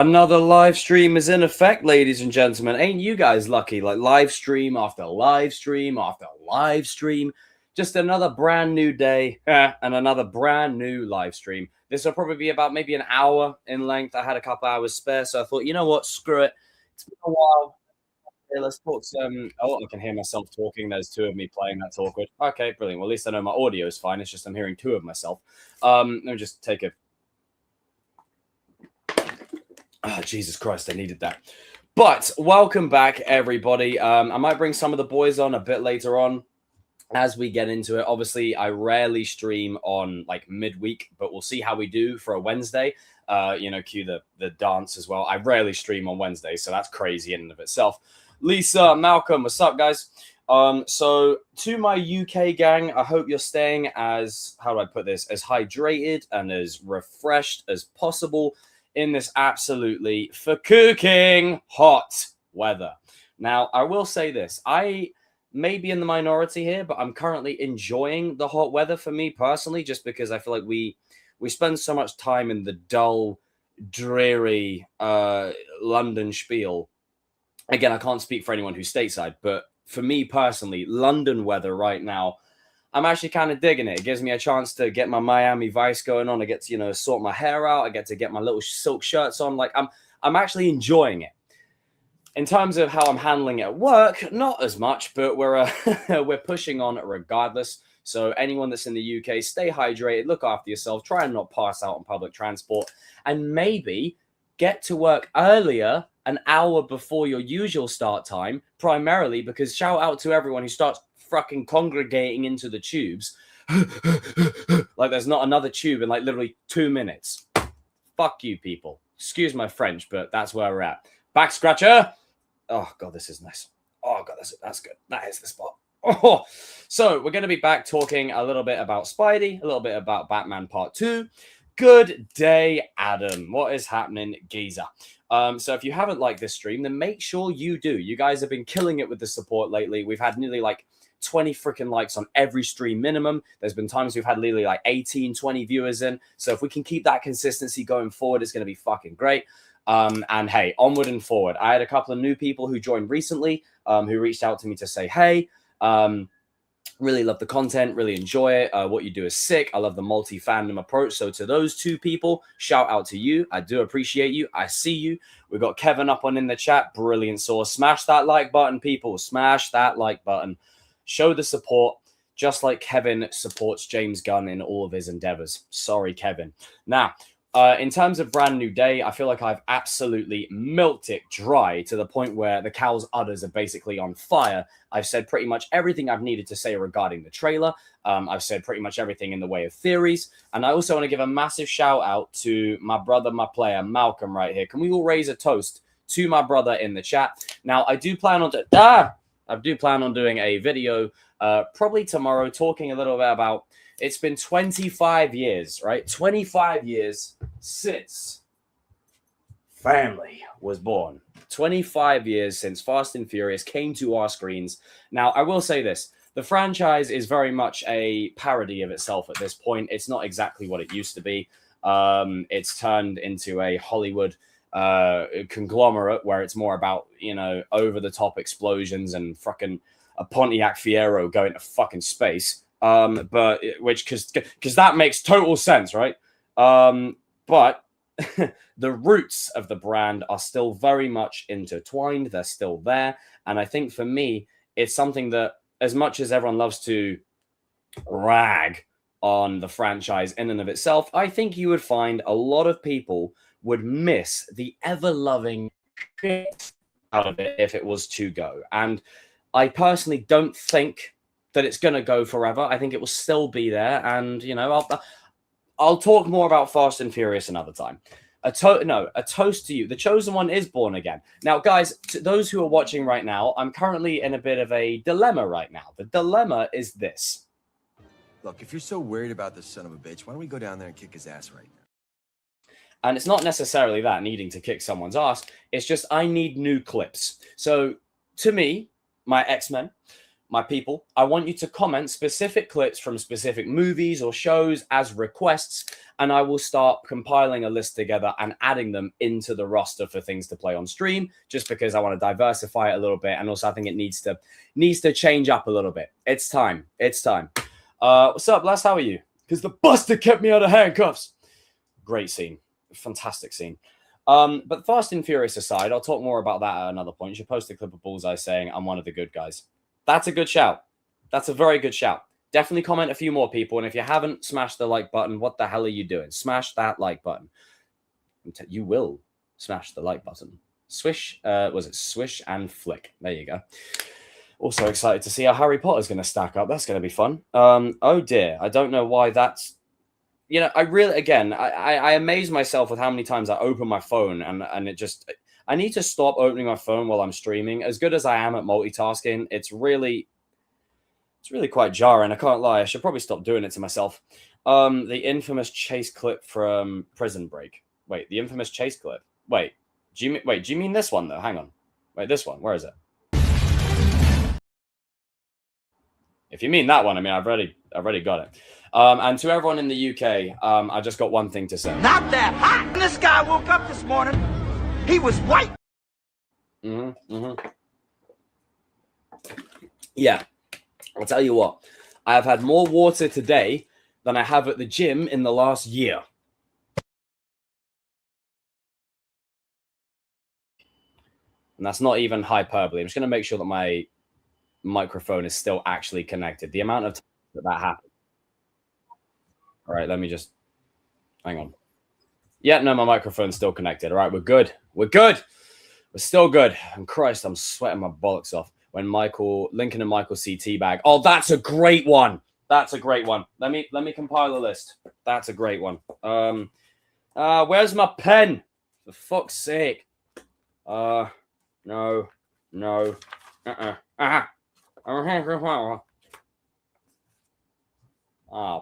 Another live stream is in effect, ladies and gentlemen. Ain't you guys lucky? Like live stream after live stream after live stream. Just another brand new day and another brand new live stream. This will probably be about maybe an hour in length. I had a couple hours spare, so I thought, you know what? Screw it. It's been a while. Okay, let's talk some. Oh, I can hear myself talking. There's two of me playing. That's awkward. Okay, brilliant. Well, at least I know my audio is fine. It's just I'm hearing two of myself. Let me just take a. Oh, Jesus Christ, I needed that. But welcome back, everybody. I might bring some of the boys on a bit later on as we get into it. Obviously, I rarely stream on like midweek, but we'll see how we do for a Wednesday. Cue the dance as well. I rarely stream on Wednesday, so that's crazy in and of itself. Lisa, Malcolm, what's up, guys? So to my UK gang, I hope you're staying as, how do I put this, as hydrated and as refreshed as possible in this absolutely for cooking hot weather. Now, I will say this. I may be in the minority here, but I'm currently enjoying the hot weather for me personally, just because I feel like we spend so much time in the dull, dreary London spiel. Again, I can't speak for anyone who's stateside, but for me personally, London weather right now, I'm actually kind of digging it. It gives me a chance to get my Miami Vice going on. I get to, sort my hair out. I get to get my little silk shirts on. Like I'm actually enjoying it. In terms of how I'm handling it at work, not as much, but we're we're pushing on it regardless. So anyone that's in the UK, stay hydrated, look after yourself, try and not pass out on public transport, and maybe get to work earlier, an hour before your usual start time, primarily because shout out to everyone who starts fucking congregating into the tubes like there's not another tube in like literally 2 minutes. Fuck you people. Excuse my French, but that's where we're at. Back scratcher. Oh god, this is nice. Oh god, that's good. That is the spot. Oh, so we're going to be back talking a little bit about Spidey, a little bit about Batman Part 2. Good day, Adam. What is happening, geezer? So if you haven't liked this stream, then make sure you do. You guys have been killing it with the support lately. We've had nearly like 20 freaking likes on every stream minimum. There's been times we've had literally like 18, 20 viewers in. So if we can keep that consistency going forward, it's going to be fucking great. And hey, onward and forward. I had a couple of new people who joined recently, who reached out to me to say, hey, really love the content, really enjoy it. What you do is sick. I love the multi-fandom approach. So to those two people, shout out to you. I do appreciate you. I see you. We've got Kevin up on in the chat. Brilliant source. Smash that like button, people. Smash that like button. Show the support, just like Kevin supports James Gunn in all of his endeavors. Sorry, Kevin. Now, in terms of brand new day, I feel like I've absolutely milked it dry to the point where the cow's udders are basically on fire. I've said pretty much everything I've needed to say regarding the trailer. I've said pretty much everything in the way of theories. And I also want to give a massive shout out to my brother, my player, Malcolm right here. Can we all raise a toast to my brother in the chat? Now, I do plan on doing a video probably tomorrow talking a little bit about, it's been 25 years, right? 25 years since family was born. 25 years since Fast and Furious came to our screens. Now, I will say this. The franchise is very much a parody of itself at this point. It's not exactly what it used to be. It's turned into a Hollywood conglomerate where it's more about, over-the-top explosions and fucking a Pontiac Fiero going to fucking space. But because that makes total sense, right? But the roots of the brand are still very much intertwined. They're still there. And I think for me, it's something that, as much as everyone loves to rag on the franchise in and of itself, I think you would find a lot of people would miss the ever-loving shit out of it if it was to go. And I personally don't think that it's going to go forever. I think it will still be there. And, I'll talk more about Fast and Furious another time. A toast to you. The chosen one is born again. Now, guys, to those who are watching right now, I'm currently in a bit of a dilemma right now. The dilemma is this. Look, if you're so worried about this son of a bitch, why don't we go down there and kick his ass right now? And it's not necessarily that needing to kick someone's ass. It's just I need new clips. So to me, my X-Men, my people, I want you to comment specific clips from specific movies or shows as requests, and I will start compiling a list together and adding them into the roster for things to play on stream, just because I want to diversify it a little bit. And also I think it needs to change up a little bit. It's time. It's time. What's up, Les? How are you? Because the buster kept me out of handcuffs. Great scene. Fantastic scene. But Fast and Furious aside, I'll talk more about that at another point. You should post a clip of Bullseye saying I'm one of the good guys. That's a good shout. That's a very good shout. Definitely comment a few more people. And if you haven't smashed the like button, what the hell are you doing? Smash that like button. You will smash the like button. Swish, was it swish and flick? There you go. Also excited to see how Harry Potter's going to stack up. That's going to be fun. Oh dear. I don't know why that's... You know, I really, again, I amaze myself with how many times I open my phone and it just... I need to stop opening my phone while I'm streaming. As good as I am at multitasking, it's really quite jarring. I can't lie. I should probably stop doing it to myself. The infamous chase clip from Prison Break. Wait, the infamous chase clip. Wait, do you mean this one though? Hang on. Wait, this one. Where is it? If you mean that one, I mean I've already got it. And to everyone in the UK, I just got one thing to say. Not that hot. This guy woke up this morning. He was white. Yeah, I'll tell you what. I have had more water today than I have at the gym in the last year. And that's not even hyperbole. I'm just going to make sure that my microphone is still actually connected. The amount of time that happened. All right, let me just... Hang on. Yeah, no, my microphone's still connected. All right, we're good. We're good. We're still good. And Christ, I'm sweating my bollocks off when Lincoln and Michael see Teabag. Oh, that's a great one. That's a great one. Let me compile a list. That's a great one. Where's my pen? For fuck's sake. No. Oh,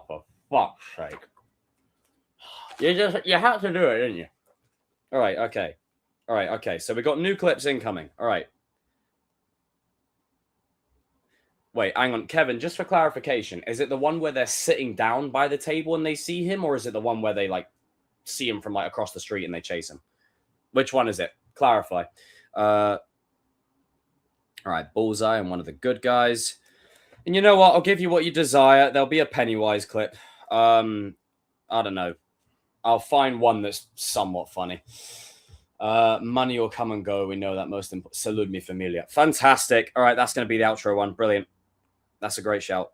for fuck's sake. You had to do it, didn't you? All right, okay. All right, okay. So we got new clips incoming. All right. Wait, hang on. Kevin, just for clarification, is it the one where they're sitting down by the table and they see him, or is it the one where they, like, see him from, like, across the street and they chase him? Which one is it? Clarify. All right, Bullseye, I'm one of the good guys. And you know what? I'll give you what you desire. There'll be a Pennywise clip. I don't know. I'll find one that's somewhat funny. Money will come and go. We know that most important. Salud mi familia. Fantastic. All right, that's going to be the outro one. Brilliant. That's a great shout.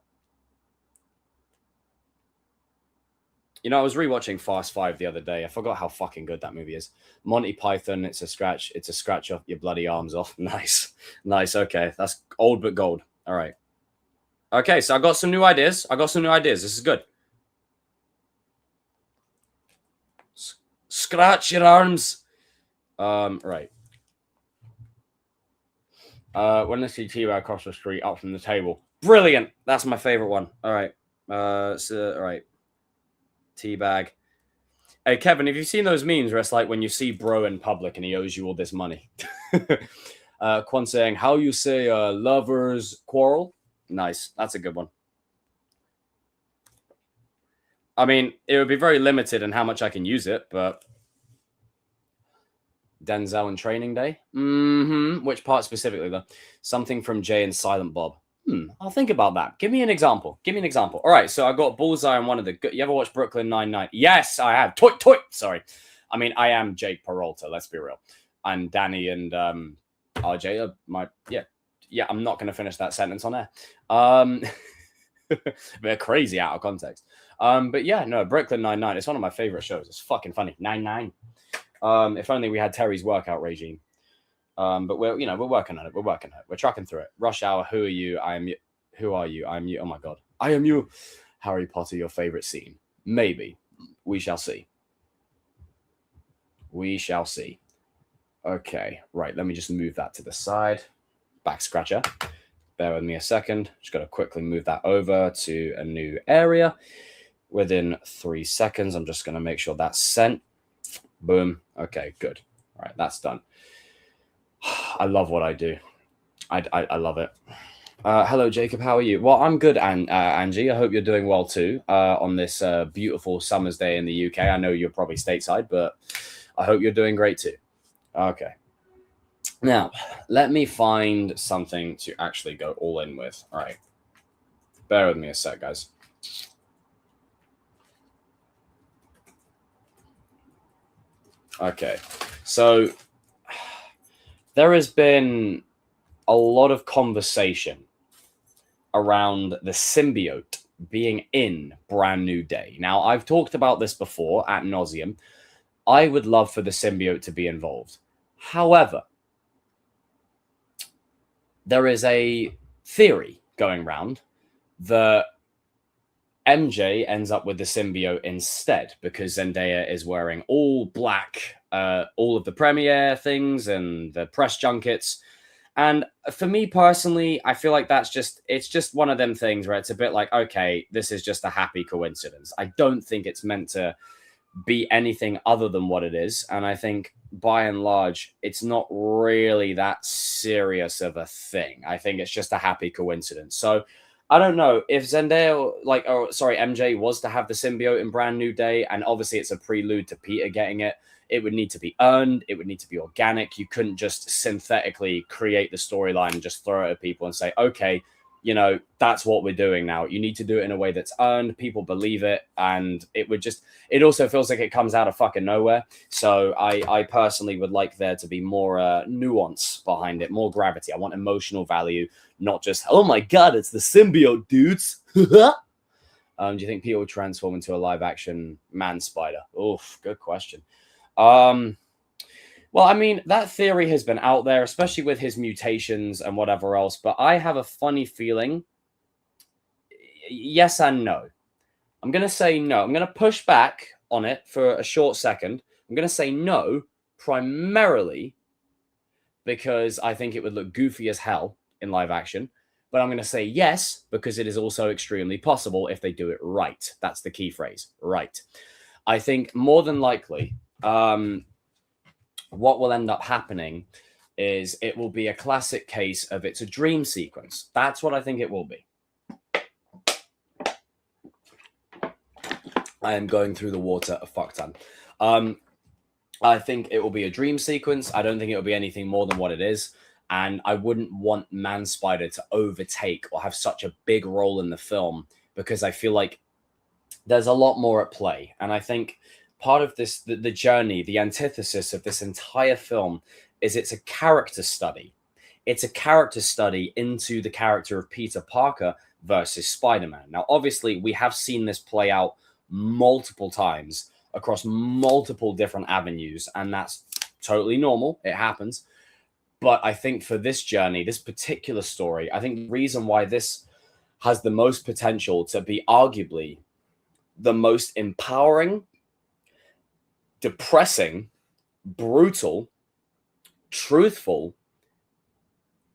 You know, I was rewatching Fast 5 the other day. I forgot how fucking good that movie is. Monty Python, it's a scratch off your bloody arms off. Nice. Nice. Okay. That's old but gold. All right. Okay, so I got some new ideas. This is good. Scratch your arms. Right. When they see T-Bag across the street up from the table. Brilliant. That's my favorite one. All right. All right. Teabag. Hey, Kevin, have you seen those memes where it's like when you see bro in public and he owes you all this money? Quan saying, how you say lovers quarrel? Nice. That's a good one. I mean, it would be very limited in how much I can use it, but... Denzel and Training Day? Which part specifically, though? Something from Jay and Silent Bob. I'll think about that. Give me an example. All right, so I got Bullseye on one of the... You ever watch Brooklyn Nine-Nine? Yes, I have. Toit. Sorry. I mean, I am Jake Peralta, let's be real. And Danny and RJ are my... Yeah, I'm not going to finish that sentence on air. They're crazy out of context. But yeah, no, Brooklyn Nine-Nine. It's one of my favorite shows. It's fucking funny. 9-9. If only we had Terry's workout regime. But we're working on it. We're trucking through it. Rush Hour. Who are you? Who are you? I am you. Oh my God. I am you. Harry Potter, your favorite scene? Maybe. We shall see. Okay. Right. Let me just move that to the side. Back scratcher. Bear with me a second. Just got to quickly move that over to a new area. Within 3 seconds, I'm just going to make sure that's sent. Boom. Okay, good. All right, that's done. I love what I do. I love it. Hello, Jacob. How are you? Well, I'm good, Angie. I hope you're doing well too on this beautiful summer's day in the UK. I know you're probably stateside, but I hope you're doing great too. Okay. Now, let me find something to actually go all in with. All right. Bear with me a sec, guys. Okay. So there has been a lot of conversation around the symbiote being in Brand New Day. Now, I've talked about this before ad nauseum. I would love for the symbiote to be involved. However, there is a theory going around that MJ ends up with the symbiote instead because Zendaya is wearing all black, all of the premiere things and the press junkets. And for me personally, I feel like it's just one of them things where it's a bit like, okay, this is just a happy coincidence. I don't think it's meant to be anything other than what it is. And I think by and large, it's not really that serious of a thing. I think it's just a happy coincidence. So I don't know if Zendaya, MJ was to have the symbiote in Brand New Day, and obviously it's a prelude to Peter getting it. It would need to be earned. It would need to be organic. You couldn't just synthetically create the storyline and just throw it at people and say, okay, that's what we're doing now. You need to do it in a way that's earned. People believe it. And it also feels like it comes out of fucking nowhere. So I personally would like there to be more nuance behind it, more gravity. I want emotional value, not just, oh my God, it's the symbiote, dudes. Do you think Peter will transform into a live action man spider? Oof, good question. Well, I mean, that theory has been out there, especially with his mutations and whatever else, but I have a funny feeling. Yes and no. I'm going to say no. I'm going to push back on it for a short second. I'm going to say no, primarily because I think it would look goofy as hell in live action. But I'm going to say yes, because it is also extremely possible if they do it right. That's the key phrase, right. I think more than likely, what will end up happening is it will be a classic case of it's a dream sequence. That's what I think it will be. I am going through the water a fuck ton. I think it will be a dream sequence. I don't think it will be anything more than what it is. And I wouldn't want Man Spider to overtake or have such a big role in the film because I feel like there's a lot more at play. And I think part of this, the journey, the antithesis of this entire film is it's a character study. It's a character study into the character of Peter Parker versus Spider-Man. Now, obviously, we have seen this play out multiple times across multiple different avenues, and that's totally normal. It happens. But I think for this journey, this particular story, I think the reason why this has the most potential to be arguably the most empowering, depressing, brutal, truthful,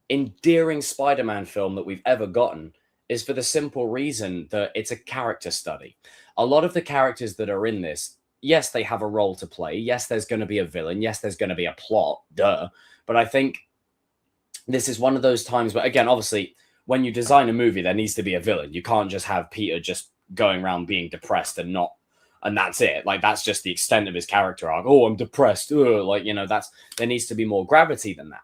endearing Spider-Man film that we've ever gotten is for the simple reason that it's a character study. A lot of the characters that are in this, yes, they have a role to play. Yes, there's going to be a villain. Yes, there's going to be a plot. Duh. But I think this is one of those times where, again, obviously, when you design a movie, there needs to be a villain. You can't just have Peter just going around being depressed and that's it. Like, that's just the extent of his character arc. Oh, I'm depressed. There needs to be more gravity than that.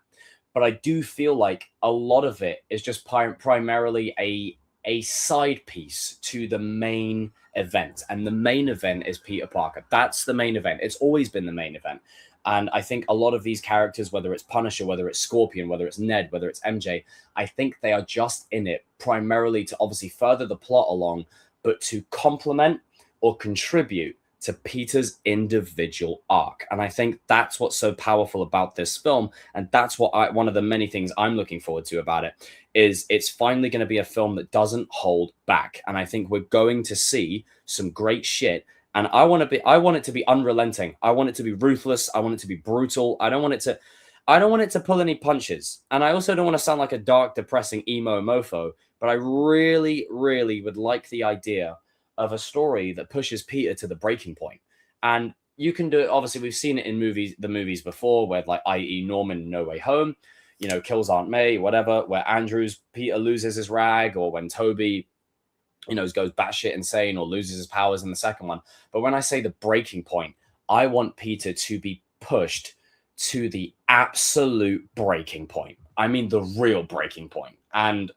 But I do feel like a lot of it is just primarily a side piece to the main event. And the main event is Peter Parker. That's the main event. It's always been the main event. And I think a lot of these characters, whether it's Punisher, whether it's Scorpion, whether it's Ned, whether it's MJ, I think they are just in it primarily to obviously further the plot along, but to complement or contribute to Peter's individual arc. And I think that's what's so powerful about this film. And that's one of the many things I'm looking forward to about it is it's finally going to be a film that doesn't hold back. And I think we're going to see some great shit. And I want it to be unrelenting. I want it to be ruthless. I want it to be brutal. I don't want it to pull any punches. And I also don't want to sound like a dark, depressing emo mofo, but I really, really would like the idea of a story that pushes Peter to the breaking point. And you can do it. Obviously, we've seen it in the movies before, where, like, i.e. Norman No Way Home. you know, kills Aunt May, whatever, where Peter loses his rag, or when Toby, you know, goes batshit insane or loses his powers in the second one. But when I say the breaking point, I want Peter to be pushed to the absolute breaking point. I mean, the real breaking point. And,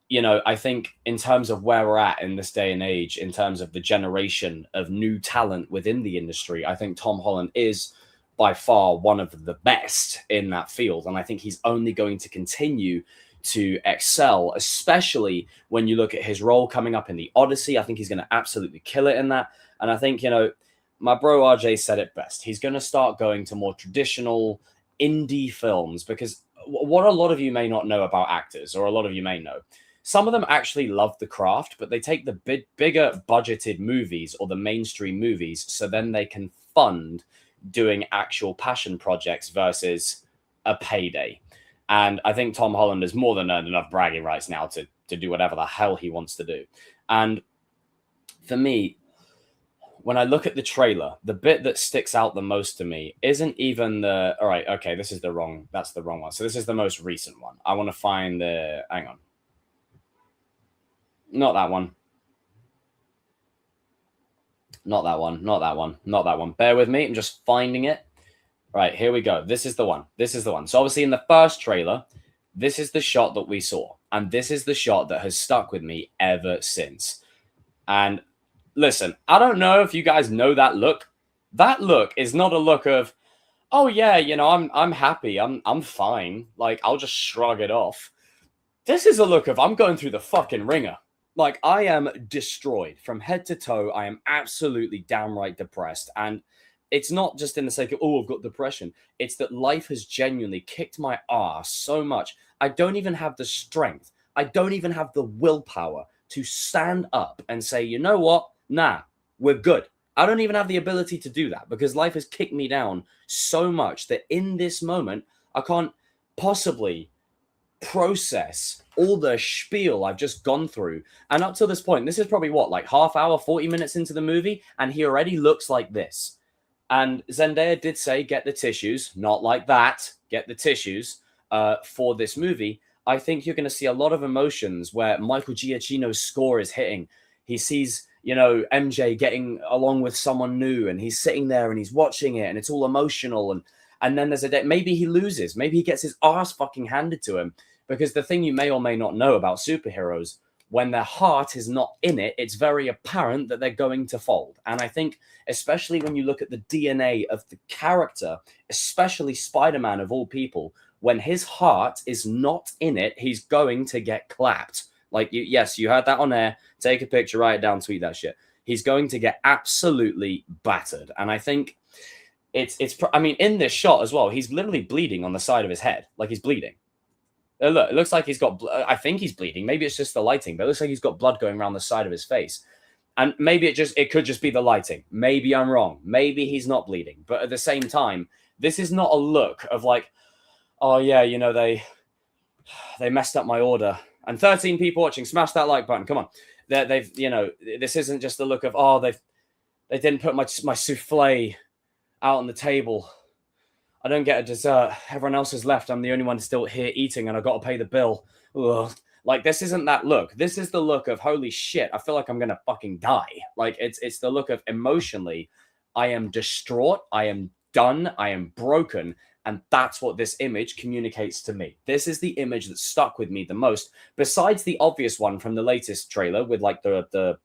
you know, I think in terms of where we're at in this day and age, in terms of the generation of new talent within the industry, I think Tom Holland is by far one of the best in that field. And I think he's only going to continue to excel, especially when you look at his role coming up in the Odyssey. I think he's going to absolutely kill it in that. And I think, you know, my bro RJ said it best. He's going to start going to more traditional indie films, because what a lot of you may not know about actors, or a lot of you may know, some of them actually love the craft, but they take the bigger budgeted movies or the mainstream movies so then they can fund doing actual passion projects versus a payday. And I think Tom Holland has more than earned enough bragging rights now to do whatever the hell he wants to do. And for me, when I look at the trailer, the bit that sticks out the most to me isn't even the, all right, okay, that's the wrong one. So this is the most recent one. I want to find the, hang on. Not that one. Not that one. Not that one. Not that one. Bear with me. I'm just finding it. Right, here we go. This is the one. This is the one. So obviously in the first trailer, this is the shot that we saw. And this is the shot that has stuck with me ever since. And listen, I don't know if you guys know that look. That look is not a look of, oh yeah, you know, I'm happy. I'm fine. Like, I'll just shrug it off. This is a look of, I'm going through the fucking ringer. Like, I am destroyed from head to toe. I am absolutely downright depressed. And it's not just in the sake of, oh, I've got depression. It's that life has genuinely kicked my ass so much. I don't even have the strength. I don't even have the willpower to stand up and say, you know what? Nah, we're good. I don't even have the ability to do that, because life has kicked me down so much that in this moment, I can't possibly process all the spiel I've just gone through. And up to this point, this is probably what, like half hour, 40 minutes into the movie, and he already looks like this. And Zendaya did say, get the tissues, not like that, get the tissues for this movie. I think you're going to see a lot of emotions where Michael Giacchino's score is hitting. He sees, you know, MJ getting along with someone new, and he's sitting there and he's watching it, and it's all emotional. And then there's a day, maybe he loses, maybe he gets his ass fucking handed to him. Because the thing you may or may not know about superheroes, when their heart is not in it, it's very apparent that they're going to fold. And I think, especially when you look at the DNA of the character, especially Spider-Man of all people, when his heart is not in it, he's going to get clapped. Like, yes, you heard that on air. Take a picture, write it down, tweet that shit. He's going to get absolutely battered. And I think I mean, in this shot as well, he's literally bleeding on the side of his head. Like, he's bleeding. Look, it looks like he's got, I think he's bleeding. Maybe it's just the lighting, but it looks like he's got blood going around the side of his face. And maybe it could just be the lighting. Maybe I'm wrong. Maybe he's not bleeding. But at the same time, this is not a look of like, oh yeah, you know, they messed up my order. And 13 people watching, smash that like button. Come on. They've, you know, this isn't just a look of, oh, they didn't put my souffle out on the table. I don't get a dessert. Everyone else has left. I'm the only one still here eating, and I've got to pay the bill. Ugh. Like, this isn't that look. This is the look of, holy shit, I feel like I'm going to fucking die. Like, it's the look of, emotionally, I am distraught. I am done. I am broken. And that's what this image communicates to me. This is the image that stuck with me the most, besides the obvious one from the latest trailer with like the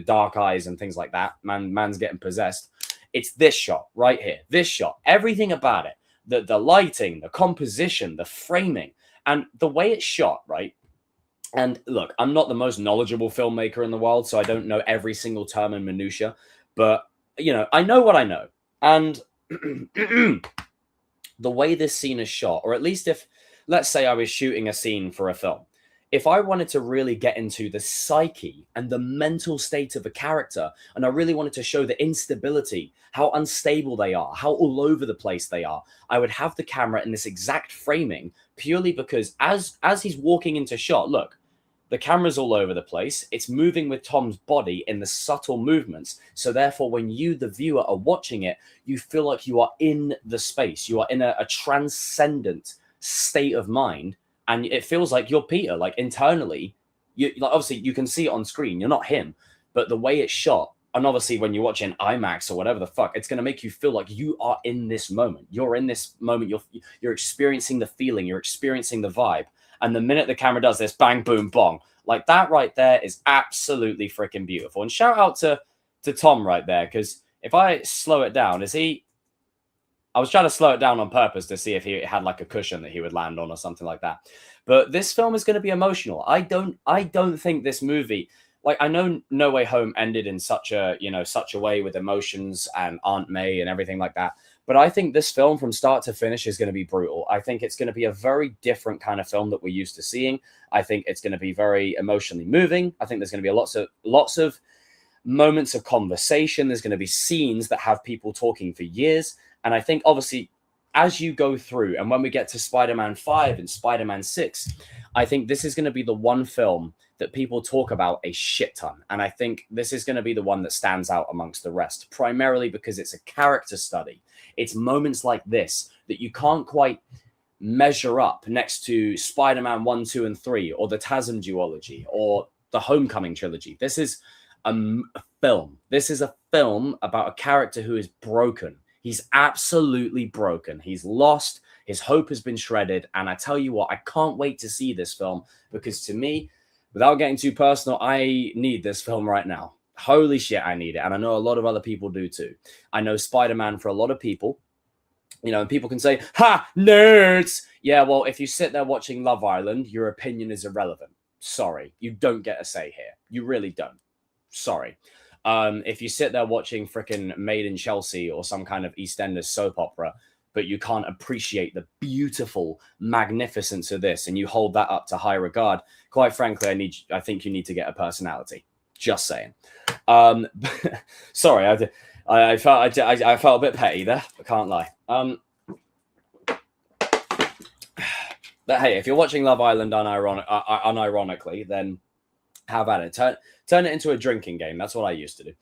dark eyes and things like that. Man's getting possessed. It's this shot right here. This shot. Everything about it. The lighting, the composition, the framing, and the way it's shot, right? And look, I'm not the most knowledgeable filmmaker in the world, so I don't know every single term and minutia, but, you know, I know what I know. And the way this scene is shot, or at least if, let's say I was shooting a scene for a film, if I wanted to really get into the psyche and the mental state of a character, and I really wanted to show the instability, how unstable they are, how all over the place they are, I would have the camera in this exact framing, purely because as he's walking into shot, look, the camera's all over the place. It's moving with Tom's body in the subtle movements. So therefore, when you, the viewer, are watching it, you feel like you are in the space. You are in a transcendent state of mind, and it feels like you're Peter. Like internally, you like obviously you can see it on screen. You're not him, but the way it's shot, and obviously when you watch it in IMAX or whatever the fuck, it's going to make you feel like you are in this moment. You're in this moment. You're experiencing the feeling. You're experiencing the vibe. And the minute the camera does this, bang, boom, bong, like that right there is absolutely freaking beautiful. And shout out to Tom right there, because if I slow it down, I was trying to slow it down on purpose to see if he had like a cushion that he would land on or something like that. But this film is going to be emotional. I don't think this movie, like, I know No Way Home ended in such a way with emotions and Aunt May and everything like that. But I think this film from start to finish is going to be brutal. I think it's going to be a very different kind of film that we're used to seeing. I think it's going to be very emotionally moving. I think there's going to be lots of moments of conversation. There's going to be scenes that have people talking for years. And I think, obviously, as you go through, and when we get to Spider-Man 5 and Spider-Man 6, I think this is going to be the one film that people talk about a shit ton. And I think this is going to be the one that stands out amongst the rest, primarily because it's a character study. It's moments like this that you can't quite measure up next to Spider-Man 1, 2, and 3, or the TASM duology, or the Homecoming trilogy. This is a film. This is a film about a character who is broken. He's absolutely broken. He's lost. His hope has been shredded. And I tell you what, I can't wait to see this film, because to me, without getting too personal, I need this film right now. Holy shit, I need it. And I know a lot of other people do too. I know Spider-Man, for a lot of people, and people can say, ha, nerds. Yeah, well, if you sit there watching Love Island, your opinion is irrelevant. Sorry, you don't get a say here. You really don't. Sorry. If you sit there watching frickin' Made in Chelsea or some kind of EastEnders soap opera, but you can't appreciate the beautiful magnificence of this, and you hold that up to high regard, quite frankly, I think you need to get a personality. Just saying. Sorry, I felt a bit petty there. I can't lie. But hey, if you're watching Love Island unironically, then have at it. Turn it into a drinking game. That's what I used to do.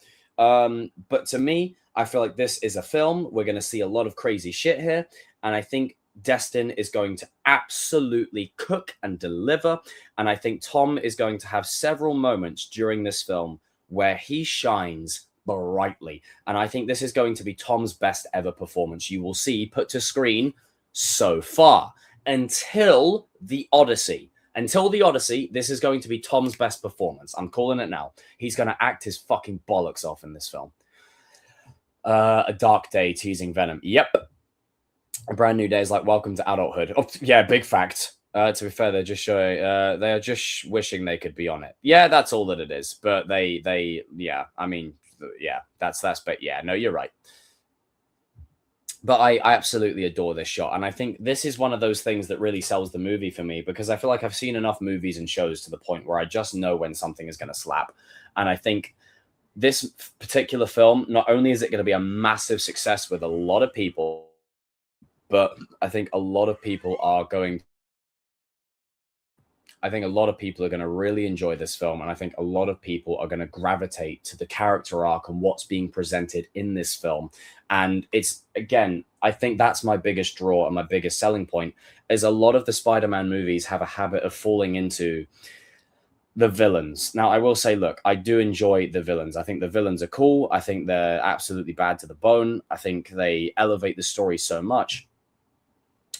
But to me, I feel like this is a film. We're going to see a lot of crazy shit here. And I think Destin is going to absolutely cook and deliver. And I think Tom is going to have several moments during this film where he shines brightly. And I think this is going to be Tom's best ever performance you will see put to screen so far. Until the Odyssey. Until the Odyssey, this is going to be Tom's best performance. I'm calling it now. He's going to act his fucking bollocks off in this film. A dark day teasing Venom. Yep. A brand new day is like welcome to adulthood. Oh, yeah, big fact. To be fair, they're just showing. They are just wishing they could be on it. Yeah, that's all that it is. But yeah. I mean, yeah, that's. But yeah, no, you're right. But I absolutely adore this shot. And I think this is one of those things that really sells the movie for me, because I feel like I've seen enough movies and shows to the point where I just know when something is going to slap. And I think this particular film, not only is it going to be a massive success with a lot of people, but I think a lot of people are going to really enjoy this film. And I think a lot of people are going to gravitate to the character arc and what's being presented in this film. And it's, again, I think that's my biggest draw and my biggest selling point, is a lot of the Spider-Man movies have a habit of falling into the villains. Now, I will say, look, I do enjoy the villains. I think the villains are cool. I think they're absolutely bad to the bone. I think they elevate the story so much.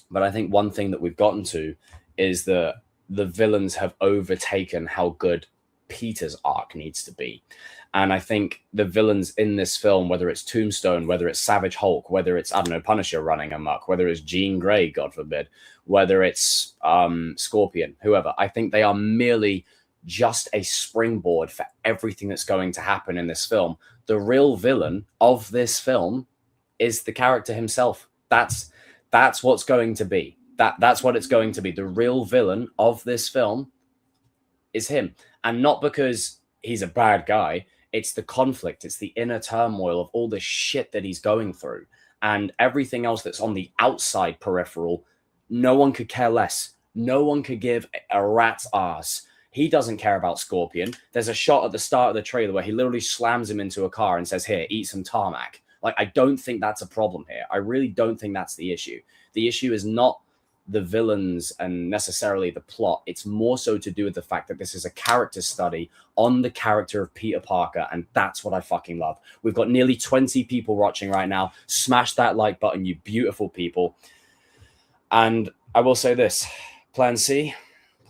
But I think one thing that we've gotten to is that the villains have overtaken how good Peter's arc needs to be. And I think the villains in this film, whether it's Tombstone, whether it's Savage Hulk, whether it's, I don't know, Punisher running amok, whether it's Jean Grey, God forbid, whether it's Scorpion, whoever, I think they are merely just a springboard for everything that's going to happen in this film. The real villain of this film is the character himself. That's what's going to be. That's what it's going to be. The real villain of this film is him. And not because he's a bad guy. It's the conflict. It's the inner turmoil of all the shit that he's going through. And everything else that's on the outside peripheral, no one could care less. No one could give a rat's ass. He doesn't care about Scorpion. There's a shot at the start of the trailer where he literally slams him into a car and says, here, eat some tarmac. Like, I don't think that's a problem here. I really don't think that's the issue. The issue is not the villains and necessarily the plot. It's more so to do with the fact that this is a character study on the character of Peter Parker, and that's what I fucking love. We've got nearly 20 people watching right now. Smash that like button, you beautiful people. And I will say this, Plan C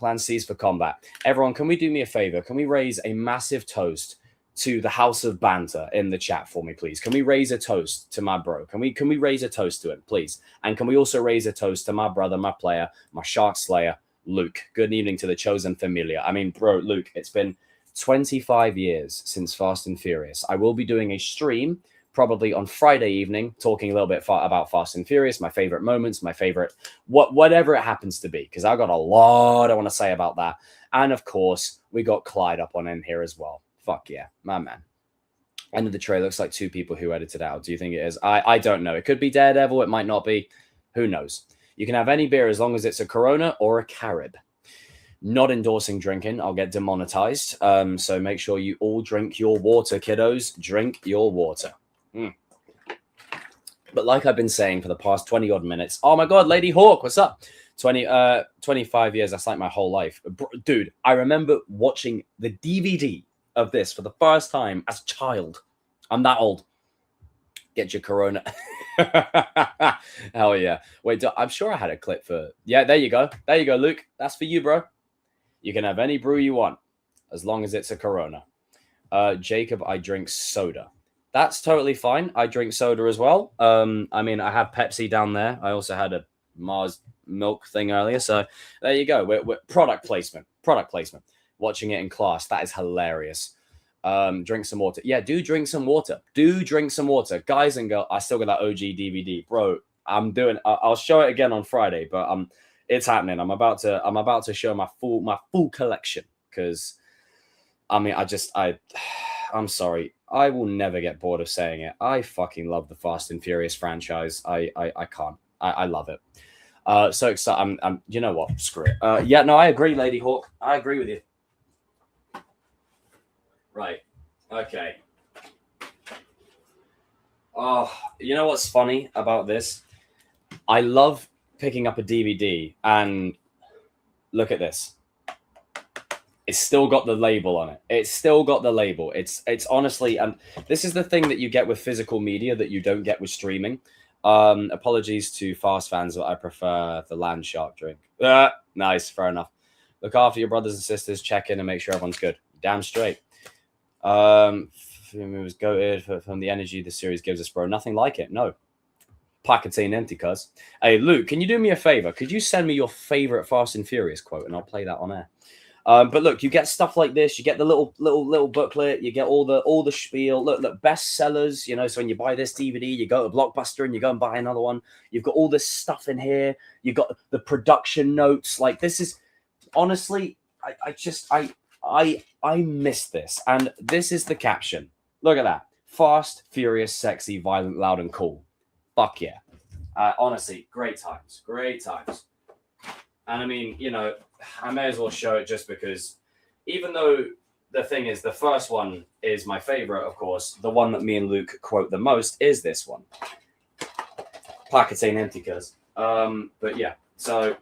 is for combat. Everyone, can we do me a favor? Can we raise a massive toast to the House of Banter in the chat for me, please? Can we raise a toast to my bro? Can we raise a toast to him, please? And can we also raise a toast to my brother, my player, my Shark Slayer, Luke? Good evening to the chosen familiar. I mean, bro, Luke, it's been 25 years since Fast and Furious. I will be doing a stream probably on Friday evening, talking a little bit about Fast and Furious, my favorite moments, my favorite, whatever it happens to be, because I've got a lot I want to say about that. And of course, we got Clyde up on in here as well. Fuck yeah, my man. End of the trailer looks like 2 people who edited out. Do you think it is? I don't know. It could be Daredevil. It might not be. Who knows? You can have any beer as long as it's a Corona or a Carib. Not endorsing drinking. I'll get demonetized. So make sure you all drink your water, kiddos. Drink your water. But like I've been saying for the past 20 odd minutes, oh my God, Lady Hawk, what's up? 25 years. That's like my whole life. Dude, I remember watching the DVD of this for the first time as a child. I'm that old. Get your Corona. Hell yeah. Wait, I'm sure I had a clip for... Yeah, there you go. There you go, Luke. That's for you, bro. You can have any brew you want, as long as it's a Corona. Jacob, I drink soda. That's totally fine. I drink soda as well. I mean, I have Pepsi down there. I also had a Mars milk thing earlier. So there you go. We're product placement. Product placement. Watching it in class. That is hilarious. Drink some water. Yeah, do drink some water. Do drink some water. Guys and girls, I still got that OG DVD. Bro, I'll show it again on Friday, but it's happening. I'm about to show my full collection, because I mean, I'm sorry. I will never get bored of saying it. I fucking love the Fast and Furious franchise. I can't. I love it. So excited. You know what? Screw it. Yeah, no, I agree, Lady Hawk. I agree with you. Right. Okay. Oh, you know what's funny about this? I love picking up a DVD and look at this. It's still got the label on it. It's still got the label. It's honestly, and this is the thing that you get with physical media that you don't get with streaming. Apologies to Fast fans, but I prefer the Land Shark drink. Nice, fair enough. Look after your brothers and sisters. Check in and make sure everyone's good. Damn straight. It was goated from the energy the series gives us, bro. Nothing like it. No. Placatine empty, cuz. Hey, Luke, can you do me a favor? Could you send me your favorite Fast and Furious quote, and I'll play that on air. But look, you get stuff like this. You get the little booklet. You get all the spiel. Look, bestsellers. You know, so when you buy this DVD, you go to Blockbuster and you go and buy another one. You've got all this stuff in here. You've got the production notes. Like, this is honestly, I miss this. And this is the caption. Look at that. Fast, furious, sexy, violent, loud, and cool. Fuck yeah. Honestly, great times. Great times. And I mean, you know, I may as well show it just because, even though the thing is, the first one is my favorite, of course, the one that me and Luke quote the most is this one. Placatine empty, cuz. But yeah, so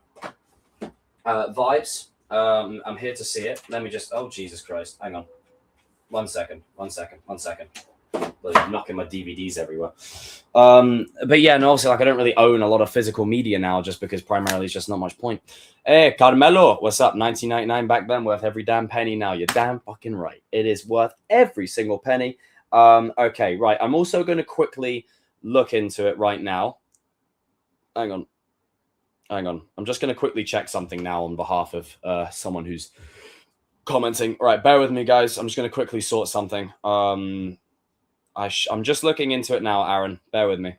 vibes. I'm here to see it. Let me just, oh, Jesus Christ. Hang on. One second. I'm knocking my DVDs everywhere. But yeah, and obviously, like, I don't really own a lot of physical media now, just because primarily it's just not much point. Hey, Carmelo, what's up? 1999 back then, worth every damn penny now. You're damn fucking right. It is worth every single penny. Okay, right. I'm also going to quickly look into it right now. Hang on. I'm just going to quickly check something now on behalf of someone who's commenting. All right, bear with me, guys. I'm just going to quickly sort something. I'm just looking into it now, Aaron. Bear with me.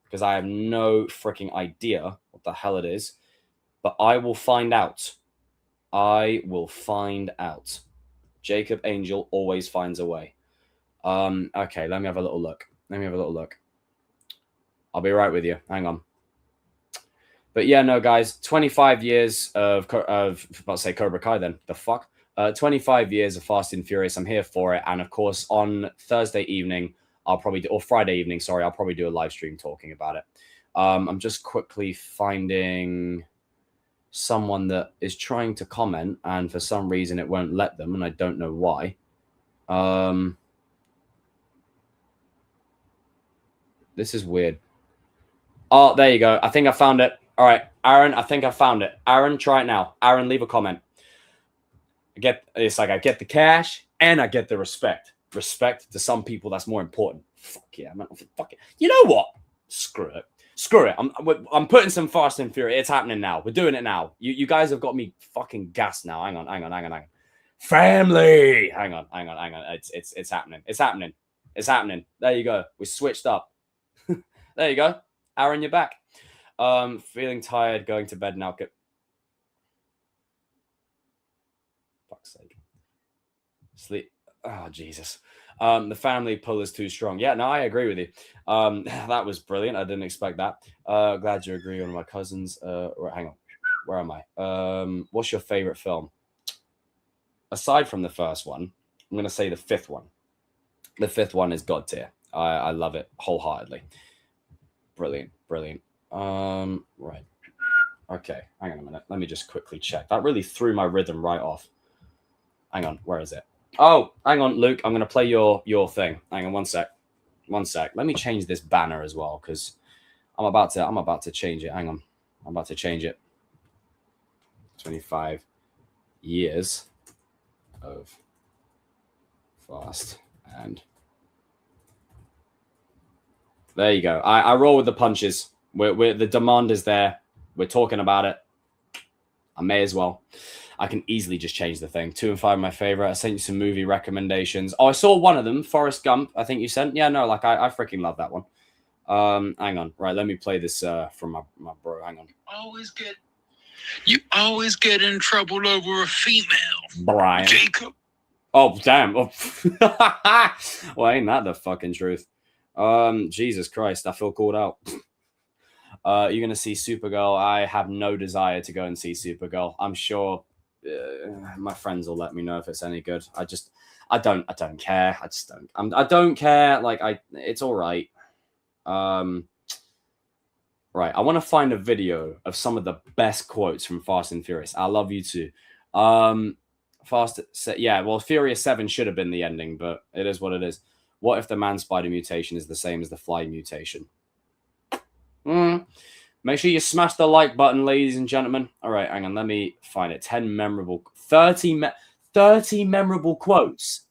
Because I have no freaking idea what the hell it is. But I will find out. Jacob Angel always finds a way. Okay, let me have a little look. I'll be right with you. Hang on. But yeah, no, guys, 25 years of let's say Cobra Kai then. The fuck? 25 years of Fast and Furious. I'm here for it. And of course, on Thursday evening, or Friday evening, sorry, I'll probably do a live stream talking about it. I'm just quickly finding someone that is trying to comment, and for some reason it won't let them, and I don't know why. This is weird. Oh, there you go. I think I found it. All right, Aaron, I think I found it. Aaron, try it now. Aaron, leave a comment. It's like I get the cash and I get the respect. Respect to some people, that's more important. Fuck yeah, man. Fuck it. You know what? Screw it. Screw it. I'm putting some Fast and Furious. It's happening now. We're doing it now. You guys have got me fucking gassed now. Hang on. Family. Hang on. It's happening. It's happening. There you go. We switched up. There you go. Aaron, you're back. Feeling tired, going to bed now. Fuck's sake. Sleep. Oh, Jesus. The family pull is too strong. Yeah, no, I agree with you. That was brilliant. I didn't expect that. Glad you agree. One of my cousins. Hang on. Where am I? What's your favorite film? Aside from the first one, I'm going to say the fifth one. The fifth one is God tier. I love it wholeheartedly. Brilliant. Right. Okay, hang on a minute. Let me just quickly check. That really threw my rhythm right off. Hang on, where is it? Oh, hang on, Luke. I'm going to play your thing. Hang on, one sec. Let me change this banner as well, because I'm about to change it. Hang on. I'm about to change it. 25 years of Fast and... There you go. I roll with the punches. The demand is there. We're talking about it. I may as well. I can easily just change the thing. 2 and 5 my favorite. I sent you some movie recommendations. Oh, I saw one of them, Forrest Gump. I think you sent. Yeah, no, like I freaking love that one. Hang on. Right, let me play this from my bro. Hang on. You always get in trouble over a female. Brian. Jacob. Oh, damn. Oh. Well, ain't that the fucking truth? Jesus Christ, I feel called out. You're gonna see Supergirl. I have no desire to go and see Supergirl. I'm sure my friends will let me know if it's any good. I don't care. I don't care. Like it's all right. Right. I want to find a video of some of the best quotes from Fast and Furious. I love you too. Yeah. Well, Furious 7 should have been the ending, but it is what it is. What if the man-spider mutation is the same as the fly mutation? Make sure you smash the like button, ladies and gentlemen. All right, hang on. Let me find it. 30 memorable quotes.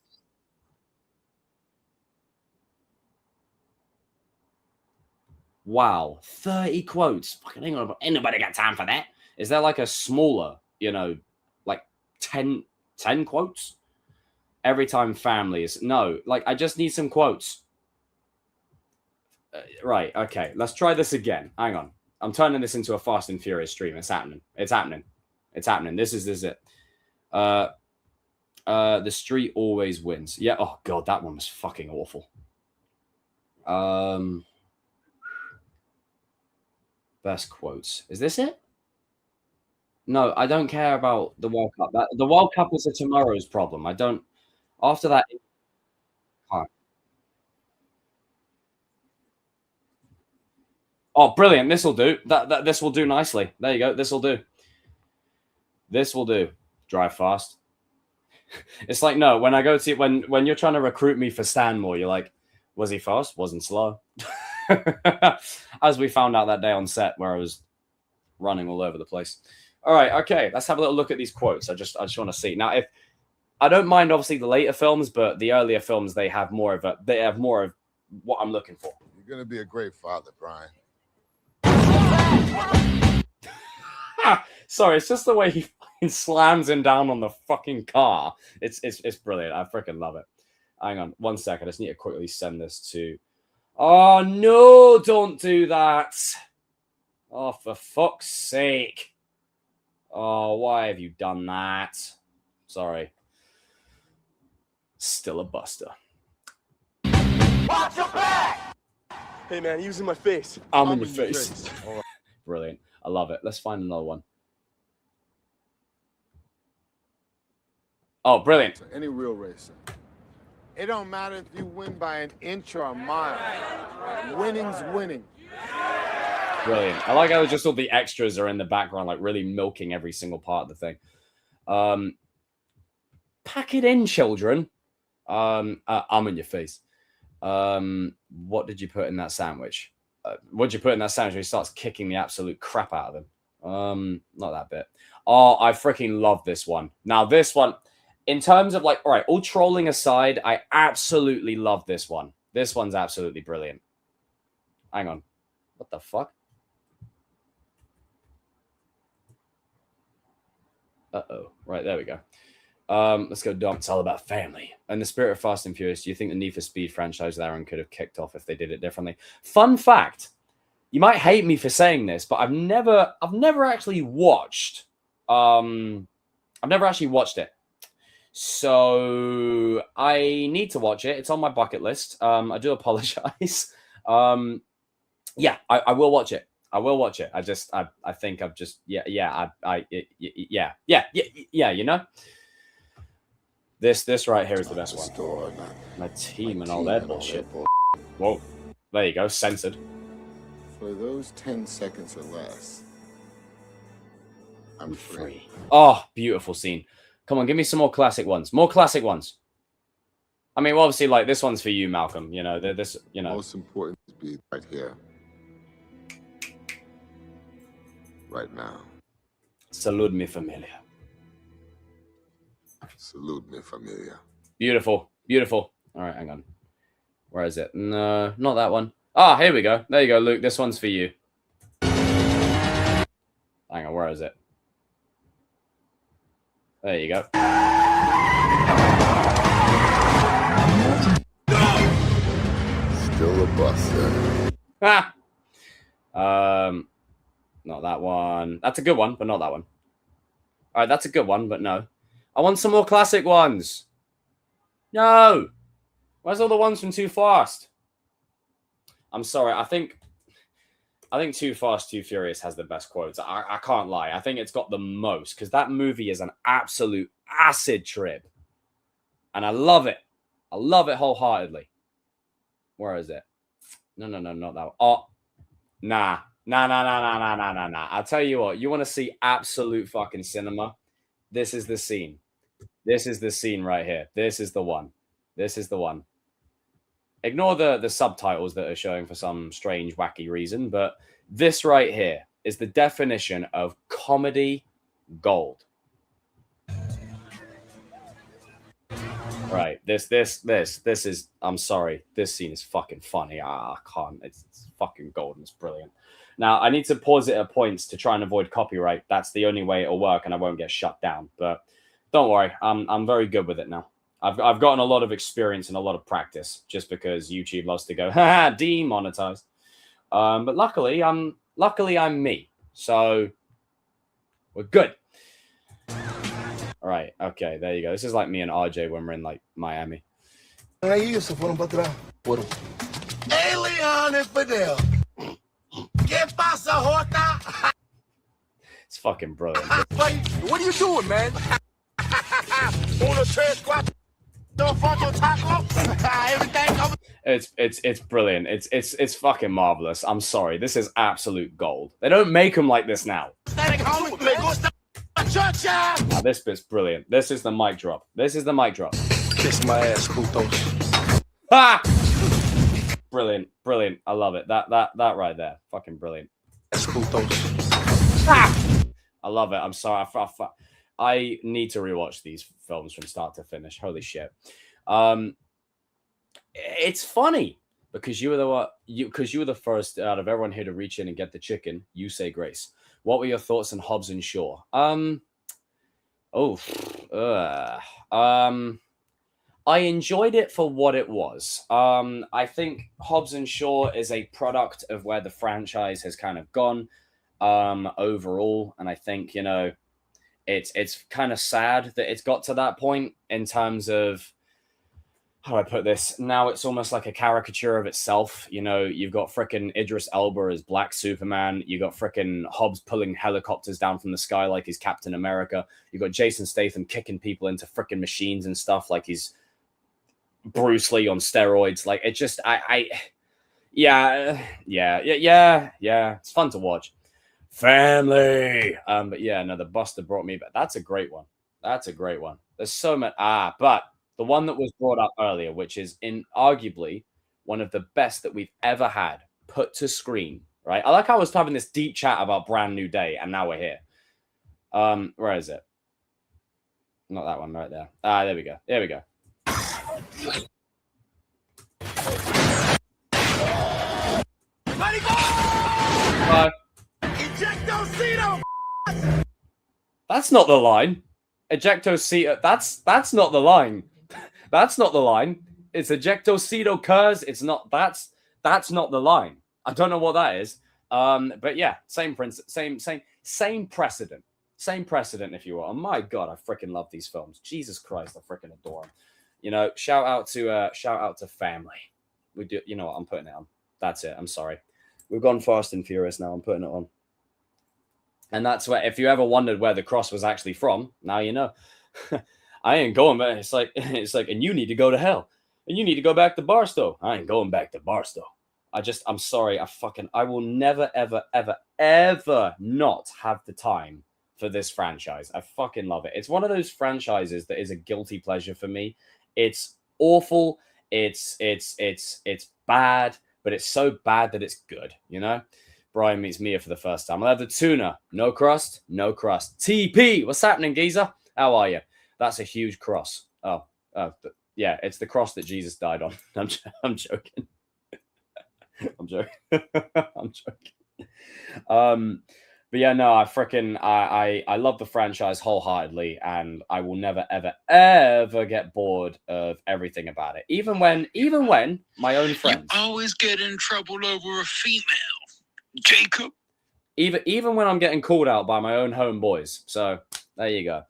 Wow, 30 quotes. Fucking hang on. Ain't nobody got time for that. Is there like a smaller, like 10 quotes? Every time family is... No, like I just need some quotes. Right, okay. Let's try this again. Hang on. I'm turning this into a Fast and Furious stream. It's happening. This is it. The street always wins. Yeah. Oh, God, that one was fucking awful. Best quotes. Is this it? No, I don't care about the World Cup. The World Cup is a tomorrow's problem. I don't... After that... Oh, brilliant. This will do. This will do nicely. There you go. This will do. Drive fast. It's like, no, when I go to... When you're trying to recruit me for Stanmore, you're like, was he fast? Wasn't slow. As we found out that day on set where I was running all over the place. All right, okay. Let's have a little look at these quotes. I just want to see. Now, if... I don't mind, obviously, the later films, but the earlier films, they have more of what I'm looking for. You're going to be a great father, Brian. Sorry, it's just the way he fucking slams him down on the fucking car. It's brilliant. I freaking love it. Hang on 1 second. I just need to quickly send this to... Oh, no, don't do that. Oh, for fuck's sake. Oh, why have you done that? Sorry. Still a buster. Watch your back! Hey, man, he was in my face. I'm in your face. Oh, brilliant. I love it. Let's find another one. Oh, brilliant. Any real racer. It don't matter if you win by an inch or a mile. Winning's winning. Brilliant. I like how just all the extras are in the background, like really milking every single part of the thing. Pack it in, children. I'm in your face. What did you put in that sandwich? What did you put in that sandwich? He starts kicking the absolute crap out of him. Not that bit. Oh, I freaking love this one. Now, this one, in terms of like, all right, all trolling aside, I absolutely love this one. This one's absolutely brilliant. Hang on. What the fuck? Uh-oh. Right, there we go. Let's go dump. It's all about family. In the spirit of Fast and Furious, do you think the Need for Speed franchise with Aaron could have kicked off if they did it differently? Fun fact. You might hate me for saying this, but I've never actually watched. I've never actually watched it. So I need to watch it. It's on my bucket list. I do apologize. Yeah, I will watch it. I will watch it. I think I've just, yeah, you know? This right here is the best one. My team and all that bullshit. Whoa. There you go. Censored. For those 10 seconds or less, I'm free. Oh, beautiful scene. Come on, give me some more classic ones. More classic ones. I mean, well, obviously, like, this one's for you, Malcolm. You know, this, you know. Most important is be right here. Right now. Salud, mi familia. Salute me, familia. Beautiful. Beautiful. All right, hang on. Where is it? No, not that one. Ah, here we go. There you go, Luke. This one's for you. Hang on, where is it? There you go. Still a buster. Ah! Not that one. That's a good one, but not that one. All right, that's a good one, but no. I want some more classic ones. No. Where's all the ones from Too Fast? I'm sorry. I think Too Fast, Too Furious has the best quotes. I can't lie. I think it's got the most because that movie is an absolute acid trip. And I love it. I love it wholeheartedly. Where is it? No, not that one. Oh, nah. I'll tell you what. You want to see absolute fucking cinema? This is the scene. This is the scene right here. This is the one. This is the one. Ignore the subtitles that are showing for some strange, wacky reason, but this right here is the definition of comedy gold. Right. This is, I'm sorry. This scene is fucking funny. I can't. It's fucking gold and it's brilliant. Now, I need to pause it at points to try and avoid copyright. That's the only way it'll work and I won't get shut down. But don't worry. I'm very good with it now. I've gotten a lot of experience and a lot of practice just because YouTube loves to go, ha, demonetized. But luckily I'm me. So we're good. All right. Okay. There you go. This is like me and RJ when we're in like Miami. Elian Fidel. ¿Qué pasa, Jota? It's fucking brilliant. What are you doing, man? Uno, tres, cuatro. It's brilliant. It's fucking marvelous. I'm sorry. This is absolute gold. They don't make them like this now. Now, this bit's brilliant. This is the mic drop. This is the mic drop. Kiss my ass, putos. Ah! Brilliant. Brilliant. I love it. That right there. Fucking brilliant. Ah! I love it. I'm sorry. I need to rewatch these films from start to finish. Holy shit. It's funny because you were the first out of everyone here to reach in and get the chicken. You say grace. What were your thoughts on Hobbs and Shaw? I enjoyed it for what it was. I think Hobbs and Shaw is a product of where the franchise has kind of gone overall. And I think, you know, it's kind of sad that it's got to that point in terms of, how do I put this? Now it's almost like a caricature of itself. You know, you've got frickin' Idris Elba as Black Superman. You got frickin' Hobbs pulling helicopters down from the sky like he's Captain America. You got Jason Statham kicking people into frickin' machines and stuff like he's Bruce Lee on steroids. Like, it just, Yeah. It's fun to watch. Family. But yeah, no, the Buster brought me back. That's a great one. That's a great one. There's so much. But the one that was brought up earlier, which is arguably one of the best that we've ever had put to screen, right? I like how I was having this deep chat about Brand New Day, and now we're here. Where is it? Not that one right there. There we go. There we go. That's not the line. Ejectocito. That's not the line. That's not the line. It's ejectocito cuz it's not. That's not the line. I don't know what that is. But yeah, same precedent. Same precedent, if you will. Oh my god, I freaking love these films. Jesus Christ, I freaking adore them. You know, shout out to family. We do. You know what? I'm putting it on. That's it. I'm sorry. We've gone fast and furious now. I'm putting it on. And that's where, if you ever wondered where the cross was actually from, now you know. I ain't going back. It's like, and you need to go to hell. And you need to go back to Barstow. I ain't going back to Barstow. I'm sorry. I will never, ever, ever, ever not have the time for this franchise. I fucking love it. It's one of those franchises that is a guilty pleasure for me. It's awful. It's bad, but it's so bad that it's good, you know? Brian meets Mia for the first time. I'll have the tuna. No crust, no crust. TP, what's happening, geezer? How are you? That's a huge cross. Oh, yeah, it's the cross that Jesus died on. I'm joking. I'm joking. I'm joking. But yeah, no, I love the franchise wholeheartedly, and I will never, ever, ever get bored of everything about it. Even when my own friends. You always get in trouble over a female, Jacob. Even when I'm getting called out by my own homeboys. So there you go.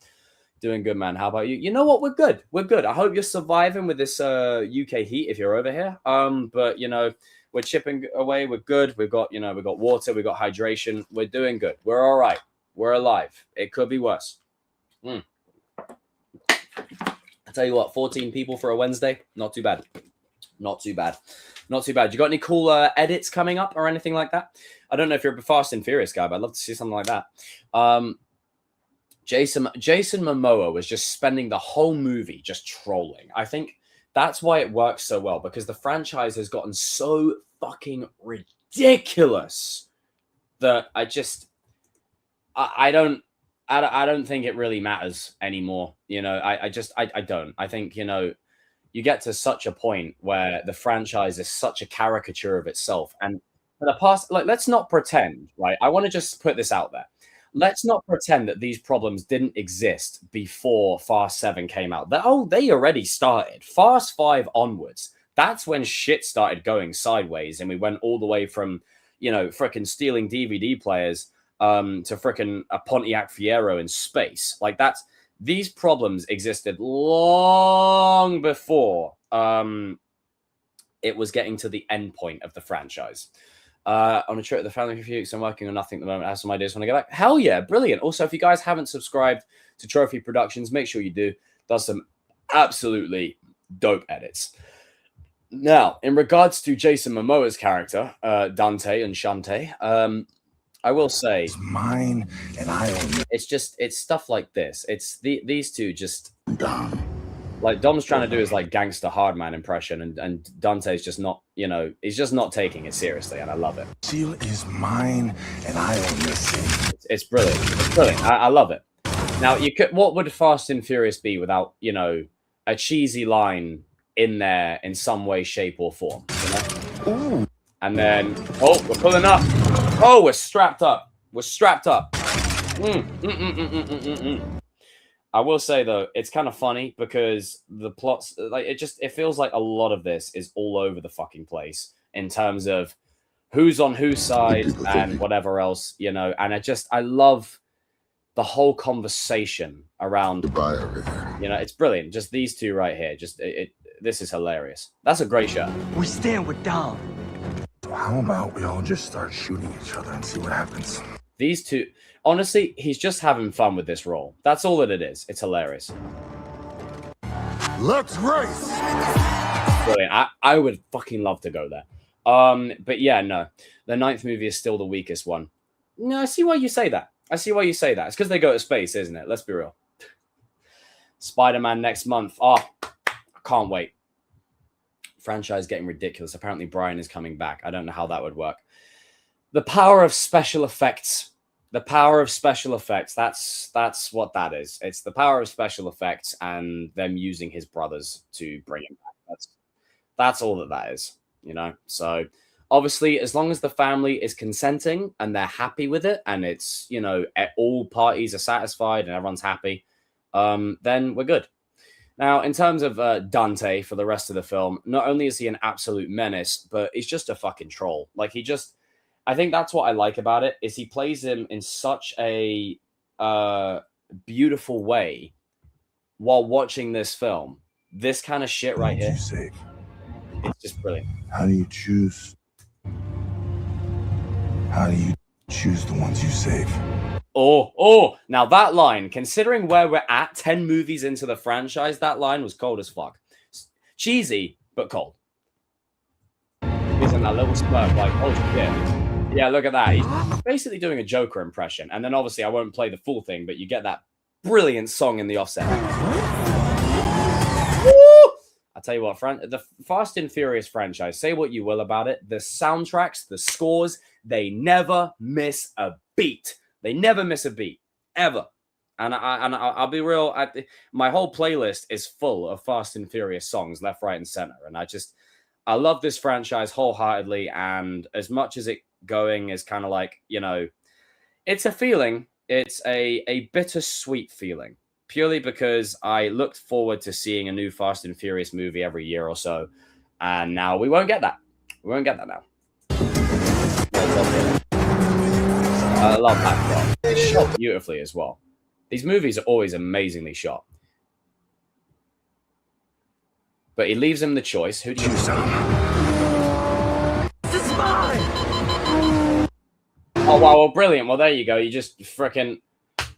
Doing good, man. How about you? You know what? We're good. We're good. I hope you're surviving with this UK heat if you're over here. But you know, we're chipping away. We're good. We've got water. We've got hydration. We're doing good. We're all right. We're alive. It could be worse. I tell you what, 14 people for a Wednesday. Not too bad. Not too bad. Not too bad. You got any cool edits coming up or anything like that? I don't know if you're a Fast and Furious guy, but I'd love to see something like that. Jason Momoa was just spending the whole movie just trolling. I think that's why it works so well, because the franchise has gotten so fucking ridiculous that I don't think it really matters anymore. You know, I don't. I think, you know, you get to such a point where the franchise is such a caricature of itself. And for the past, like, let's not pretend, right? I want to just put this out there. Let's not pretend that these problems didn't exist before Fast 7 came out. They already started. Fast 5 onwards, that's when shit started going sideways, and we went all the way from, you know, fricking stealing DVD players to fricking a Pontiac Fiero in space. Like, these problems existed long before it was getting to the end point of the franchise. On a trip with the family for a few weeks, I'm working on nothing at the moment. I have some ideas when I get back. Hell yeah, brilliant. Also, if you guys haven't subscribed to Trophy Productions, make sure you do. Does some absolutely dope edits. Now, in regards to Jason Momoa's character, Dante and Shante, I will say It's mine, and I own it. It's stuff like this. It's these two just like Dom's trying to do his like gangster hardman impression, and Dante's just not, you know, he's just not taking it seriously, and I love it. Seal is mine, and I own this. It's brilliant. It's brilliant. I love it. Now, what would Fast and Furious be without, you know, a cheesy line in there in some way, shape, or form? You know? Ooh. And then, oh, we're pulling up. Oh, we're strapped up. We're strapped up. I will say, though, it's kind of funny because the plots, like, it feels like a lot of this is all over the fucking place in terms of who's on whose side and whatever else, you know. And I love the whole conversation around, you know, it's brilliant. Just these two right here. This is hilarious. That's a great shot. We stand with Dom. How about we all just start shooting each other and see what happens? These two, honestly, he's just having fun with this role. That's all that it is. It's hilarious. Let's race. Brilliant. I would fucking love to go there. But yeah, no, the ninth movie is still the weakest one. No, I see why you say that. I see why you say that. It's because they go to space, isn't it? Let's be real. Spider-Man next month. Oh, I can't wait. Franchise getting ridiculous. Apparently, Brian is coming back. I don't know how that would work. The power of special effects. The power of special effects. That's what that is. It's the power of special effects and them using his brothers to bring him back. That's all that is, you know? So obviously, as long as the family is consenting and they're happy with it, and it's, you know, all parties are satisfied and everyone's happy, then we're good. Now, in terms of Dante for the rest of the film, not only is he an absolute menace, but he's just a fucking troll. Like, I think that's what I like about it, is he plays him in such a beautiful way while watching this film. This kind of shit right here, it's just brilliant. How do you choose? How do you choose the ones you save? Oh, now that line, considering where we're at, 10 movies into the franchise, that line was cold as fuck. Cheesy, but cold. Isn't that little smirk like, oh shit. Yeah, look at that. He's basically doing a Joker impression. And then obviously I won't play the full thing, but you get that brilliant song in the offset. Woo! I'll tell you what, the Fast and Furious franchise, say what you will about it, the soundtracks, the scores, they never miss a beat. They never miss a beat, ever. And I'll be real, my whole playlist is full of Fast and Furious songs, left, right, and center. And I love this franchise wholeheartedly. And as much as it going is kind of like, you know, it's a feeling. It's a bittersweet feeling. Purely because I looked forward to seeing a new Fast and Furious movie every year or so. And now we won't get that. We won't get that now. I love that. It's shot beautifully as well. These movies are always amazingly shot. But he leaves him the choice. Who do you choose? This is mine! Oh, wow. Well, brilliant. Well, there you go. You just freaking...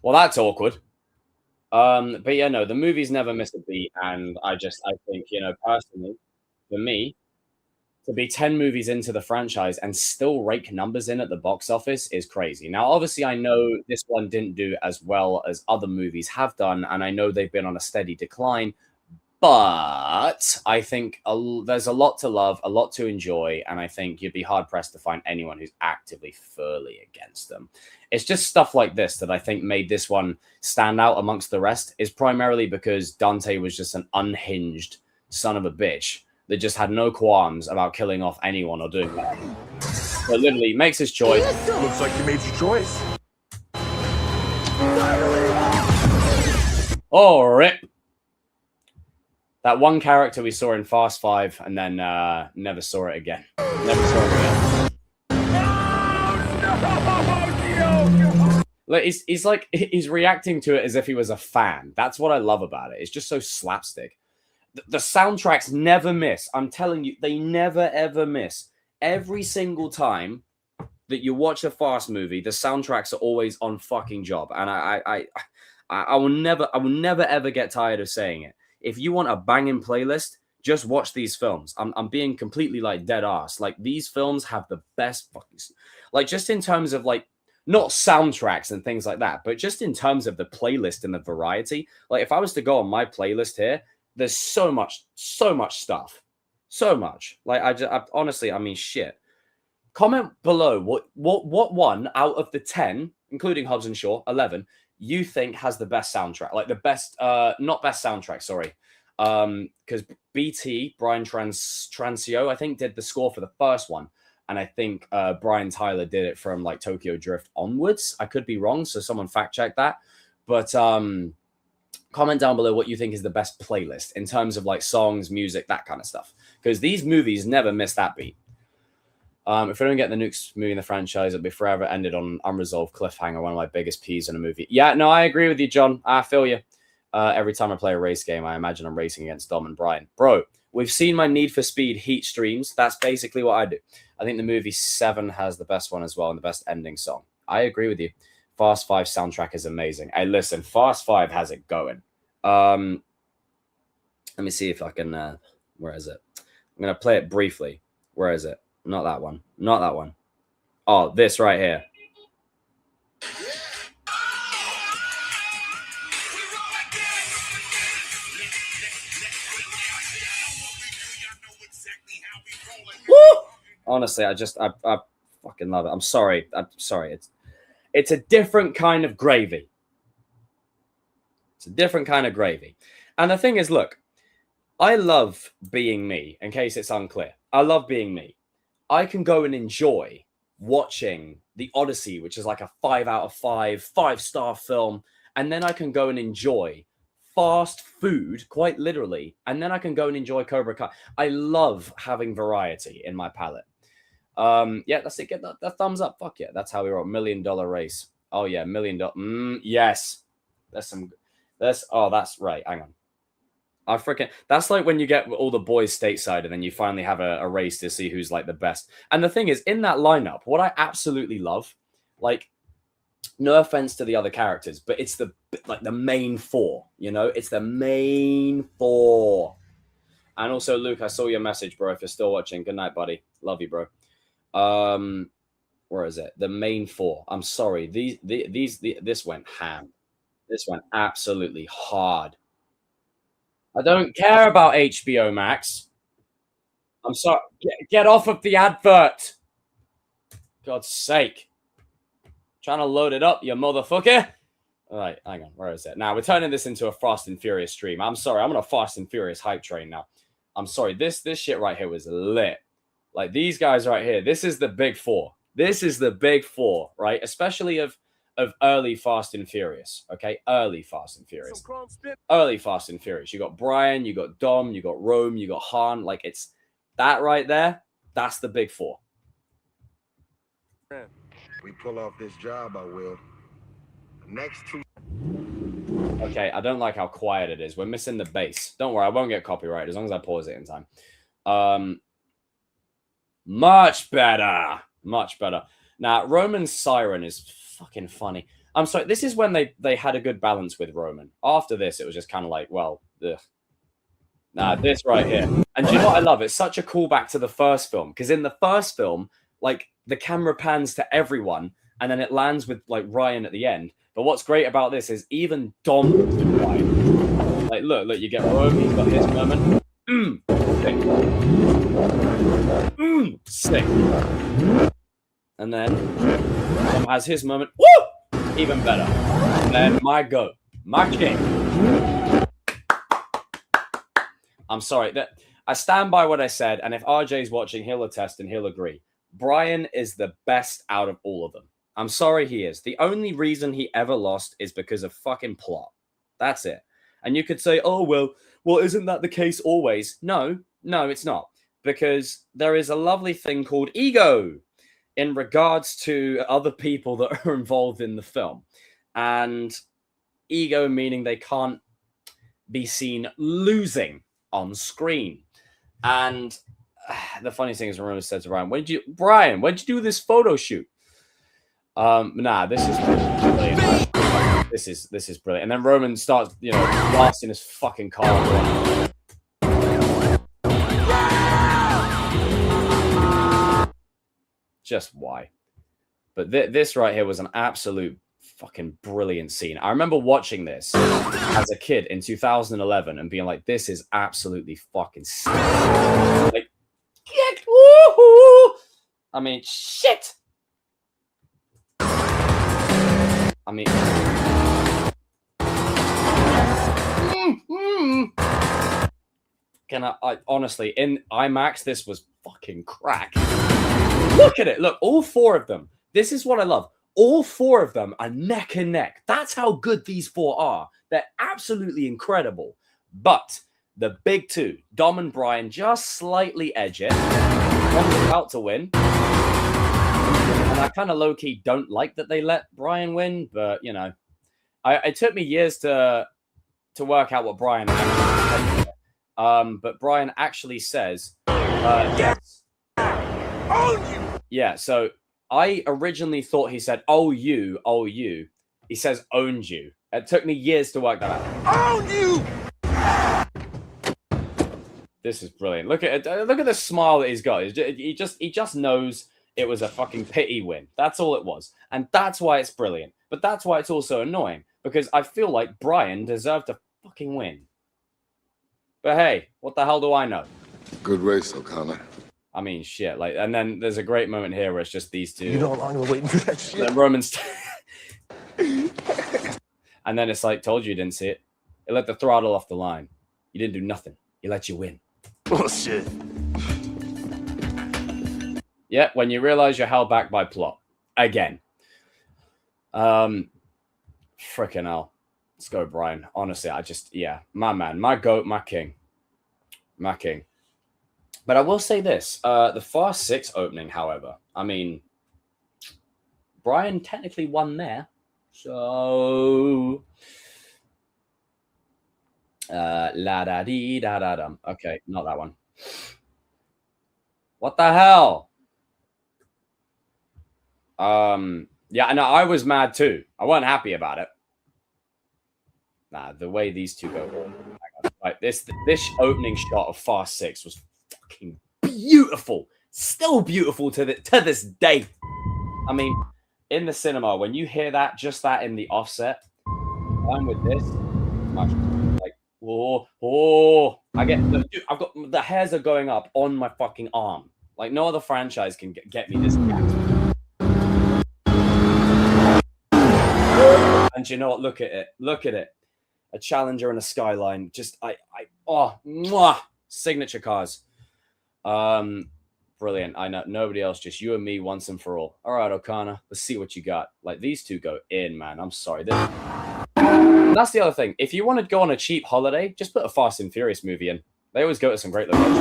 Well, that's awkward. But yeah, no, the movies never miss a beat. And I think, you know, personally, for me, to be 10 movies into the franchise and still rake numbers in at the box office is crazy. Now, obviously, I know this one didn't do as well as other movies have done, and I know they've been on a steady decline, but I think there's a lot to love, a lot to enjoy, and I think you'd be hard-pressed to find anyone who's actively fully against them. It's just stuff like this that I think made this one stand out amongst the rest, is primarily because Dante was just an unhinged son of a bitch that just had no qualms about killing off anyone or doing that. So literally makes his choice. Looks like you made your choice. Oh, rip. That one character we saw in Fast 5 and then never saw it again. Never saw it again. Like, he's reacting to it as if he was a fan. That's what I love about it. It's just so slapstick. The soundtracks never miss. I'm telling you, they never, ever miss. Every single time that you watch a Fast movie, the soundtracks are always on fucking job. And I will never, ever get tired of saying it. If you want a banging playlist, just watch these films. I'm being completely, like, dead ass. Like, these films have the best fucking... Like, just in terms of, like, not soundtracks and things like that, but just in terms of the playlist and the variety. Like, if I was to go on my playlist here, there's so much stuff. So much. Like, I honestly, I mean, shit. Comment below what one out of the 10, including Hobbs and Shaw, 11, you think has the best soundtrack. Like, the best, not best soundtrack, sorry. Because BT, Brian Trancio, I think, did the score for the first one. And I think Brian Tyler did it from, like, Tokyo Drift onwards. I could be wrong, so someone fact check that. But, comment down below what you think is the best playlist in terms of, like, songs, music, that kind of stuff. Because these movies never miss that beat. If we don't get the Nukes movie in the franchise, it'll be forever ended on an unresolved cliffhanger, one of my biggest peeves in a movie. Yeah, no, I agree with you, John. I feel you. Every time I play a race game, I imagine I'm racing against Dom and Brian. Bro, we've seen my Need for Speed Heat streams. That's basically what I do. I think the movie 7 has the best one as well and the best ending song. I agree with you. Fast 5 soundtrack is amazing. Hey, listen, Fast 5 has it going. Let me see if I can... where is it? I'm going to play it briefly. Where is it? Not that one. Not that one. Oh, this right here. Woo! Honestly, I fucking love it. I'm sorry. It's a different kind of gravy. It's a different kind of gravy. And the thing is, look, I love being me, in case it's unclear. I love being me. I can go and enjoy watching The Odyssey, which is like a 5 out of 5, 5-star film. And then I can go and enjoy fast food, quite literally. And then I can go and enjoy Cobra Kai. I love having variety in my palate. Yeah, that's it. Get that thumbs up. Fuck yeah. That's how we roll. $1 million race. Oh yeah, $1 million. Yes. Oh, that's right. Hang on. That's like when you get all the boys stateside and then you finally have a race to see who's like the best. And the thing is, in that lineup, what I absolutely love, like, no offense to the other characters, but it's the main four, you know? It's the main four. And also, Luke, I saw your message, bro. If you're still watching, good night, buddy. Love you, bro. Where is it? The main four. I'm sorry. This went ham. This went absolutely hard. I don't care about HBO Max. I'm sorry. Get off of the advert. God's sake. Trying to load it up, you motherfucker. All right, hang on. Where is it? Now, we're turning this into a Fast and Furious stream. I'm sorry. I'm on a Fast and Furious hype train now. I'm sorry. This shit right here was lit. Like, these guys right here. This is the big four. This is the big four, right? Especially of early Fast and Furious, okay? Early Fast and Furious. Early Fast and Furious. You got Brian, you got Dom, you got Rome, you got Han. Like, it's that right there. That's the big four. We pull off this job, I will. The next two. Okay, I don't like how quiet it is. We're missing the bass. Don't worry, I won't get copyrighted as long as I pause it in time. Much better. Much better. Now, Roman's siren is fucking funny. I'm sorry, this is when they had a good balance with Roman. After this, it was just kind of like, well, ugh. Nah, this right here. And do you know what I love? It's such a callback to the first film. Because in the first film, like, the camera pans to everyone, and then it lands with, like, Ryan at the end. But what's great about this is even Dom to Ryan. Like, look, you get Rome, he's got his moment. Sick. And then Dom has his moment. Woo! Even better. And then my king. I'm sorry. That I stand by what I said, and if RJ's watching, he'll attest and he'll agree. Brian is the best out of all of them. I'm sorry he is. The only reason he ever lost is because of fucking plot. That's it. And you could say, oh, well, isn't that the case always? No, it's not. Because there is a lovely thing called ego in regards to other people that are involved in the film. And ego meaning they can't be seen losing on screen. And the funny thing is, Ramon said to Brian, when'd you do this photo shoot? Nah, this is brilliant. This is brilliant. And then Roman starts, blasting his fucking car. Just why? But this right here was an absolute fucking brilliant scene. I remember watching this as a kid in 2011 and being like, this is absolutely fucking sick. Like, woohoo! I mean, shit. I mean, can I honestly, in IMAX, this was fucking crack. Look at it. Look, all four of them. This is what I love. All four of them are neck and neck. That's how good these four are. They're absolutely incredible. But the big two, Dom and Brian, just slightly edge it. One's about to win. And I kind of low-key don't like that they let Brian win, but, it took me years to work out what Brian actually said. But Brian actually says, yes. Own you! Yeah, so I originally thought he said, oh, you. He says, owned you. It took me years to work that out. Own you! This is brilliant. Look at it. Look at the smile that he's got. He just knows it was a fucking pity win. That's all it was. And that's why it's brilliant. But that's why it's also annoying. Because I feel like Brian deserved to fucking win. But hey, what the hell do I know? Good race, O'Connor. I mean, shit. Like, and then there's a great moment here where it's just these two. You know how long I've been waiting for that shit. Then Roman's... And then it's like, told you you didn't see it. It let the throttle off the line. You didn't do nothing. He let you win. Bullshit. Yeah, when you realize you're held back by plot. Again. Frickin' hell. Let's go, Brian. Honestly, yeah. My man. My goat. My king. My king. But I will say this. The Fast 6 opening, however. I mean, Brian technically won there. So... la da dee da da dum. Okay, not that one. What the hell? Yeah, no, I was mad too. I wasn't happy about it. Nah, the way these two go. Like this opening shot of Fast 6 was fucking beautiful. Still beautiful to this day. I mean, in the cinema, when you hear that, just that in the offset, I'm with this. Like, oh, I get the dude, I've got the hairs are going up on my fucking arm. Like no other franchise can get me this gap. And you know what? Look at it. Look at it. A Challenger and a Skyline. Just signature cars. Brilliant. I know nobody else, just you and me once and for all. All right, O'Connor, let's see what you got. Like these two go in, man. I'm sorry. That's the other thing. If you want to go on a cheap holiday, just put a Fast and Furious movie in. They always go to some great locations.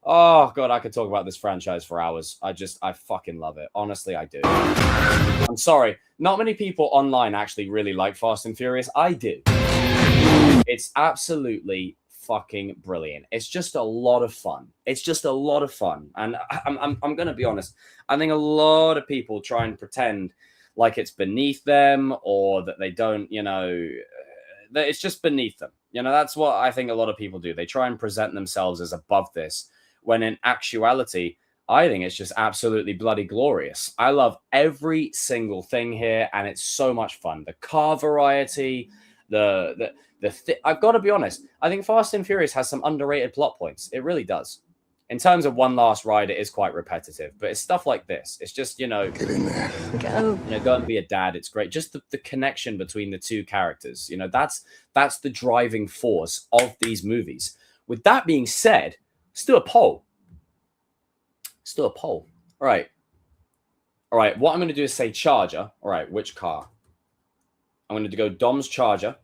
Oh god, I could talk about this franchise for hours. I fucking love it. Honestly, I do. I'm sorry. Not many people online actually really like Fast and Furious. I do. It's absolutely fucking brilliant. It's just a lot of fun. It's just a lot of fun. And I'm going to be honest. I think a lot of people try and pretend like it's beneath them or that they don't, you know, that it's just beneath them. You know, that's what I think a lot of people do. They try and present themselves as above this, when in actuality, I think it's just absolutely bloody glorious. I love every single thing here, and it's so much fun. The car variety, I've got to be honest. I think Fast and Furious has some underrated plot points. It really does. In terms of one last ride, it is quite repetitive, but it's stuff like this. It's just, you know, Get in there. Go. You know, go and be a dad. It's great. Just the connection between the two characters. You know, that's the driving force of these movies. With that being said, still a poll. Still a poll. All right. All right. What I'm going to do is say Charger. All right. Which car? I'm going to go Dom's Charger,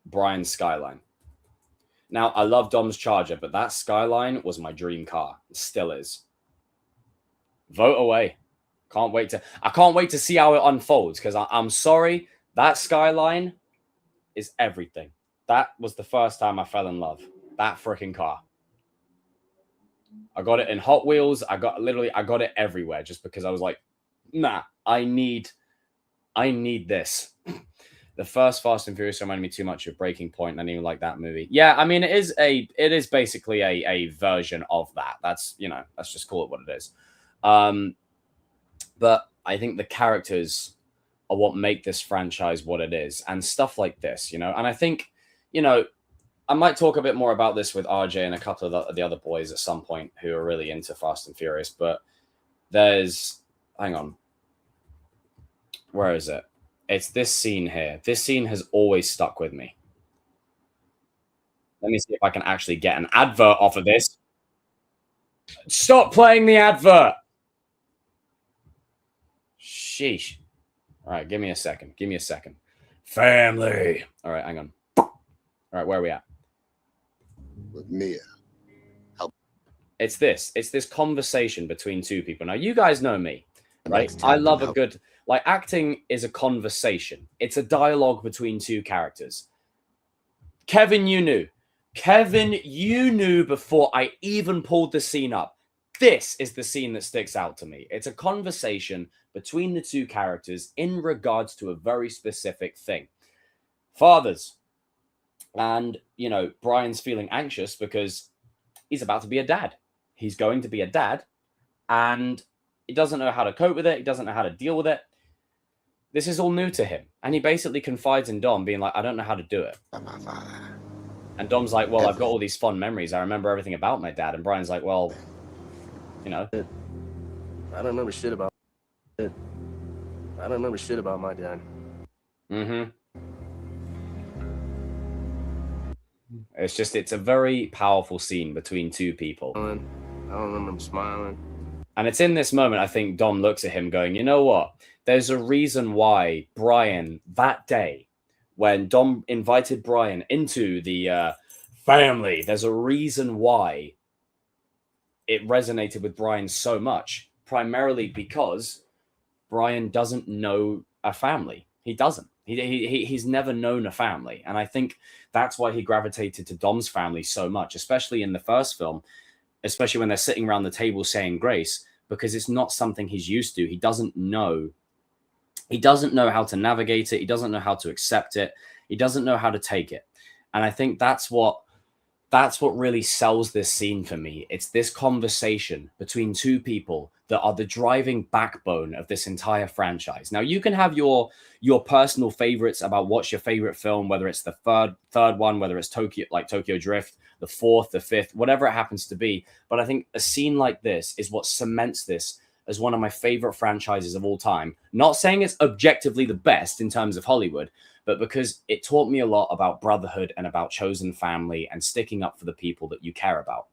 Brian's Skyline. Now, I love Dom's Charger, but that Skyline was my dream car. It still is. Vote away. I can't wait to see how it unfolds, because I'm sorry, that Skyline is everything. That was the first time I fell in love. That freaking car. I got it in Hot Wheels. I got it everywhere just because I was like, nah, I need this. The first Fast and Furious reminded me too much of Breaking Point. I didn't even like that movie. Yeah, I mean, it is basically a version of that. That's, you know, let's just call it what it is. But I think the characters are what make this franchise what it is, and stuff like this, you know. And I think, you know, I might talk a bit more about this with RJ and a couple of the other boys at some point who are really into Fast and Furious. But hang on. Where is it? It's this scene here. This scene has always stuck with me. Let me see if I can actually get an advert off of this. Stop playing the advert. Sheesh. All right, give me a second. Give me a second. Family. All right, hang on. All right, where are we at? With Mia. It's this conversation between two people. Now, you guys know me, right? I love a good, like, acting is a conversation. It's a dialogue between two characters. Kevin, you knew. Kevin, you knew before I even pulled the scene up. This is the scene that sticks out to me. It's a conversation between the two characters in regards to a very specific thing. Fathers. And, you know, Brian's feeling anxious because he's about to be a dad. He's going to be a dad, and he doesn't know how to cope with it. He doesn't know how to deal with it. This is all new to him. And he basically confides in Dom, being like, I don't know how to do it. My father. And Dom's like, well, I've got all these fond memories. I remember everything about my dad. And Brian's like, well, you know. I don't remember shit about it. I don't remember shit about my dad. Mm-hmm. It's a very powerful scene between two people. I don't remember him smiling. And it's in this moment, I think Dom looks at him going, you know what? There's a reason why Brian, that day, when Dom invited Brian into the family, there's a reason why it resonated with Brian so much, primarily because Brian doesn't know a family. He doesn't. He's never known a family. And I think that's why he gravitated to Dom's family so much, especially in the first film, especially when they're sitting around the table saying grace, because it's not something he's used to. He doesn't know. He doesn't know how to navigate it. He doesn't know how to accept it. He doesn't know how to take it. And I think that's what really sells this scene for me. It's this conversation between two people that are the driving backbone of this entire franchise. Now, you can have your personal favorites about what's your favorite film, whether it's the third one, whether it's Tokyo Drift, the fourth, the fifth, whatever it happens to be. But I think a scene like this is what cements this as one of my favorite franchises of all time. Not saying it's objectively the best in terms of Hollywood, but because it taught me a lot about brotherhood and about chosen family and sticking up for the people that you care about.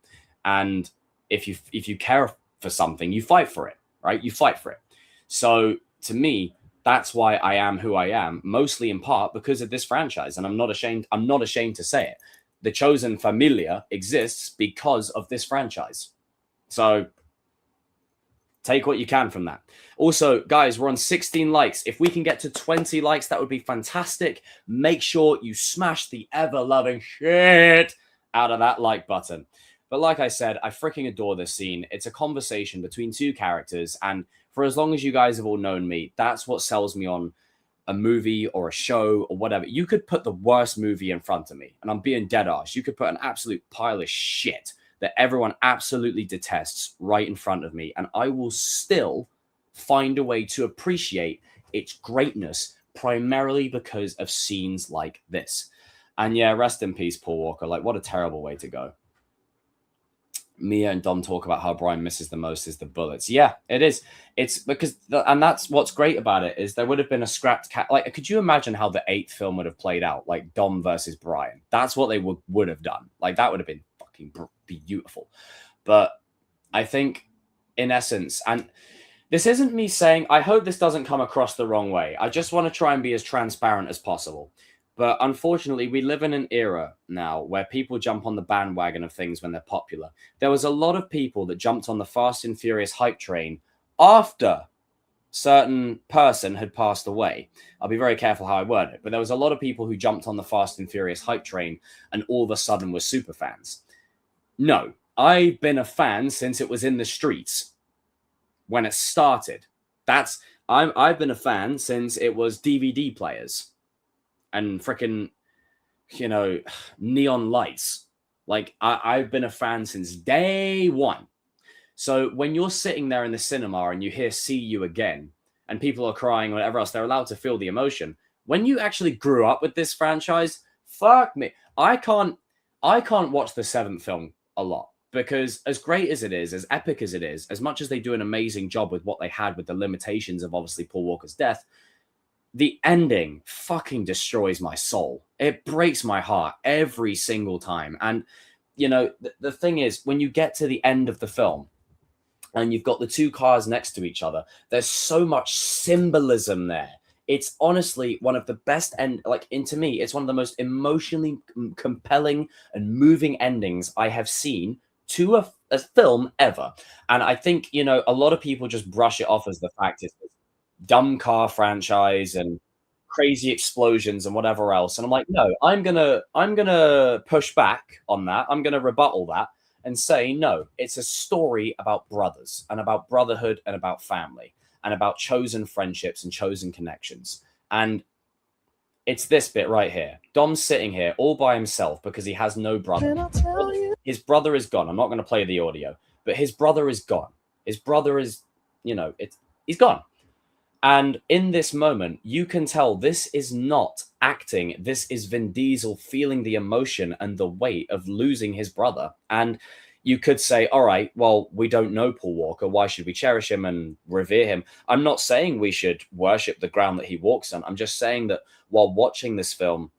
And if you care for something, you fight for it, right? You fight for it. So to me, that's why I am who I am, mostly in part because of this franchise. And I'm not ashamed to say it. The chosen familia exists because of this franchise. So take what you can from that. Also, guys, we're on 16 likes. If we can get to 20 likes, that would be fantastic. Make sure you smash the ever-loving shit out of that like button. But like I said, I freaking adore this scene. It's a conversation between two characters. And for as long as you guys have all known me, that's what sells me on a movie or a show or whatever. You could put the worst movie in front of me, and I'm being dead ass. You could put an absolute pile of shit that everyone absolutely detests right in front of me, and I will still find a way to appreciate its greatness, primarily because of scenes like this. And yeah, rest in peace, Paul Walker. Like, what a terrible way to go. Mia and Dom talk about how Brian misses the most is the bullets. Yeah, it is. It's because, and that's what's great about it, is there would have been a scrapped cat. Like, could you imagine how the 8th film would have played out? Like Dom versus Brian. That's what they would have done. Like, that would have been fucking beautiful. But I think in essence, and this isn't me saying, I hope this doesn't come across the wrong way. I just want to try and be as transparent as possible. But unfortunately, we live in an era now where people jump on the bandwagon of things when they're popular. There was a lot of people that jumped on the Fast and Furious hype train after certain person had passed away. I'll be very careful how I word it. But there was a lot of people who jumped on the Fast and Furious hype train and all of a sudden were super fans. No, I've been a fan since it was in the streets when it started. I've been a fan since it was DVD players and freaking, neon lights. Like, I've been a fan since day one. So when you're sitting there in the cinema and you hear "See You Again" and people are crying or whatever else, they're allowed to feel the emotion. When you actually grew up with this franchise, fuck me. I can't watch the 7th film a lot, because as great as it is, as epic as it is, as much as they do an amazing job with what they had with the limitations of obviously Paul Walker's death, the ending fucking destroys my soul. It breaks my heart every single time. And, the thing is, when you get to the end of the film and you've got the two cars next to each other, there's so much symbolism there. It's honestly one of the best to me, it's one of the most emotionally compelling and moving endings I have seen to a film ever. And I think, a lot of people just brush it off as the fact it's this dumb car franchise and crazy explosions and whatever else. And I'm like, no, I'm gonna push back on that. I'm gonna rebuttal that and say, no, it's a story about brothers and about brotherhood and about family and about chosen friendships and chosen connections. And it's this bit right here. Dom's sitting here all by himself because he has no brother. His brother is gone. I'm not going to play the audio, but his brother is gone. His brother is, he's gone. And in this moment, you can tell this is not acting. This is Vin Diesel feeling the emotion and the weight of losing his brother. And you could say, all right, well, we don't know Paul Walker. Why should we cherish him and revere him? I'm not saying we should worship the ground that he walks on. I'm just saying that while watching this film,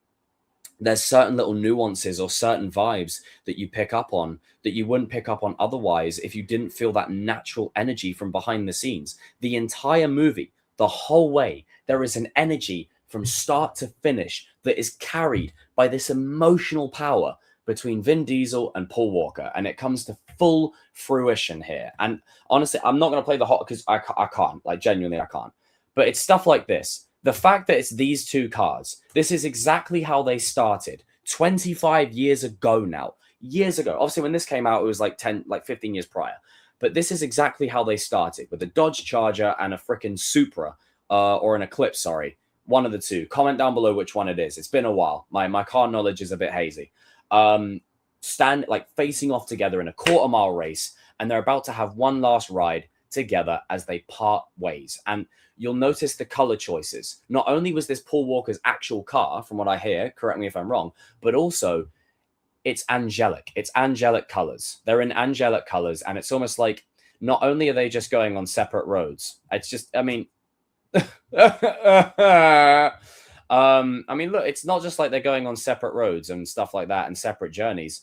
there's certain little nuances or certain vibes that you pick up on that you wouldn't pick up on otherwise if you didn't feel that natural energy from behind the scenes. The entire movie, the whole way, there is an energy from start to finish that is carried by this emotional power between Vin Diesel and Paul Walker, and it comes to full fruition here. And honestly, I'm not going to play the hot because I can't, like genuinely I can't. But it's stuff like this. The fact that it's these two cars, this is exactly how they started 25 years ago now. Years ago. Obviously, when this came out, it was like 15 years prior. But this is exactly how they started, with a Dodge Charger and a freaking Supra, or an Eclipse, sorry. One of the two. Comment down below which one it is. It's been a while. My car knowledge is a bit hazy. Facing off together in a quarter-mile race, and they're about to have one last ride together as they part ways. And you'll notice the color choices. Not only was this Paul Walker's actual car, from what I hear, correct me if I'm wrong, but also it's angelic. It's angelic colors. They're in angelic colors, and it's almost like not only are they just going on separate roads, it's just, I mean, look, it's not just like they're going on separate roads and stuff like that and separate journeys.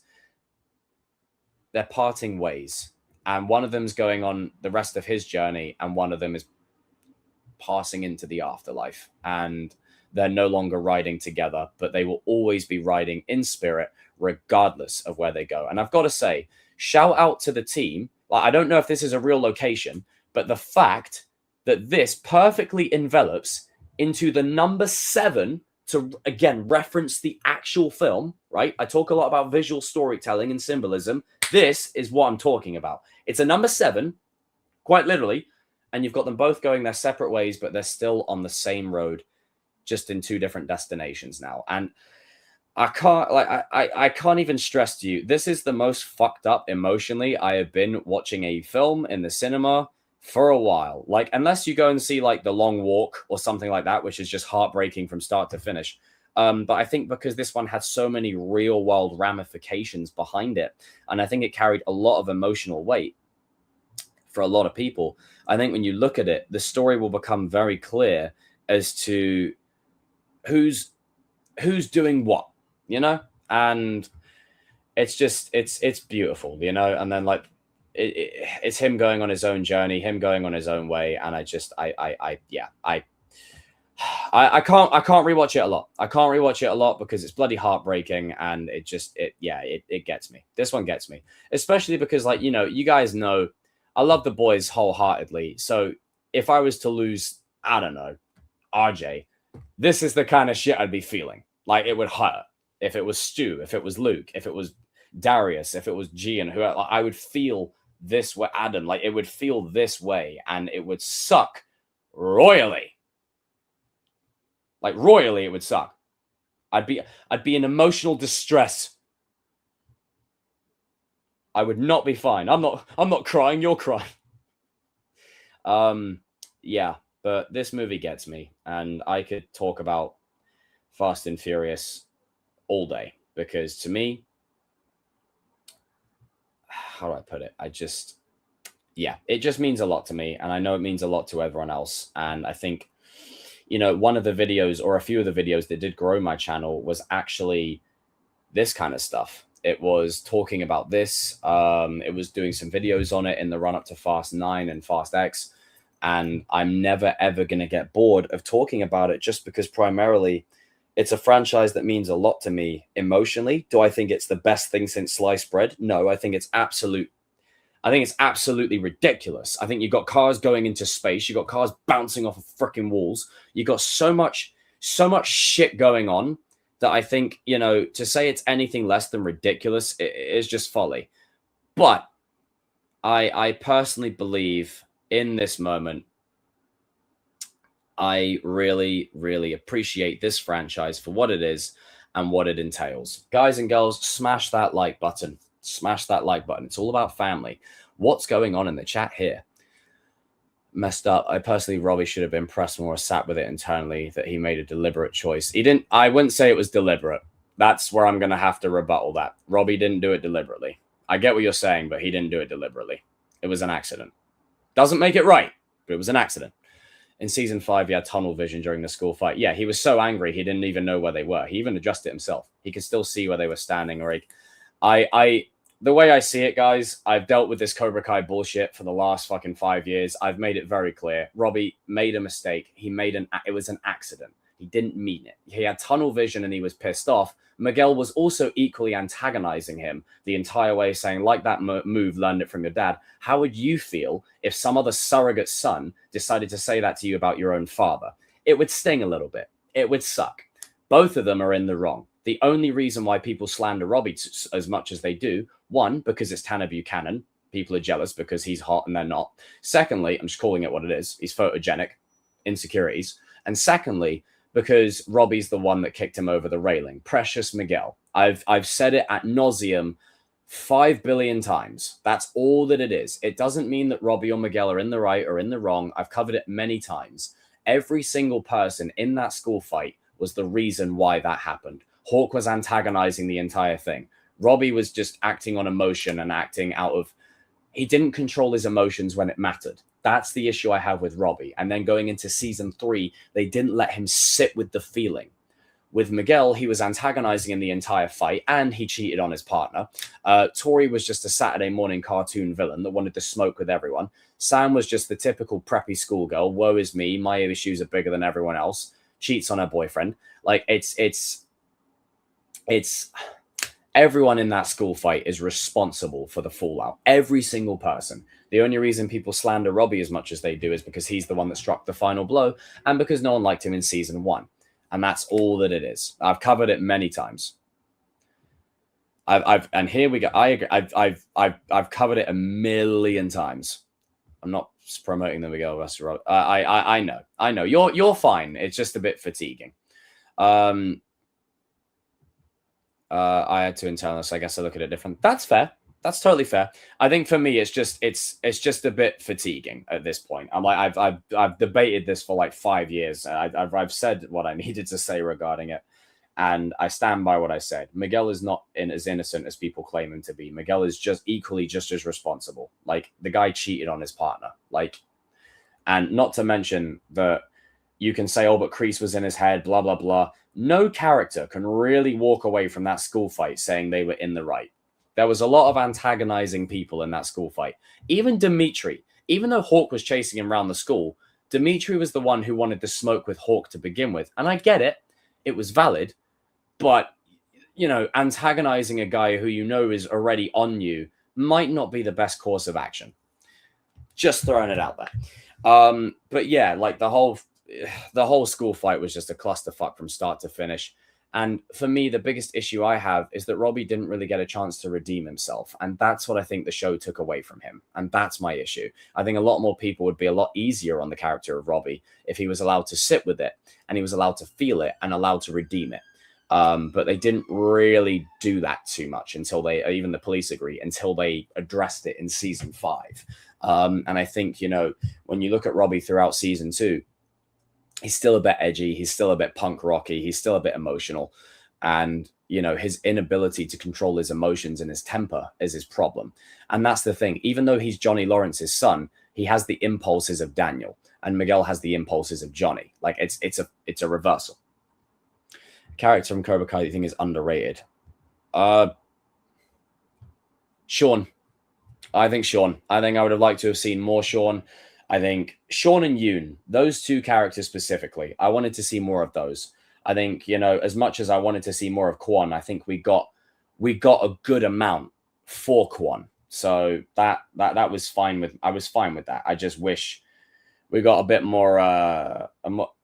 They're parting ways, and one of them's going on the rest of his journey, and one of them is passing into the afterlife, and they're no longer riding together, but they will always be riding in spirit regardless of where they go. And I've got to say, shout out to the team. Like, I don't know if this is a real location, but the fact that this perfectly envelops into the number 7 to, again, reference the actual film, right? I talk a lot about visual storytelling and symbolism. This is what I'm talking about. It's a number 7, quite literally, and you've got them both going their separate ways, but they're still on the same road, just in 2 different destinations now. And I can't even stress to you, this is the most fucked up emotionally I have been watching a film in the cinema for a while. Like, unless you go and see like The Long Walk or something like that, which is just heartbreaking from start to finish. But I think because this one had so many real world ramifications behind it, and I think it carried a lot of emotional weight for a lot of people, I think when you look at it, the story will become very clear as to who's doing what, you know? And it's just, it's beautiful, you know? And then like, it's him going on his own journey, him going on his own way. And I can't rewatch it a lot. I can't rewatch it a lot because it's bloody heartbreaking, and it gets me. This one gets me, especially because, like, you know, you guys know I love the boys wholeheartedly. So if I was to lose, I don't know, RJ, this is the kind of shit I'd be feeling. Like, it would hurt. If it was Stu, if it was Luke, if it was Darius, if it was Gian, who I would feel this way, Adam, like it would feel this way, and it would suck royally. Like, royally, it would suck. I'd be in emotional distress. I would not be fine. I'm not crying, you're crying. Yeah, but this movie gets me, and I could talk about Fast and Furious all day, because to me, how do I put it? It just means a lot to me, and I know it means a lot to everyone else. And I think, you know, one of the videos, or a few of the videos that did grow my channel, was actually this kind of stuff. It was talking about this. It was doing some videos on it in the run up to Fast 9 and Fast X. And I'm never, ever going to get bored of talking about it, just because primarily it's a franchise that means a lot to me emotionally. Do I think it's the best thing since sliced bread? No, I think it's absolutely ridiculous. I think you've got cars going into space. You've got cars bouncing off of freaking walls. You've got so much shit going on that I think, you know, to say it's anything less than ridiculous is just folly. But I personally believe in this moment, I really, really appreciate this franchise for what it is and what it entails. Guys and girls, smash that like button. Smash that like button. It's all about family. What's going on in the chat here? Messed up. I personally, Robbie should have been pressed more, sat with it internally that he made a deliberate choice. He didn't. I wouldn't say it was deliberate. That's where I'm going to have to rebuttal that. Robbie didn't do it deliberately. I get what you're saying, but he didn't do it deliberately. It was an accident. Doesn't make it right, but it was an accident. In season 5, he had tunnel vision during the school fight. Yeah, he was so angry, he didn't even know where they were. He even adjusted himself. He could still see where they were standing. Or the way I see it, guys, I've dealt with this Cobra Kai bullshit for the last fucking 5 years. I've made it very clear. Robbie made a mistake. It was an accident. He didn't mean it. He had tunnel vision and he was pissed off. Miguel was also equally antagonizing him the entire way, saying, like that move, learned it from your dad. How would you feel if some other surrogate son decided to say that to you about your own father? It would sting a little bit. It would suck. Both of them are in the wrong. The only reason why people slander Robbie as much as they do, one, because it's Tanner Buchanan. People are jealous because he's hot and they're not. Secondly, I'm just calling it what it is. He's photogenic, insecurities. And secondly, because Robbie's the one that kicked him over the railing. Precious Miguel. I've said it ad nauseum 5 billion times. That's all that it is. It doesn't mean that Robbie or Miguel are in the right or in the wrong. I've covered it many times. Every single person in that school fight was the reason why that happened. Hawk was antagonizing the entire thing. Robbie was just acting on emotion and acting out of... He didn't control his emotions when it mattered. That's the issue I have with Robbie. And then going into season 3, they didn't let him sit with the feeling. With Miguel, he was antagonizing in the entire fight, and he cheated on his partner. Tori was just a Saturday morning cartoon villain that wanted to smoke with everyone. Sam was just the typical preppy schoolgirl. Woe is me. My issues are bigger than everyone else. Cheats on her boyfriend. Like, it's everyone in that school fight is responsible for the fallout. Every single person. The only reason people slander Robbie as much as they do is because he's the one that struck the final blow and because no one liked him in season 1. And that's all that it is. I've covered it many times. And here we go. I've covered it a million times. I'm not promoting the Miguel versus Robbie. I know. You're fine. It's just a bit fatiguing. I had to internalize. I guess I look at it different. That's fair. That's totally fair. I think for me, it's just a bit fatiguing at this point. I'm like, I've debated this for like 5 years. I've said what I needed to say regarding it, and I stand by what I said. Miguel is not as innocent as people claim him to be. Miguel is just equally just as responsible. Like, the guy cheated on his partner. Like, and not to mention that you can say, oh, but Kreese was in his head, blah blah blah. No character can really walk away from that school fight saying they were in the right. There was a lot of antagonizing people in that school fight. Even Dimitri, even though Hawk was chasing him around the school, Dimitri was the one who wanted to smoke with Hawk to begin with. And I get it. It was valid. But, you know, antagonizing a guy who you know is already on you might not be the best course of action. Just throwing it out there. But yeah, like the whole school fight was just a clusterfuck from start to finish. And for me, the biggest issue I have is that Robbie didn't really get a chance to redeem himself. And that's what I think the show took away from him. And that's my issue. I think a lot more people would be a lot easier on the character of Robbie if he was allowed to sit with it and he was allowed to feel it and allowed to redeem it. But they didn't really do that too much until even the police agree, until they addressed it in season 5. And I think, you know, when you look at Robbie throughout season 2, he's still a bit edgy. He's still a bit punk rocky. He's still a bit emotional. And, you know, his inability to control his emotions and his temper is his problem. And that's the thing. Even though he's Johnny Lawrence's son, he has the impulses of Daniel, and Miguel has the impulses of Johnny. Like, it's a reversal. Character from Cobra Kai, you think is underrated? Sean. I think Sean. I think I would have liked to have seen more Sean. I think Sean and Yoon, those two characters specifically, I wanted to see more of those. I think, you know, as much as I wanted to see more of Kwon, I think we got a good amount for Kwon. So that was fine with, I was fine with that. I just wish we got a bit more,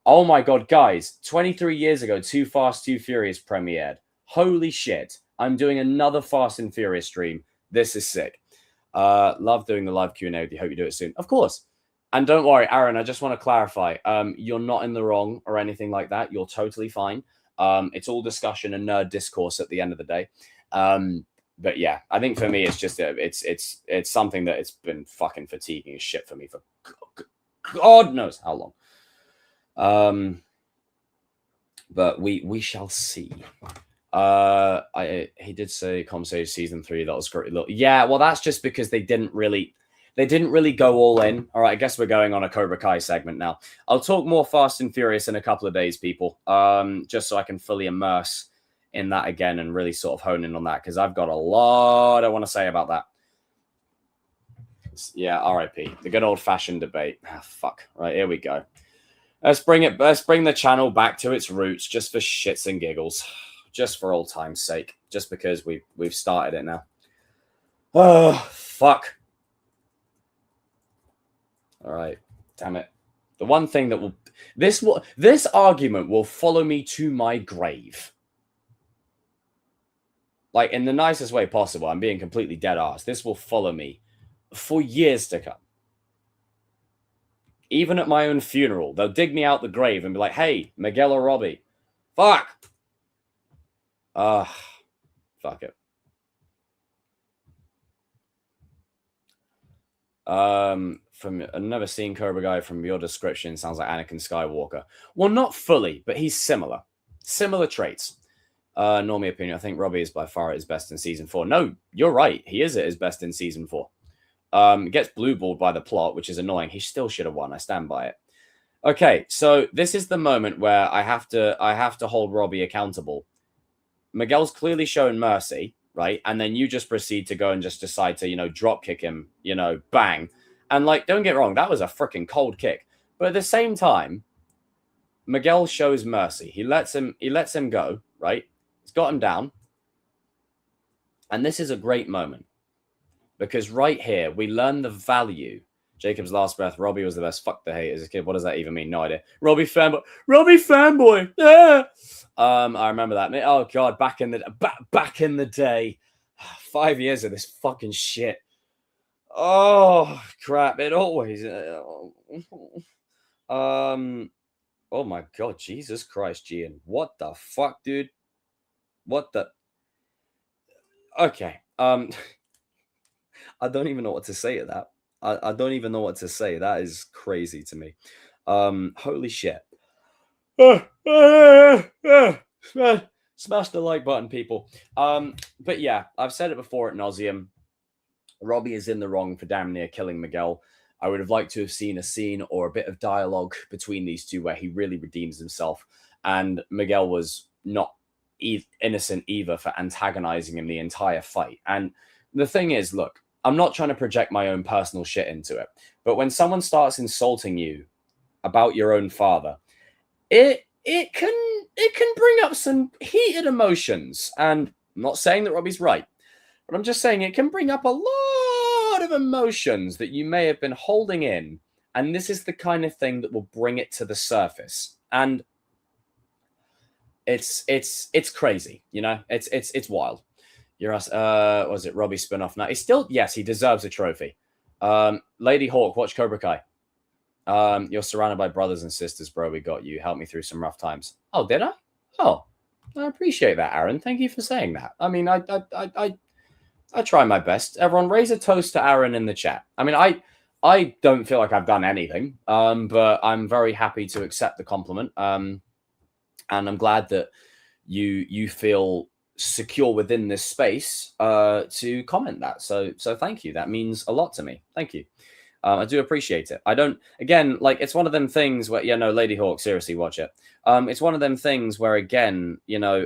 oh my God, guys, 23 years ago, Too Fast, Too Furious premiered. Holy shit. I'm doing another Fast and Furious stream. This is sick. Love doing the live Q&A with you. Hope you do it soon. Of course. And don't worry, Aaron, I just want to clarify. You're not in the wrong or anything like that. You're totally fine. It's all discussion and nerd discourse at the end of the day. But yeah, I think for me, it's just it's something that it's been fucking fatiguing as shit for me for God knows how long. But we shall see. He did say Conversation season 3. That was great. Look, yeah, well, that's just because they didn't really go all in. All right, I guess we're going on a Cobra Kai segment now. I'll talk more Fast and Furious in a couple of days, people. Just so I can fully immerse in that again and really sort of hone in on that, because I've got a lot I want to say about that. Yeah, RIP. The good old-fashioned debate. Ah, fuck. Right, here we go. Let's bring the channel back to its roots, just for shits and giggles. Just for old time's sake. Just because we've started it now. Oh, fuck. All right. Damn it. The one thing that will... This argument will follow me to my grave. Like, in the nicest way possible. I'm being completely dead ass. This will follow me for years to come. Even at my own funeral, they'll dig me out the grave and be like, hey, Miguel or Robbie. Fuck. Fuck it. I've never seen Cobra Kai. From your description, sounds like Anakin Skywalker. Well, not fully, but he's similar. Similar traits. Normie opinion, I think Robbie is by far at his best in season 4. No, you're right. He is at his best in season 4. Gets blue-balled by the plot, which is annoying. He still should have won. I stand by it. Okay, so this is the moment where I have to hold Robbie accountable. Miguel's clearly shown mercy, right? And then you just proceed to go and just decide to, drop kick him, bang. And like, don't get wrong, that was a freaking cold kick. But at the same time, Miguel shows mercy. He lets him go, right? He's got him down. And this is a great moment. Because right here, we learn the value. Jacob's last breath. Robbie was the best. Fuck the hate as a kid. What does that even mean? No idea. Robbie fanboy. Robbie fanboy. Yeah. I remember that. Oh God, back in the day. 5 years of this fucking shit. Oh crap! It always. Oh my God, Jesus Christ, Gian. What the fuck, dude? What the? Okay. I don't even know what to say to that. I don't even know what to say. That is crazy to me. Holy shit. Smash the like button, people. But yeah, I've said it before ad nauseum. Robbie is in the wrong for damn near killing Miguel. I would have liked to have seen a scene or a bit of dialogue between these two where he really redeems himself. And Miguel was not innocent either for antagonizing him the entire fight. And the thing is, look, I'm not trying to project my own personal shit into it. But when someone starts insulting you about your own father, it can bring up some heated emotions. And I'm not saying that Robbie's right, but I'm just saying it can bring up a lot of emotions that you may have been holding in. And this is the kind of thing that will bring it to the surface. And it's crazy, it's wild. You're us, was it Robbie spinoff now? He's still, yes, he deserves a trophy. Lady Hawk, watch Cobra Kai. You're surrounded by brothers and sisters, bro. We got you. Help me through some rough times. Oh, did I? Oh, I appreciate that, Aaron. Thank you for saying that. I mean, I try my best. Everyone, raise a toast to Aaron in the chat. I mean, I don't feel like I've done anything, but I'm very happy to accept the compliment. And I'm glad that you feel secure within this space to comment that. So thank you. That means a lot to me. Thank you. I do appreciate it. I don't, again, like, it's one of them things where, Lady Hawk, seriously, watch it. It's one of them things where, again,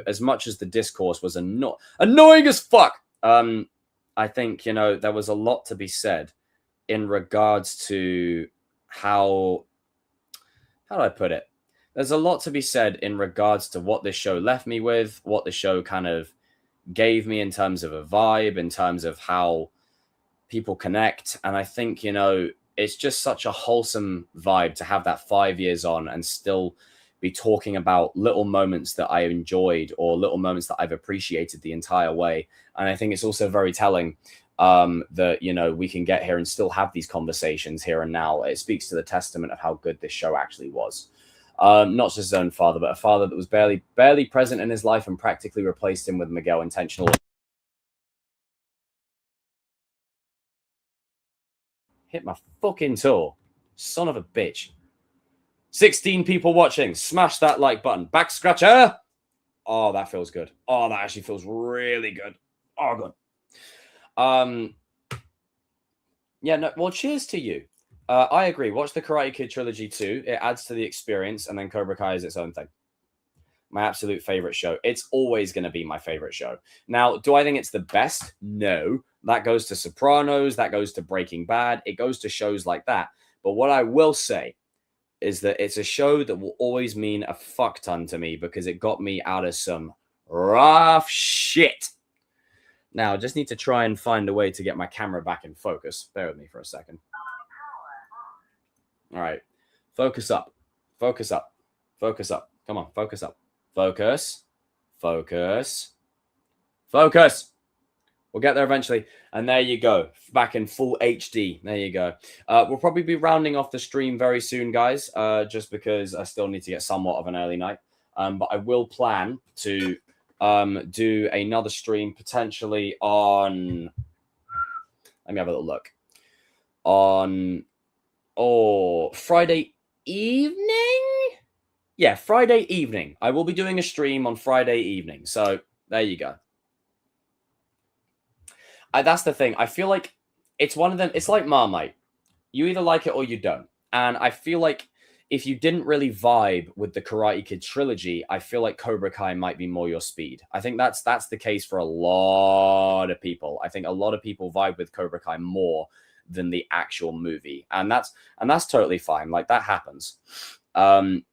as much as the discourse was annoying as fuck, I think, there was a lot to be said in regards to how do I put it? There's a lot to be said in regards to what this show left me with, what the show kind of gave me in terms of a vibe, in terms of how people connect. And I think, it's just such a wholesome vibe to have that 5 years on and still be talking about little moments that I enjoyed or little moments that I've appreciated the entire way. And I think it's also very telling that, you know, we can get here and still have these conversations here and now. It speaks to the testament of how good this show actually was. Not just his own father, but a father that was barely present in his life and practically replaced him with Miguel intentionally. Hit my fucking toe. Son of a bitch. 16 people watching. Smash that like button. Back scratcher. Oh, that feels good. Oh, that actually feels really good. Oh, good. Yeah, no, well, cheers to you. I agree. Watch the Karate Kid trilogy too. It adds to the experience, and then Cobra Kai is its own thing. My absolute favorite show. It's always going to be my favorite show. Now, do I think it's the best? No. That goes to Sopranos. That goes to Breaking Bad. It goes to shows like that. But what I will say is that it's a show that will always mean a fuck ton to me because it got me out of some rough shit. Now, I just need to try and find a way to get my camera back in focus. Bear with me for a second. All right. Focus up. Focus up. Focus up. Come on. Focus up. Focus. Focus. Focus. We'll get there eventually. And there you go. Back in full HD. There you go. We'll probably be rounding off the stream very soon, guys, just because I still need to get somewhat of an early night. But I will plan to do another stream potentially on... Let me have a little look. On... Oh, Friday evening? Yeah, Friday evening. I will be doing a stream on Friday evening. So there you go. That's the thing. I feel like it's one of them. It's like Marmite. You either like it or you don't. And I feel like if you didn't really vibe with the Karate Kid trilogy, I feel like Cobra Kai might be more your speed. I think that's the case for a lot of people. I think a lot of people vibe with Cobra Kai more than the actual movie. And that's totally fine. Like, that happens. What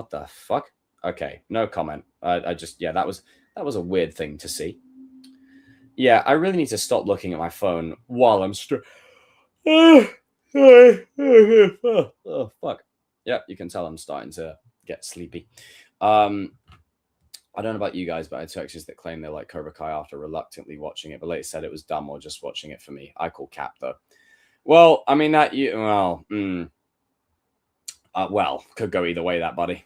the fuck? Okay, no comment. I just, yeah, that was a weird thing to see. Yeah, I really need to stop looking at my phone while I'm oh, fuck. Yeah, you can tell I'm starting to get sleepy. I don't know about you guys, but I had texters that claim they like Cobra Kai after reluctantly watching it, but later said it was dumb or just watching it for me. I call cap though. Well, I mean well, could go either way, that buddy.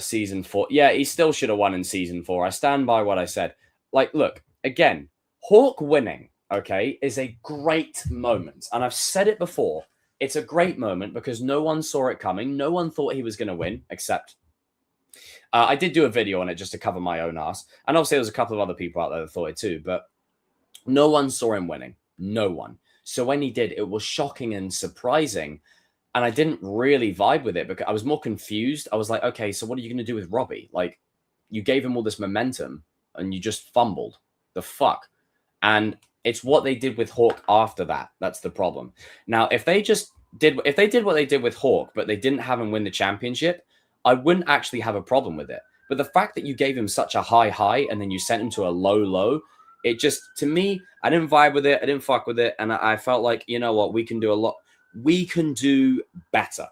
Season 4. Yeah, he still should have won in season 4. I stand by what I said. Like, look, again, Hawk winning, okay, is a great moment. And I've said it before. It's a great moment because no one saw it coming. No one thought he was going to win, except I did do a video on it just to cover my own ass. And obviously, there's a couple of other people out there that thought it too, but no one saw him winning. No one. So when he did, it was shocking and surprising. And I didn't really vibe with it because I was more confused. I was like, okay, so what are you going to do with Robbie? Like, you gave him all this momentum and you just fumbled. The fuck? And it's what they did with Hawk after that. That's the problem. Now, if they did what they did with Hawk, but they didn't have him win the championship, I wouldn't actually have a problem with it. But the fact that you gave him such a high and then you sent him to a low, it just, to me, I didn't vibe with it. I didn't fuck with it. And I felt like, you know what, we can do a lot. We can do better.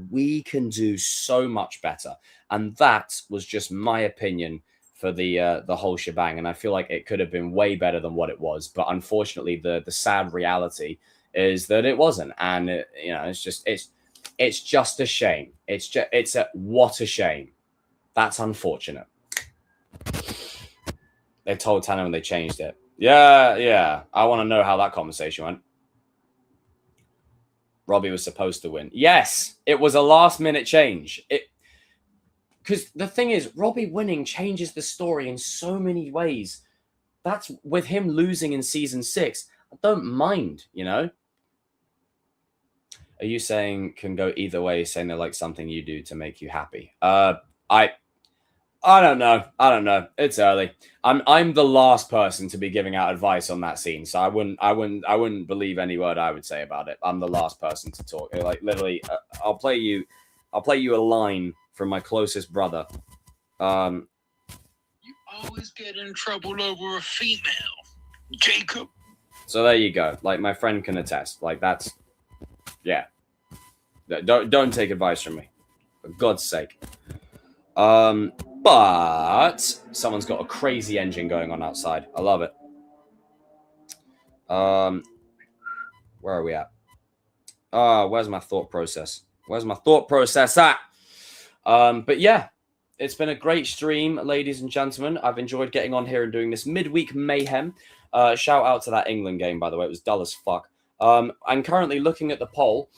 We can do so much better. And that was just my opinion for the whole shebang. And I feel like it could have been way better than what it was. But unfortunately, the sad reality is that it wasn't. And, it's just a shame. What a shame. That's unfortunate. They told Tanner when they changed it. Yeah. I want to know how that conversation went. Robbie was supposed to win. Yes, it was a last-minute change. Because the thing is, Robbie winning changes the story in so many ways. That's with him losing in season 6. I don't mind, Are you saying can go either way, saying they like something you do to make you happy? I don't know. It's early. I'm the last person to be giving out advice on that scene, so I wouldn't believe any word I would say about it. I'm the last person to talk. Like, literally, I'll play you a line from my closest brother. You always get in trouble over a female, Jacob. So there you go. Like, my friend can attest. Like, that's, yeah. Don't take advice from me, for God's sake. But someone's got a crazy engine going on outside. I love it. Where are we at? Where's my thought process? Where's my thought process at? But yeah, it's been a great stream, ladies and gentlemen. I've enjoyed getting on here and doing this midweek mayhem. Shout out to that England game, by the way. It was dull as fuck. I'm currently looking at the poll.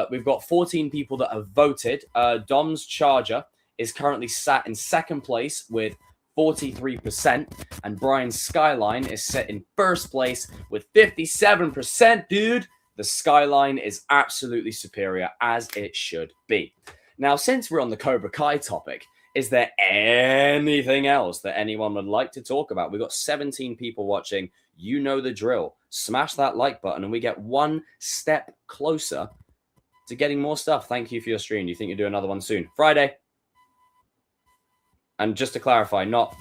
We've got 14 people that have voted. Dom's Charger is currently sat in second place with 43%, and Brian's Skyline is set in first place with 57%, dude. The Skyline is absolutely superior, as it should be. Now, since we're on the Cobra Kai topic, is there anything else that anyone would like to talk about? We've got 17 people watching. You know the drill. Smash that like button, and we get one step closer to getting more stuff. Thank you for your stream. Do you think you'll do another one soon? Friday. And just to clarify, not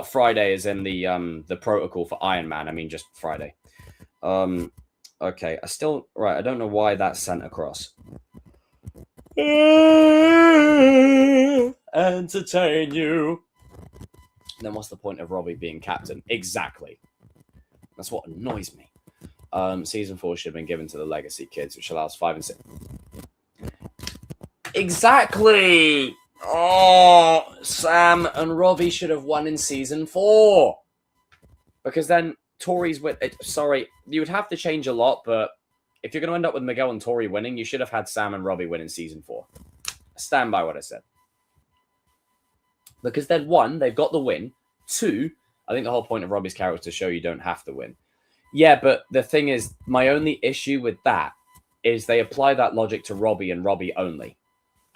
Friday as in the protocol for Iron Man. I mean just Friday. Okay, I don't know why that's sent across. Entertain you. Then what's the point of Robbie being captain? Exactly. That's what annoys me. Season 4 should have been given to the legacy kids, which allows 5 and 6. Exactly. Oh, Sam and Robbie should have won in season 4. Because then Tori's with it. Sorry, you would have to change a lot, but if you're going to end up with Miguel and Tori winning, you should have had Sam and Robbie win in season 4. Stand by what I said. Because then, 1, they've got the win. 2, I think the whole point of Robbie's character is to show you don't have to win. Yeah, but the thing is, my only issue with that is they apply that logic to Robbie and Robbie only.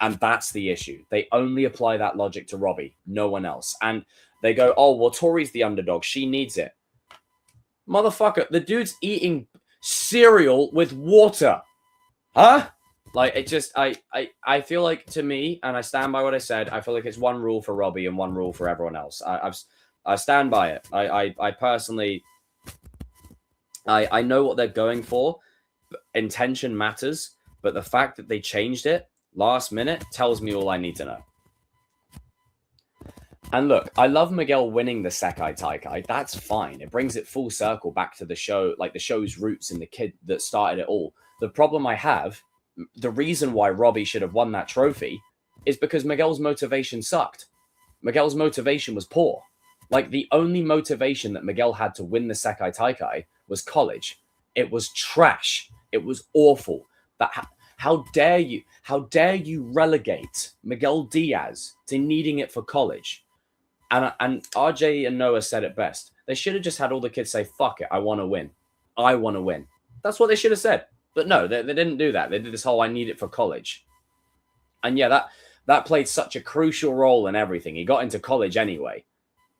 And that's the issue. They only apply that logic to Robbie, no one else. And they go, oh, well, Tori's the underdog. She needs it. Motherfucker, the dude's eating cereal with water. Huh? Like, it just, I feel like, to me, and I stand by what I said, I feel like it's one rule for Robbie and one rule for everyone else. I stand by it. I personally, I know what they're going for. Intention matters, but the fact that they changed it last minute tells me all I need to know. And look, I love Miguel winning the Sekai Taikai. That's fine. It brings it full circle back to the show, like the show's roots and the kid that started it all. The problem I have, the reason why Robbie should have won that trophy is because Miguel's motivation sucked. Miguel's motivation was poor. Like, the only motivation that Miguel had to win the Sekai Taikai was college. It was trash. It was awful. How dare you relegate Miguel Diaz to needing it for college? And RJ and Noah said it best. They should have just had all the kids say, fuck it, I want to win. I want to win. That's what they should have said. But no, they didn't do that. They did this whole, I need it for college. And yeah, that played such a crucial role in everything. He got into college anyway.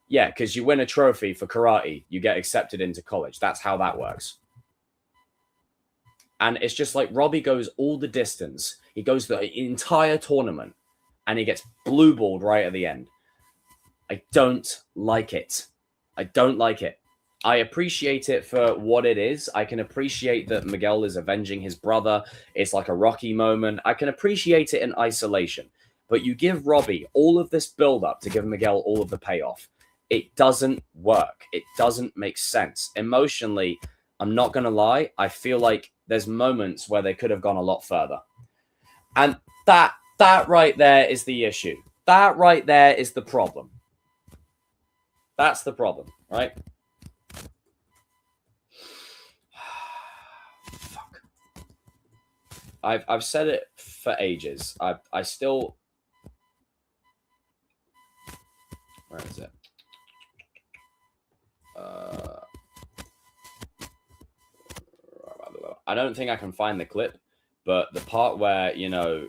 Yeah, because you win a trophy for karate, you get accepted into college. That's how that works. And it's just like Robbie goes all the distance. He goes the entire tournament and he gets blue balled right at the end. I don't like it. I don't like it. I appreciate it for what it is. I can appreciate that Miguel is avenging his brother. It's like a Rocky moment. I can appreciate it in isolation. But you give Robbie all of this build-up to give Miguel all of the payoff. It doesn't work. It doesn't make sense. Emotionally, I'm not going to lie. I feel like there's moments where they could have gone a lot further. And that right there is the issue. That right there is the problem. That's the problem, right? Fuck. I've said it for ages. I still... Where is it? I don't think I can find the clip, but the part where, you know,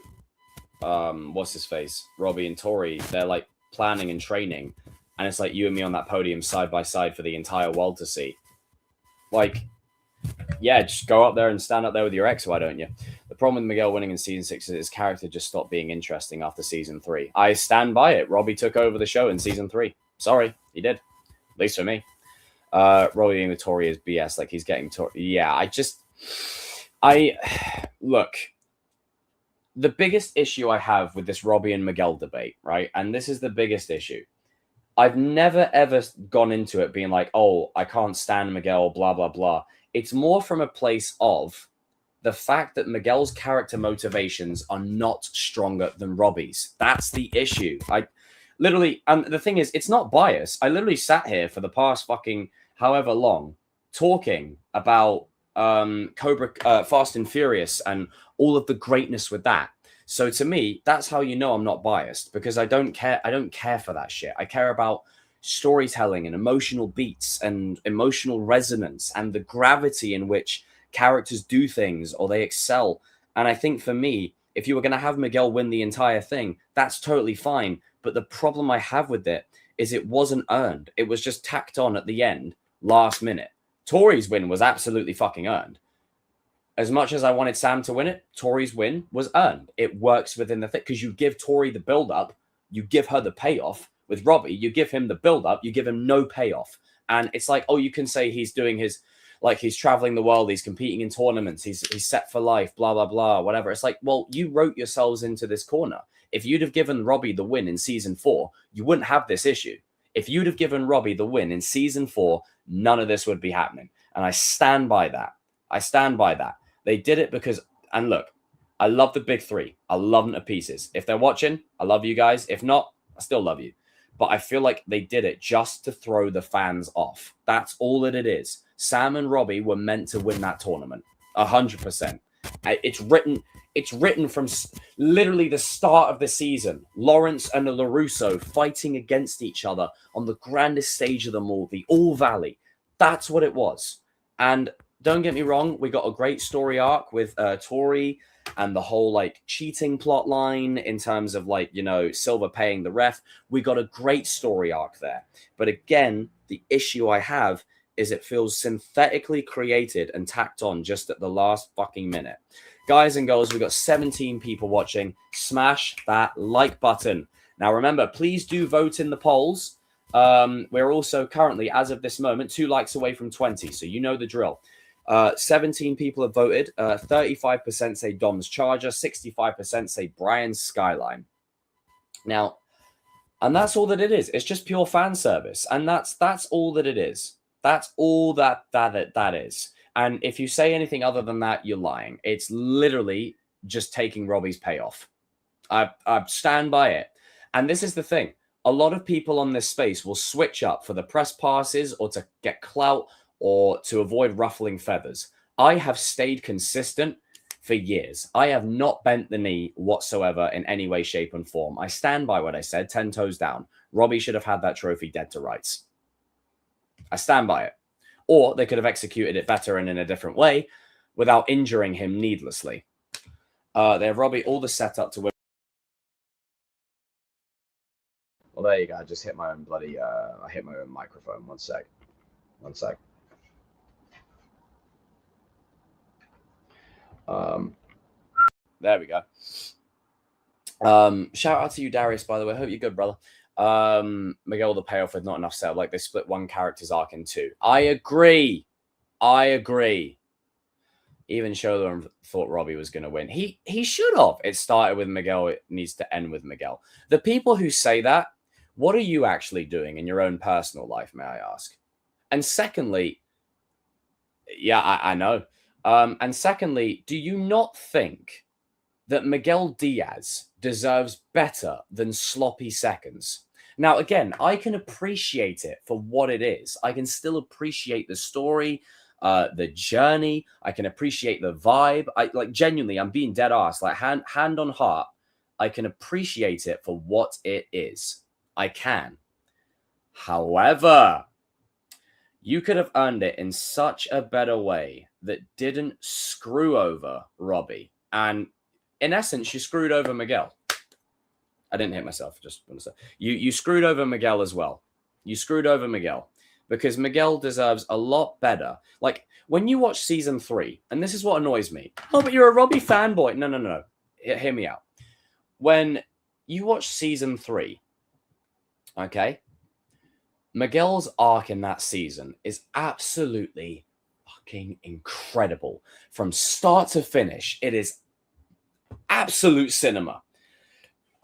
what's his face? Robbie and Tori, they're like planning and training. And it's like you and me on that podium side by side for the entire world to see. Like, yeah, just go up there and stand up there with your ex, why don't you? The problem with Miguel winning in season 6 is his character just stopped being interesting after season 3. I stand by it. Robbie took over the show in season 3. Sorry, he did. At least for me. Robbie being with Tori is BS. Like, he's getting Tori. Yeah, look. The biggest issue I have with this Robbie and Miguel debate, right? And this is the biggest issue. I've never, ever gone into it being like, oh, I can't stand Miguel, blah, blah, blah. It's more from a place of the fact that Miguel's character motivations are not stronger than Robbie's. That's the issue. I literally, and the thing is, it's not bias. I literally sat here for the past fucking however long talking about Fast and Furious and all of the greatness with that. So to me, that's how you know I'm not biased, because I don't care. I don't care for that shit. I care about storytelling and emotional beats and emotional resonance and the gravity in which characters do things or they excel. And I think for me, if you were going to have Miguel win the entire thing, that's totally fine. But the problem I have with it is it wasn't earned. It was just tacked on at the end, last minute. Tori's win was absolutely fucking earned. As much as I wanted Sam to win it, Tori's win was earned. It works within the thing, because you give Tori the build-up, you give her the payoff. With Robbie, you give him the build-up, you give him no payoff. And it's like, oh, you can say he's doing his, like, he's traveling the world, he's competing in tournaments, he's set for life, blah, blah, blah, whatever. It's like, well, you wrote yourselves into this corner. If you'd have given Robbie the win in season 4, you wouldn't have this issue. If you'd have given Robbie the win in season 4, none of this would be happening. And I stand by that. I stand by that. They did it because, and look, I love the big three. I love them to pieces. If they're watching, I love you guys. If not, I still love you. But I feel like they did it just to throw the fans off. That's all that it is. Sam and Robbie were meant to win that tournament. 100%. It's written from literally the start of the season. Lawrence and LaRusso fighting against each other on the grandest stage of them all, the All Valley. That's what it was. And don't get me wrong, we got a great story arc with Tori and the whole like cheating plot line in terms of like, you know, Silver paying the ref. We got a great story arc there. But again, the issue I have is it feels synthetically created and tacked on just at the last fucking minute. Guys and girls, we've got 17 people watching. Smash that like button. Now, remember, please do vote in the polls. We're also currently, as of this moment, 2 likes away from 20. So you know the drill. 17 people have voted. 35% say Dom's Charger. 65% say Brian's Skyline. Now, and that's all that it is. It's just pure fan service. And that's all that it is. That's all that is. And if you say anything other than that, you're lying. It's literally just taking Robbie's payoff. I stand by it. And this is the thing. A lot of people on this space will switch up for the press passes or to get clout or to avoid ruffling feathers. I have stayed consistent for years. I have not bent the knee whatsoever in any way, shape, and form. I stand by what I said, 10 toes down. Robbie should have had that trophy dead to rights. I stand by it. Or they could have executed it better and in a different way without injuring him needlessly. They have Robbie all the setup to win. Well, there you go. I just hit my own bloody, I hit my own microphone. One sec. There we go. Shout out to you, Darius, by the way. Hope you're good, brother. Miguel, the payoff with not enough setup. Like they split one character's arc in 2. I agree. Even Shola thought Robbie was going to win. He should have. It started with Miguel. It needs to end with Miguel. The people who say that, what are you actually doing in your own personal life, may I ask? And secondly, yeah, I know. And secondly, do you not think that Miguel Diaz deserves better than sloppy seconds? Now, again, I can appreciate it for what it is. I can still appreciate the story, the journey. I can appreciate the vibe. Like genuinely, I'm being dead ass. Like hand on heart, I can appreciate it for what it is. I can. However, you could have earned it in such a better way that didn't screw over Robbie. And in essence, you screwed over Miguel. I didn't hit myself. Just want to say you screwed over Miguel as well. You screwed over Miguel because Miguel deserves a lot better. Like when you watch season 3, and this is what annoys me. Oh, but you're a Robbie fanboy. No. Hear me out. When you watch season 3, okay, Miguel's arc in that season is absolutely fucking incredible. From start to finish, it is absolute cinema.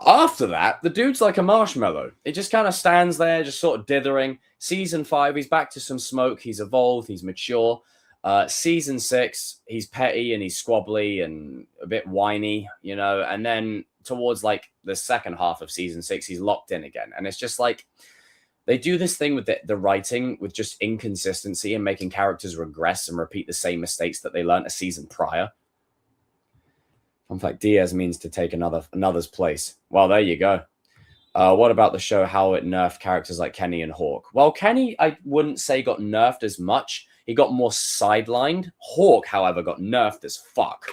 After that, the dude's like a marshmallow. It just kind of stands there, just sort of dithering. Season 5, he's back to some smoke. He's evolved. He's mature. Season 6, he's petty and he's squabbly and a bit whiny, you know, and then towards like the second half of season 6, he's locked in again. And it's just like they do this thing with the writing with just inconsistency and making characters regress and repeat the same mistakes that they learned a season prior. In fact, Diaz means to take another's place. Well, there you go. What about the show, how it nerfed characters like Kenny and Hawk? Well, Kenny, I wouldn't say got nerfed as much. He got more sidelined. Hawk, however, got nerfed as fuck.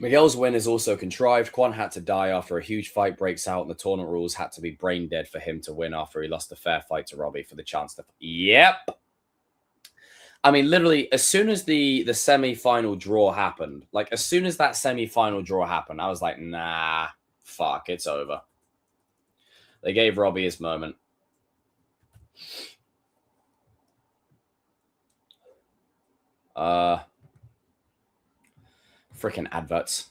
Miguel's win is also contrived. Quan had to die after a huge fight breaks out, and the tournament rules had to be brain dead for him to win after he lost a fair fight to Robbie for the chance to... Yep. I mean, literally, as soon as the semi-final draw happened, like, as soon as that semi-final draw happened, I was like, nah, fuck, it's over. They gave Robbie his moment. Freaking adverts.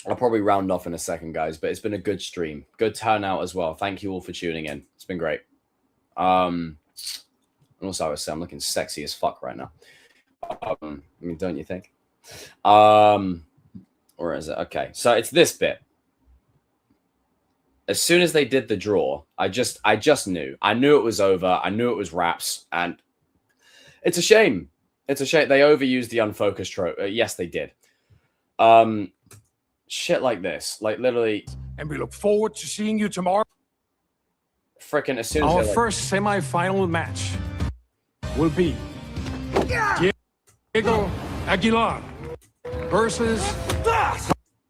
I'll probably round off in a second, guys, but it's been a good stream. Good turnout as well. Thank you all for tuning in. It's been great. And also, I was saying, I'm looking sexy as fuck right now. I mean, don't you think? Or is it? Okay, so it's this bit. As soon as they did the draw, I just knew. I knew it was over. I knew it was wraps. And it's a shame. It's a shame. They overused the unfocused trope. Yes, they did. Shit like this. Like, literally. And we look forward to seeing you tomorrow. Freaking as soon as our like, first semi-final match will be Diego Aguilar versus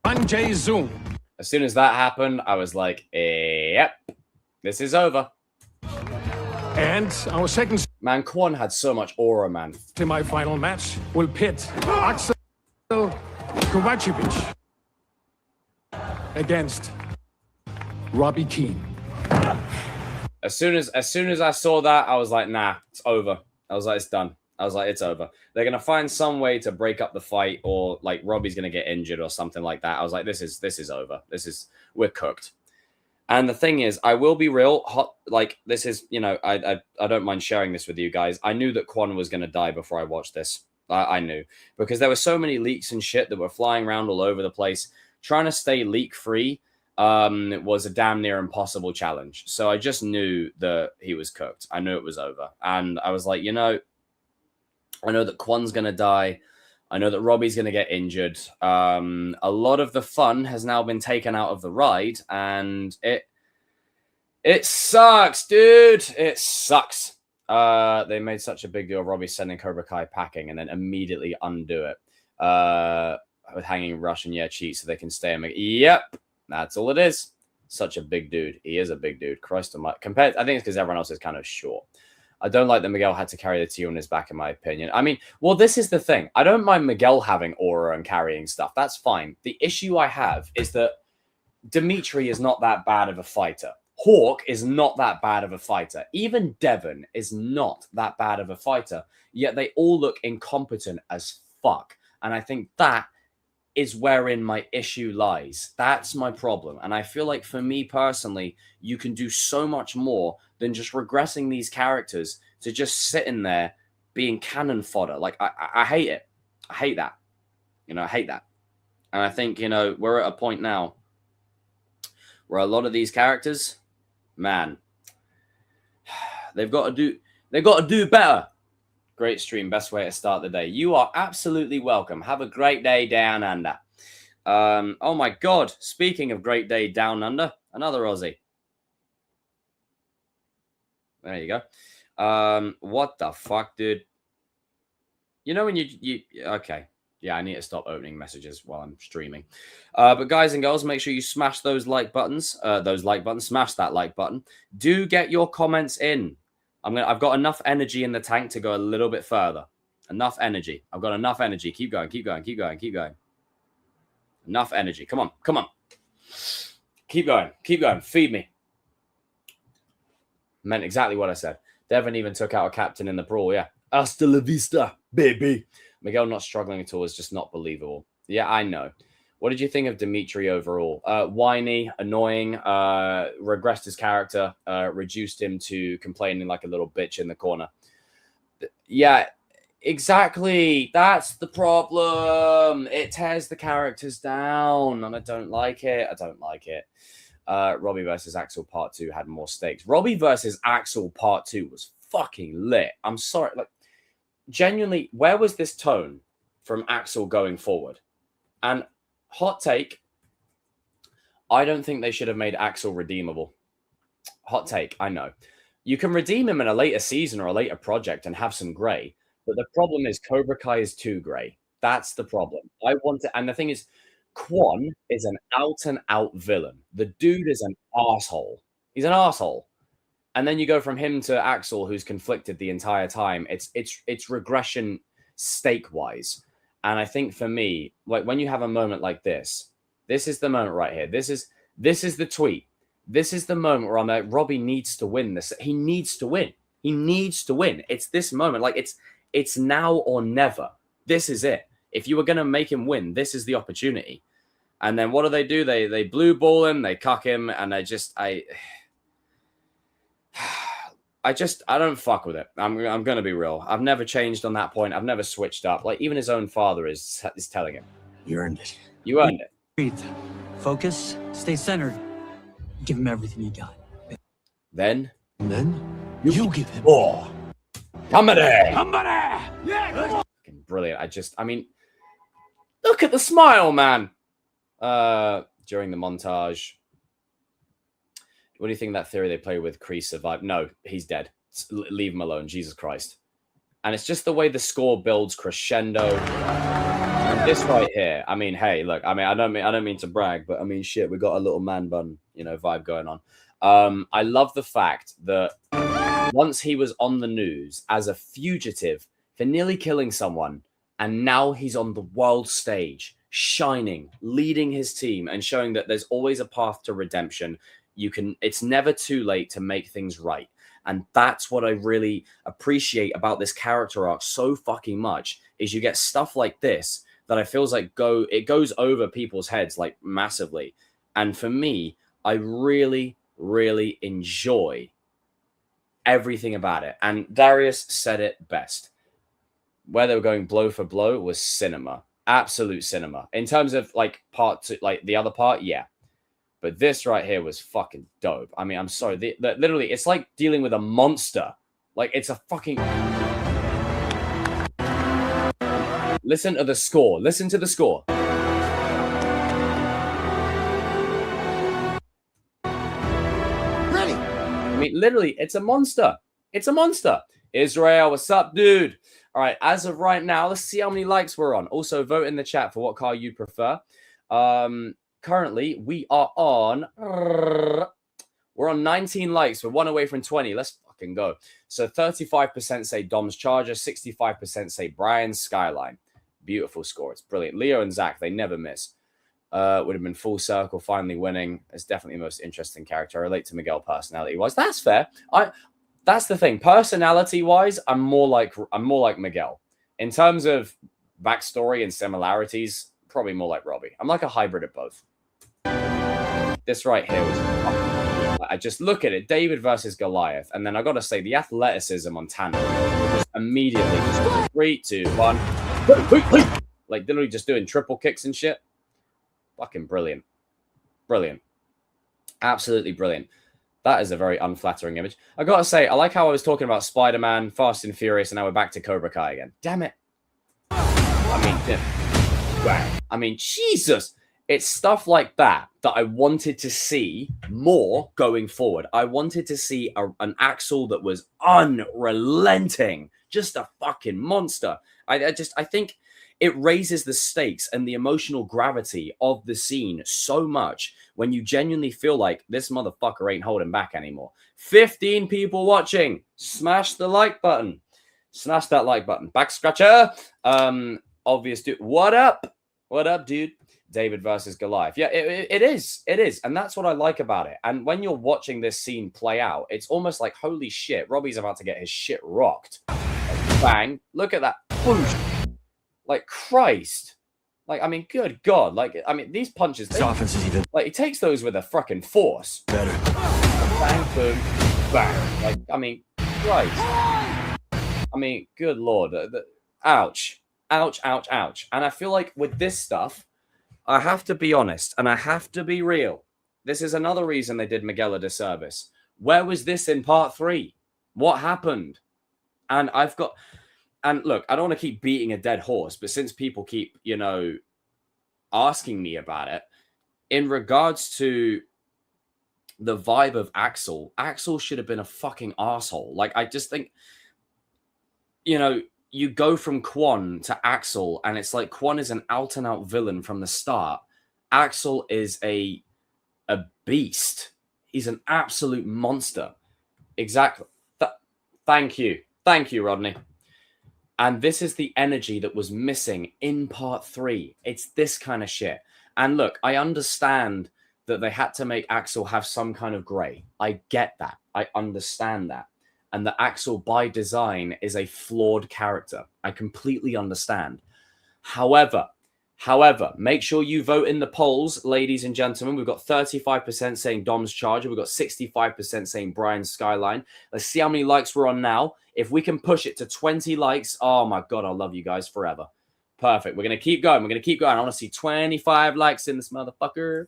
Sanjay Zoom. As soon as that happened, I was like, yep, this is over. And our second man, Quan had so much aura, man. Semi-final match will pit Axel Kovacevic against Robbie Keane. As soon as I saw that, I was like, nah, it's over. I was like, it's done. I was like, it's over. They're going to find some way to break up the fight, or like Robbie's going to get injured or something like that. I was like, this is over. We're cooked. And the thing is, I will be real. Like, this is, you know, I don't mind sharing this with you guys. I knew that Quan was going to die before I watched this. I knew. Because there were so many leaks and shit that were flying around all over the place. Trying to stay leak-free was a damn near impossible challenge. So I just knew that he was cooked. I knew it was over. And I was like, you know, I know that Quan's going to die. I know that Robbie's going to get injured. A lot of the fun has now been taken out of the ride, and it sucks, dude. It sucks. They made such a big deal of Robbie sending Cobra Kai packing and then immediately undo it with hanging Russian cheat so they can stay. Yep, that's all it is. Such a big dude. He is a big dude. Christ almighty. Compared, I think it's because everyone else is kind of short. I don't like that Miguel had to carry the T on his back, in my opinion. I mean, well, this is the thing. I don't mind Miguel having aura and carrying stuff. That's fine. The issue I have is that Dimitri is not that bad of a fighter. Hawk is not that bad of a fighter. Even Devon is not that bad of a fighter. Yet they all look incompetent as fuck. And I think that is wherein my issue lies. That's my problem. And I feel like for me personally, you can do so much more than just regressing these characters to just sitting there being cannon fodder. Like, I hate it. I hate that. You know, I hate that. And I think, you know, we're at a point now where a lot of these characters, man, they've got to do better. Great stream. Best way to start the day. You are absolutely welcome. Have a great day down under. Oh my God. Speaking of great day down under, another Aussie. There you go. What the fuck, dude? You know when you okay. Yeah, I need to stop opening messages while I'm streaming. But guys and girls, make sure you smash those like buttons. Smash that like button. Do get your comments in. I've got enough energy in the tank to go a little bit further. Enough energy. I've got enough energy. Keep going, keep going, keep going, keep going. Enough energy. Come on, come on. Keep going, keep going. Feed me. Meant exactly what I said. Devon even took out a captain in the brawl. Yeah. Hasta la vista, baby. Miguel not struggling at all is just not believable. Yeah, I know. What did you think of Dimitri overall? Whiny, annoying, regressed his character, reduced him to complaining like a little bitch in the corner. Yeah, exactly. That's the problem. It tears the characters down, and I don't like it. I don't like it. Robbie versus Axel Part 2 had more stakes. Robbie versus Axel Part 2 was fucking lit. I'm sorry. Like, genuinely, where was this tone from Axel going forward? And hot take, I don't think they should have made Axel redeemable. Hot take, I know. You can redeem him in a later season or a later project and have some gray, but the problem is Cobra Kai is too gray. That's the problem. I want it, and the thing is, Quan is an out-and-out villain. The dude is an asshole. He's an asshole. And then you go from him to Axel, who's conflicted the entire time. It's regression stake-wise. And I think for me, like when you have a moment like this is the moment right here. This is the tweet. This is the moment where I'm like, Robbie needs to win this. He needs to win. He needs to win. It's this moment. Like it's now or never. This is it. If you were going to make him win, this is the opportunity. And then what do? They blue ball him, they cuck him, and I don't fuck with it. I'm going to be real. I've never changed on that point. I've never switched up. Like, even his own father is telling him. You earned it. You earned it. Breathe. Focus. Stay centered. Give him everything you got. Then you give him more. Somebody! Yeah, come on. Brilliant. I mean, look at the smile, man. During the montage. What do you think of that theory they play with Kreese survived? No, he's dead. Leave him alone. Jesus Christ. And it's just the way the score builds crescendo. And this right here, I mean, hey, look, I mean, I don't mean to brag, but I mean, shit, we got a little man bun, vibe going on. I love the fact that once he was on the news as a fugitive for nearly killing someone, and now he's on the world stage, shining, leading his team, and showing that there's always a path to redemption. It's never too late to make things right. And that's what I really appreciate about this character arc so fucking much, is you get stuff like this that I feels like it goes over people's heads like massively. And for me, I really, really enjoy everything about it. And Darius said it best. Where they were going blow for blow was cinema. Absolute cinema. In terms of like part two, like the other part, yeah. But this right here was fucking dope. I mean, I'm sorry. Literally, it's like dealing with a monster. Like, it's a fucking... Listen to the score. Listen to the score. Ready? I mean, literally, it's a monster. It's a monster. Israel, what's up, dude? All right, as of right now, let's see how many likes we're on. Also, vote in the chat for what car you prefer. Currently, we are on 19 likes. We're one away from 20. Let's fucking go. So 35% say Dom's Charger, 65% say Brian's Skyline. Beautiful score. It's brilliant. Leo and Zach, they never miss. Would have been full circle, finally winning. It's definitely the most interesting character. I relate to Miguel personality-wise. That's fair. That's the thing. Personality-wise, I'm more like Miguel. In terms of backstory and similarities, probably more like Robbie. I'm like a hybrid of both. This right here was... I just look at it. David versus Goliath. And then I got to say, the athleticism on Tanner just immediately just 3, 2, 1. Like, literally just doing triple kicks and shit. Fucking brilliant. Brilliant. Absolutely brilliant. That is a very unflattering image. I got to say, I like how I was talking about Spider-Man, Fast and Furious, and now we're back to Cobra Kai again. Damn it. I mean, Jesus. It's stuff like that I wanted to see more going forward. I wanted to see an Axel that was unrelenting. Just a fucking monster. I think it raises the stakes and the emotional gravity of the scene so much when you genuinely feel like this motherfucker ain't holding back anymore. 15 people watching. Smash the like button. Smash that like button. Back scratcher. Obvious dude. What up? What up, dude? David versus Goliath. Yeah, it is. It is. And that's what I like about it. And when you're watching this scene play out, it's almost like, holy shit, Robbie's about to get his shit rocked. Like, bang. Look at that. Boosh. Like, Christ. Like, I mean, good God. Like, I mean, these punches. This offense is even Like, he takes those with a fucking force. better. Bang, boom, bang. Like, I mean, Christ. I mean, good Lord. Ouch. Ouch, ouch, ouch. And I feel like with this stuff, I have to be honest and I have to be real. This is another reason they did Miguel a disservice. Where was this in part 3? What happened? And look, I don't want to keep beating a dead horse, but since people keep, you know, asking me about it, in regards to the vibe of Axel should have been a fucking asshole. Like, I just think, you know, you go from Quan to Axel, and it's like Quan is an out-and-out villain from the start. Axel is a beast. He's an absolute monster. Exactly. Thank you. Thank you, Rodney. And this is the energy that was missing in part 3. It's this kind of shit. And look, I understand that they had to make Axel have some kind of grey. I get that. I understand that. And that Axel, by design, is a flawed character. I completely understand. However, make sure you vote in the polls, ladies and gentlemen. We've got 35% saying Dom's Charger. We've got 65% saying Brian's Skyline. Let's see how many likes we're on now. If we can push it to 20 likes, oh my God, I love you guys forever. Perfect. We're going to keep going. We're going to keep going. I want to see 25 likes in this motherfucker.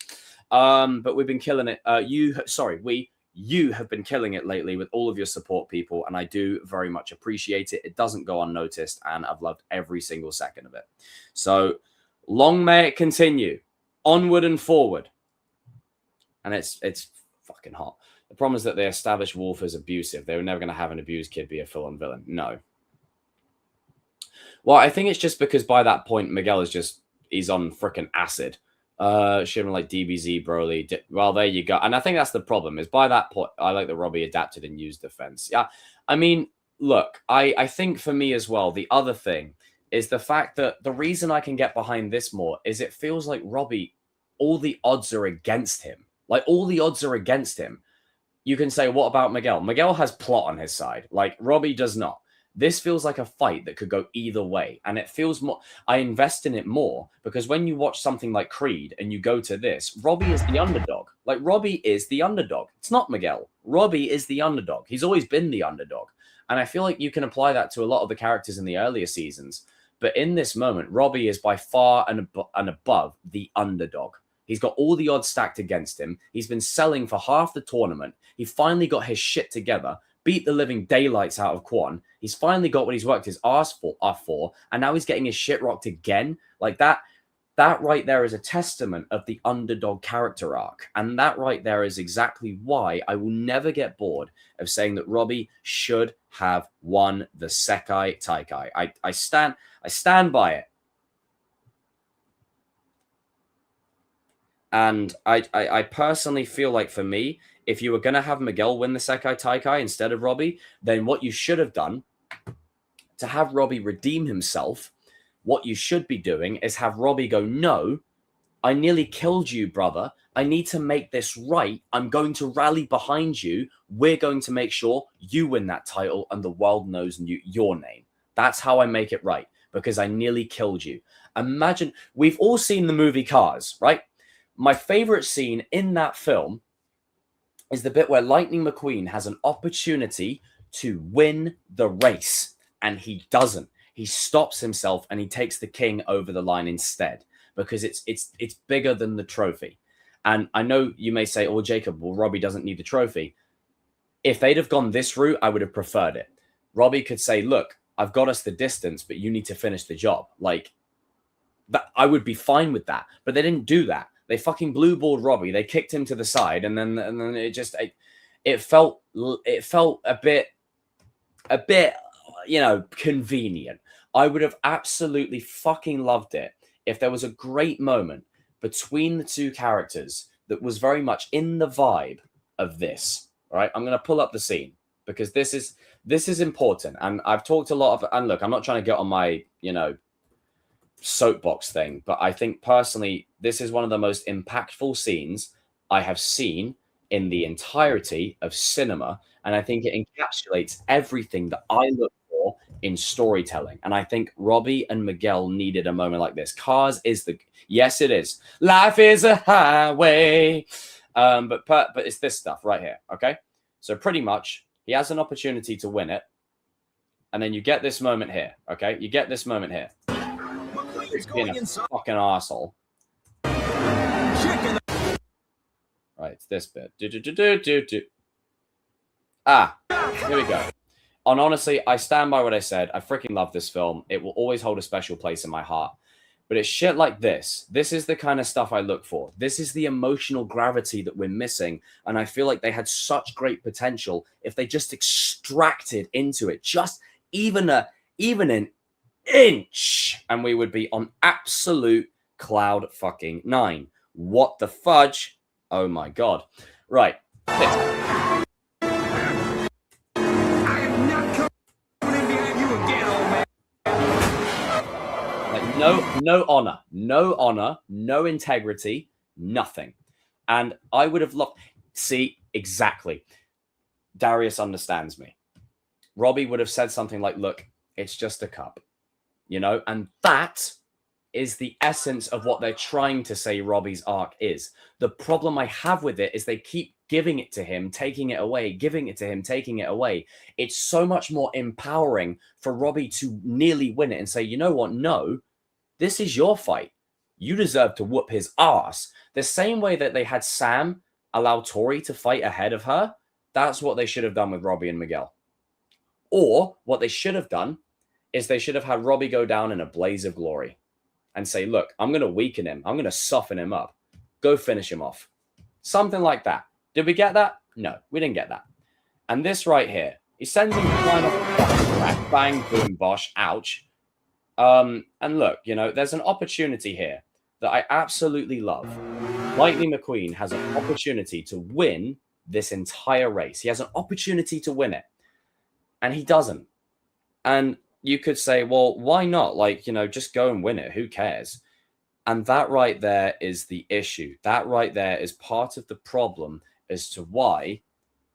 But we've been killing it. You have been killing it lately with all of your support, people, and I do very much appreciate it. It doesn't go unnoticed, and I've loved every single second of it. So long may it continue, onward and forward. And it's fucking hot. The problem is that they established Wolf as abusive. They were never going to have an abused kid be a full-on villain. No. Well, I think it's just because by that point, Miguel he's on freaking acid. Shivering like DBZ, Broly. Well, there you go. And I think that's the problem, is by that point, I like that Robbie adapted and used defense. Yeah. I mean, look, I think for me as well, the other thing is the fact that the reason I can get behind this more is it feels like Robbie, all the odds are against him. Like, all the odds are against him. You can say, what about Miguel? Miguel has plot on his side. Like, Robbie does not. This feels like a fight that could go either way. And it feels more, I invest in it more because when you watch something like Creed and you go to this, Robbie is the underdog. Like, Robbie is the underdog. It's not Miguel. Robbie is the underdog. He's always been the underdog. And I feel like you can apply that to a lot of the characters in the earlier seasons. But in this moment, Robbie is by far and above the underdog. He's got all the odds stacked against him. He's been selling for half the tournament. He finally got his shit together, beat the living daylights out of Quan. He's finally got what he's worked his ass for, and now he's getting his shit rocked again. Like, that right there is a testament of the underdog character arc. And that right there is exactly why I will never get bored of saying that Robbie should have won the Sekai Taikai. I stand by it. And I personally feel like, for me, if you were going to have Miguel win the Sekai Taikai instead of Robbie, then what you should have done to have Robbie redeem himself, what you should be doing is have Robbie go, no, I nearly killed you, brother. I need to make this right. I'm going to rally behind you. We're going to make sure you win that title and the world knows your name. That's how I make it right, because I nearly killed you. Imagine, we've all seen the movie Cars, right? My favorite scene in that film is the bit where Lightning McQueen has an opportunity to win the race, and he doesn't. He stops himself and he takes the king over the line instead, because it's bigger than the trophy. And I know you may say, oh, Jacob, well, Robbie doesn't need the trophy. If they'd have gone this route, I would have preferred it. Robbie could say, look, I've got us the distance, but you need to finish the job. Like, that, I would be fine with that. But they didn't do that. They fucking blue balled Robbie. They kicked him to the side, and then it felt a bit, you know, convenient. I would have absolutely fucking loved it if there was a great moment between the two characters that was very much in the vibe of this. All right, I'm going to pull up the scene because this is important, and I've talked a lot of. And look, I'm not trying to get on my, you know, soapbox thing, but I think personally this is one of the most impactful scenes I have seen in the entirety of cinema, and I think it encapsulates everything that I look for for in storytelling. And I think Robbie and Miguel needed a moment like this. Cars is the... Yes, it is. Life is a highway. But it's this stuff right here, okay? So pretty much, he has an opportunity to win it. And then you get this moment here, okay? You get this moment here. He's being a fucking asshole. Right, it's this bit. Here we go. And honestly, I stand by what I said. I freaking love this film. It will always hold a special place in my heart. But it's shit like this. This is the kind of stuff I look for. This is the emotional gravity that we're missing. And I feel like they had such great potential if they just extracted into it. Just even an inch. And we would be on absolute cloud fucking 9. What the fudge? Oh my God. Right. This. No honor, no integrity, nothing. And I would have loved... See, exactly. Darius understands me. Robbie would have said something like, look, it's just a cup, you know? And that is the essence of what they're trying to say Robbie's arc is. The problem I have with it is they keep giving it to him, taking it away, giving it to him, taking it away. It's so much more empowering for Robbie to nearly win it and say, you know what? No, this is your fight. You deserve to whoop his ass. The same way that they had Sam allow Tori to fight ahead of her, that's what they should have done with Robbie and Miguel. Or what they should have done is they should have had Robbie go down in a blaze of glory and say, look, I'm going to weaken him. I'm going to soften him up. Go finish him off. Something like that. Did we get that? No, we didn't get that. And this right here, he sends him flying off the fucking track. Bang, boom, bosh, ouch. And look, you know, there's an opportunity here that I absolutely love. Lightning McQueen has an opportunity to win this entire race. He has an opportunity to win it. And he doesn't. And you could say, well, why not? Like, you know, just go and win it. Who cares? And that right there is the issue. That right there is part of the problem as to why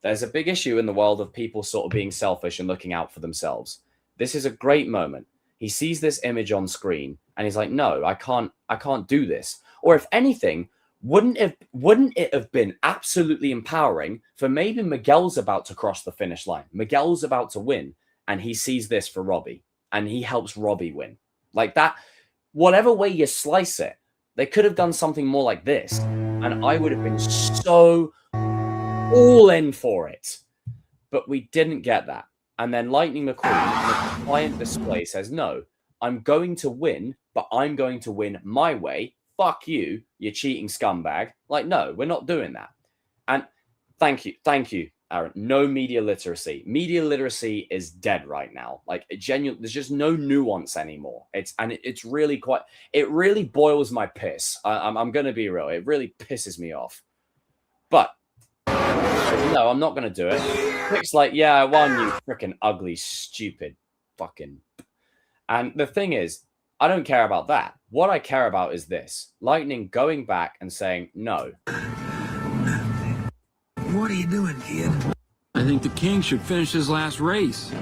there's a big issue in the world of people sort of being selfish and looking out for themselves. This is a great moment. He sees this image on screen and he's like, no, I can't do this. Or if anything, wouldn't it have been absolutely empowering for maybe Miguel's about to cross the finish line. Miguel's about to win. And he sees this for Robbie and he helps Robbie win. Like that, whatever way you slice it, they could have done something more like this. And I would have been so all in for it. But we didn't get that. And then Lightning McQueen, in a defiant display, says, no, I'm going to win, but I'm going to win my way. Fuck you, you cheating scumbag. Like, no, we're not doing that. And thank you, Aaron. No media literacy. Media literacy is dead right now. Like, there's just no nuance anymore. It's really quite... It really boils my piss. I'm going to be real. It really pisses me off. But no, I'm not going to do it. Nick's like, yeah, I won, you freaking ugly, stupid fucking... And the thing is, I don't care about that. What I care about is this. Lightning going back and saying, no. What are you doing, kid? I think the king should finish his last race.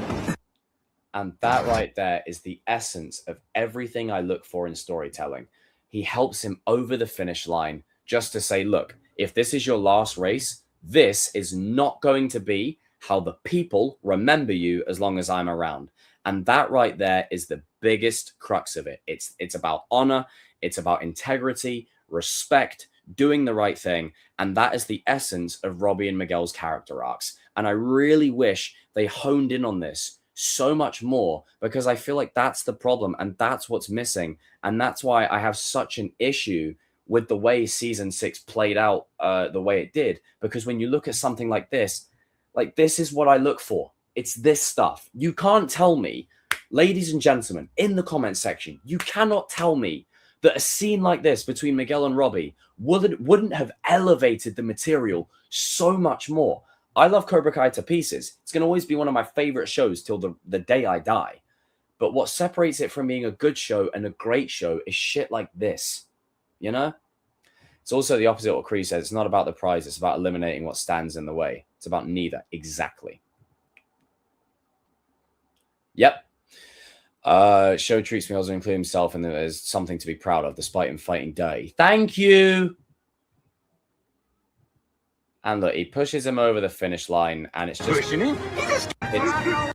And that right there is the essence of everything I look for in storytelling. He helps him over the finish line just to say, look, if this is your last race, this is not going to be how the people remember you as long as I'm around. And that right there is the biggest crux of it. It's about honor. It's about integrity, respect, doing the right thing. And that is the essence of Robbie and Miguel's character arcs. And I really wish they honed in on this so much more, because I feel like that's the problem and that's what's missing. And that's why I have such an issue with the way season 6 played out the way it did. Because when you look at something like this is what I look for. It's this stuff. You can't tell me, ladies and gentlemen, in the comment section, you cannot tell me that a scene like this between Miguel and Robbie wouldn't have elevated the material so much more. I love Cobra Kai to pieces. It's going to always be one of my favorite shows till the day I die. But what separates it from being a good show and a great show is shit like this, you know? It's also the opposite of what Cree says. It's not about the prize. It's about eliminating what stands in the way. It's about neither. Exactly. Yep. Show treats me also include himself, and there's something to be proud of, despite him fighting dirty. Thank you. And look, he pushes him over the finish line, and it's just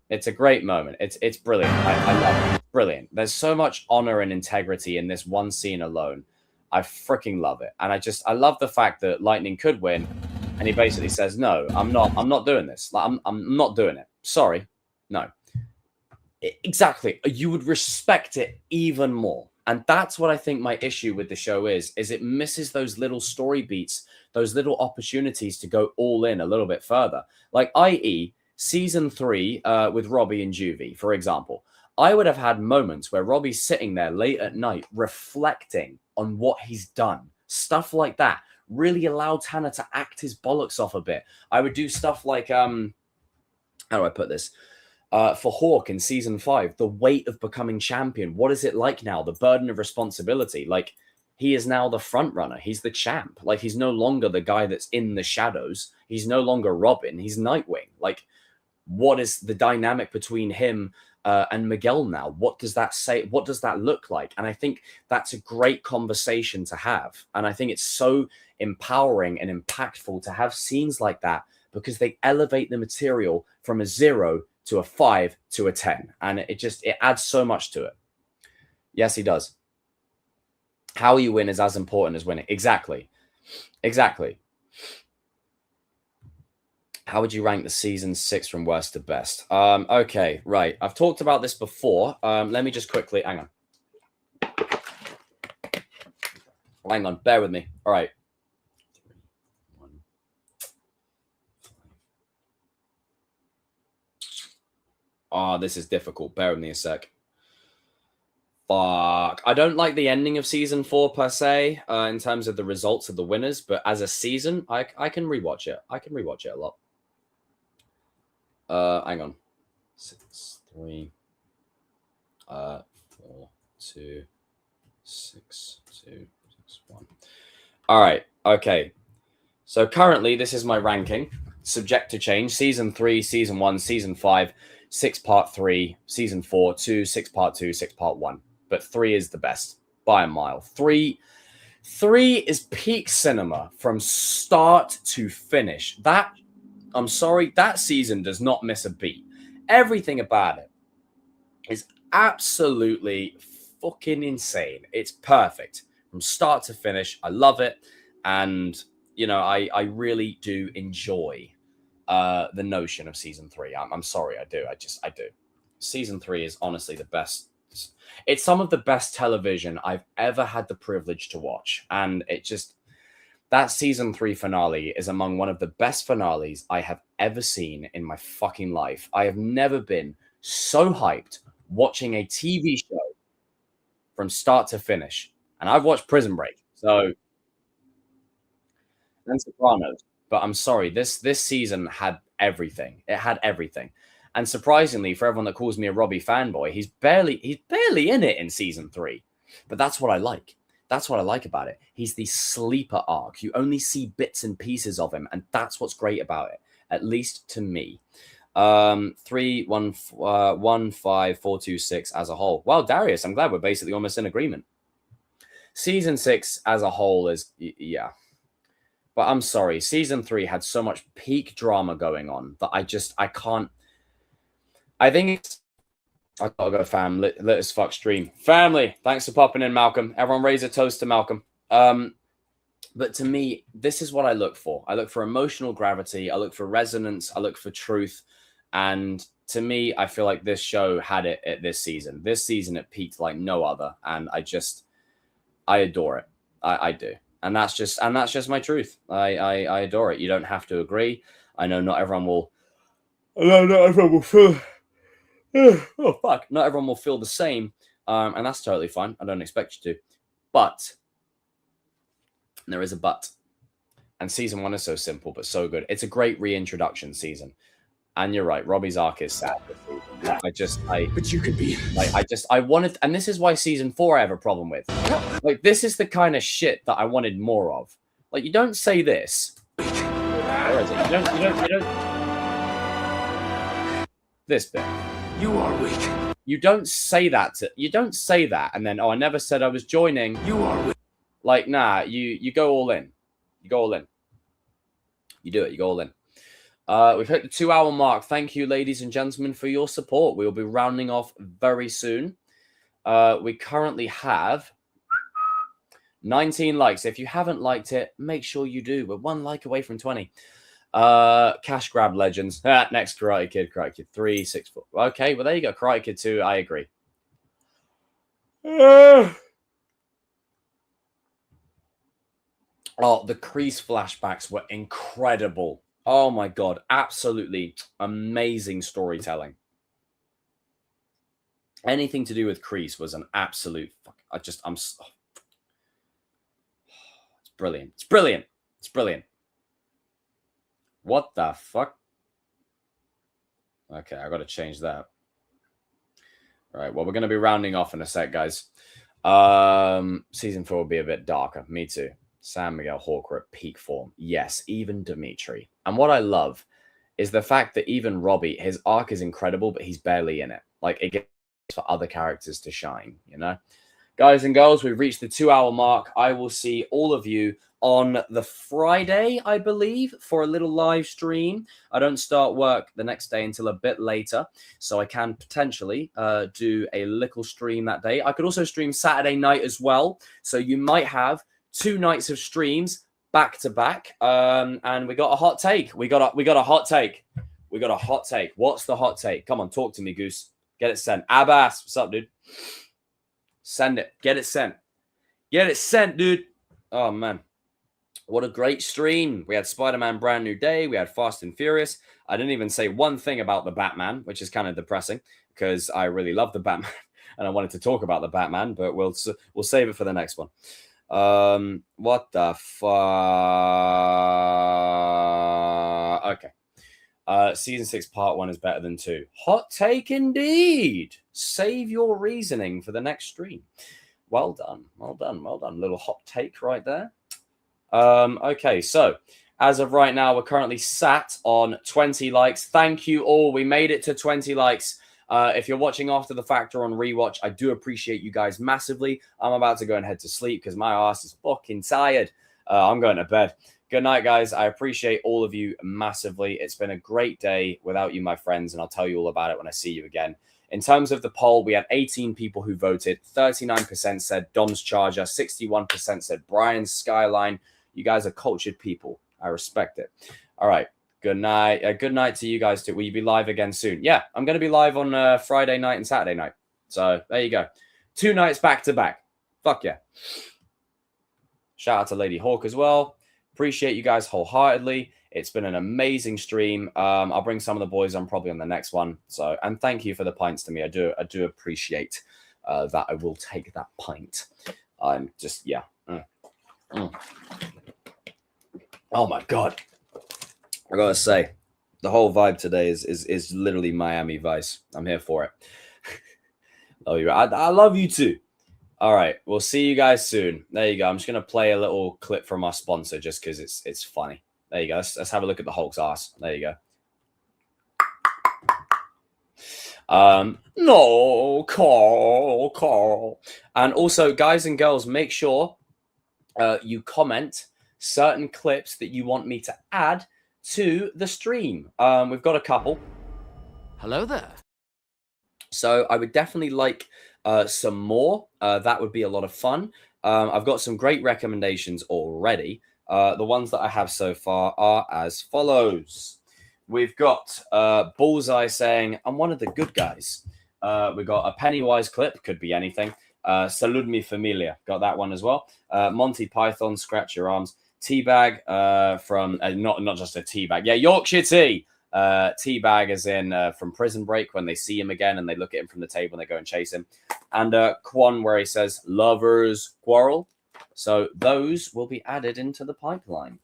it's a great moment. It's brilliant. I love it. It's brilliant. There's so much honor and integrity in this one scene alone. I freaking love it. And I love the fact that Lightning could win, and he basically says, "No, I'm not doing this. Like, I'm not doing it. Sorry. No." Exactly. You would respect it even more. And that's what I think my issue with the show is it misses those little story beats, those little opportunities to go all in a little bit further. Like, i.e., season 3 with Robbie and Juvie, for example. I would have had moments where Robbie's sitting there late at night reflecting on what he's done. Stuff like that really allowed Tanner to act his bollocks off a bit. I would do stuff like, how do I put this? For Hawk in season 5, the weight of becoming champion. What is it like now? The burden of responsibility. Like, he is now the front runner. He's the champ. Like, he's no longer the guy that's in the shadows. He's no longer Robin. He's Nightwing. Like, what is the dynamic between him and Miguel now? What does that say? What does that look like? And I think that's a great conversation to have. And I think it's so empowering and impactful to have scenes like that, because they elevate the material from a 0 to a 5 to a 10. And it adds so much to it. Yes, he does. How you win is as important as winning. Exactly. Exactly. How would you rank the season 6 from worst to best? Okay, right. I've talked about this before. Let me just quickly, hang on. Hang on, bear with me. All right. Oh, this is difficult. Bear with me a sec. Fuck. I don't like the ending of season 4 per se, in terms of the results of the winners, but as a season, I can rewatch it. I can rewatch it a lot. Hang on. 6, 3, 4, 2, 6, 2, 6, 1. All right. Okay. So currently, this is my ranking, subject to change. Season 3, season 1, season 5. 6 part 3, season 4, 2, 6 part 2, 6 part 1. But 3 is the best by a mile. 3 is peak cinema from start to finish. I'm sorry, that season does not miss a beat. Everything about it is absolutely fucking insane. It's perfect from start to finish. I love it. And, you know, I really do enjoy the notion of season 3. I'm sorry, I do. I do. Season 3 is honestly the best. It's some of the best television I've ever had the privilege to watch. And that season 3 finale is among one of the best finales I have ever seen in my fucking life. I have never been so hyped watching a TV show from start to finish. And I've watched Prison Break, and Sopranos. But I'm sorry, this season had everything. It had everything. And surprisingly, for everyone that calls me a Robbie fanboy, he's barely in it in season 3. But that's what I like. That's what I like about it. He's the sleeper arc. You only see bits and pieces of him, and that's what's great about it, at least to me. 3, 1, 1, 5, 4, 2, 6 as a whole. Well, Darius, I'm glad we're basically almost in agreement. Season 6 as a whole is, yeah. But I'm sorry, season 3 had so much peak drama going on that I can't. I think I gotta go, fam. Lit as fuck stream. Family, thanks for popping in, Malcolm. Everyone raise a toast to Malcolm. But to me, this is what I look for. I look for emotional gravity. I look for resonance. I look for truth. And to me, I feel like this show had it at this season. This season, it peaked like no other. And I adore it. I do. And that's just my truth. I adore it. You don't have to agree. I know not everyone will. Not everyone will feel. Oh fuck! Not everyone will feel the same, and that's totally fine. I don't expect you to. But there is a but. And season 1 is so simple but so good. It's a great reintroduction season. And you're right, Robbie's arc is sad. But you could be like, I wanted, and this is why season 4 I have a problem with. Like, this is the kind of shit that I wanted more of. Like, you don't say this. Where is it? You don't. This bit. You are weak. You don't say that. You don't say that, and then, oh, I never said I was joining. You are weak. Like, nah, you go all in. You go all in. You do it. You go all in. We've hit the 2-hour mark. Thank you, ladies and gentlemen, for your support. We will be rounding off very soon. We currently have 19 likes. If you haven't liked it, make sure you do. We're 1 like away from 20. Cash grab legends. Next Karate Kid. Karate Kid 3, 6, 4. Okay, well, there you go. Karate Kid 2. I agree. Oh, the Kreese flashbacks were incredible. Oh my God. Absolutely amazing storytelling. Anything to do with Kreese was an absolute it's brilliant. It's brilliant. It's brilliant. What the fuck? Okay, I got to change that. All right, well, we're going to be rounding off in a sec, guys. Season 4 will be a bit darker. Me too. Sam Miguel Hawker at peak form. Yes, even Dimitri. And what I love is the fact that even Robbie, his arc is incredible, but he's barely in it. Like, it gets for other characters to shine, you know? Guys and girls, we've reached the 2-hour mark. I will see all of you on the Friday, I believe, for a little live stream. I don't start work the next day until a bit later, so I can potentially do a little stream that day. I could also stream Saturday night as well, so you might have 2 nights of streams back to back. And we got a hot take. We got a hot take. We got a hot take. What's the hot take? Come on, talk to me, Goose. Get it sent. Abbas, what's up, dude? Send it. Get it sent. Get it sent, dude. Oh, man. What a great stream. We had Spider-Man Brand New Day. We had Fast and Furious. I didn't even say one thing about the Batman, which is kind of depressing because I really love the Batman and I wanted to talk about the Batman, but we'll save it for the next one. What the fuck? Okay. Season 6 part 1 is better than 2. Hot take indeed. Save your reasoning for the next stream. Well done. Well done. Well done. Little hot take right there. Okay, so as of right now, we're currently sat on 20 likes. Thank you all. We made it to 20 likes. If you're watching after the fact or on rewatch, I do appreciate you guys massively. I'm about to go and head to sleep because my ass is fucking tired. I'm going to bed. Good night, guys. I appreciate all of you massively. It's been a great day without you, my friends, and I'll tell you all about it when I see you again. In terms of the poll, we had 18 people who voted. 39% said Dom's Charger. 61% said Brian's Skyline. You guys are cultured people. I respect it. All right. Good night. Good night to you guys too. Will you be live again soon? Yeah, I'm going to be live on Friday night and Saturday night. So there you go. 2 nights back to back. Fuck yeah. Shout out to Lady Hawk as well. Appreciate you guys wholeheartedly. It's been an amazing stream. I'll bring some of the boys on probably on the next one. So, and thank you for the pints to me. I do appreciate that. I will take that pint. I'm just, yeah. Oh my God. I gotta say, the whole vibe today is literally Miami Vice. I'm here for it. Love you. I love you too. All right, we'll see you guys soon. There you go. I'm just gonna play a little clip from our sponsor just because it's funny. There you go. Let's have a look at the Hulk's ass. There you go. No, Carl. And also, guys and girls, make sure you comment certain clips that you want me to add to the stream. We've got a couple. Hello there. So I would definitely like some more. That would be a lot of fun. I've got some great recommendations already. The ones that I have so far are as follows. We've got Bullseye saying, I'm one of the good guys. We've got a Pennywise clip, could be anything. Salud mi familia, got that one as well. Monty Python, Scratch Your Arms. Teabag from not just a teabag, yeah, Yorkshire tea. Teabag as in from Prison Break when they see him again and they look at him from the table and they go and chase him. And Quan where he says lovers quarrel. So those will be added into the pipeline.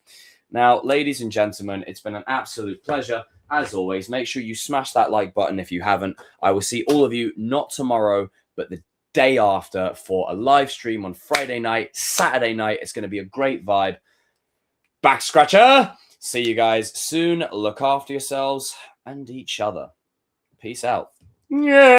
Now, ladies and gentlemen, it's been an absolute pleasure. As always, make sure you smash that like button if you haven't. I will see all of you not tomorrow, but the day after for a live stream on Friday night, Saturday night. It's going to be a great vibe. Back scratcher. See you guys soon. Look after yourselves and each other. Peace out. Yeah.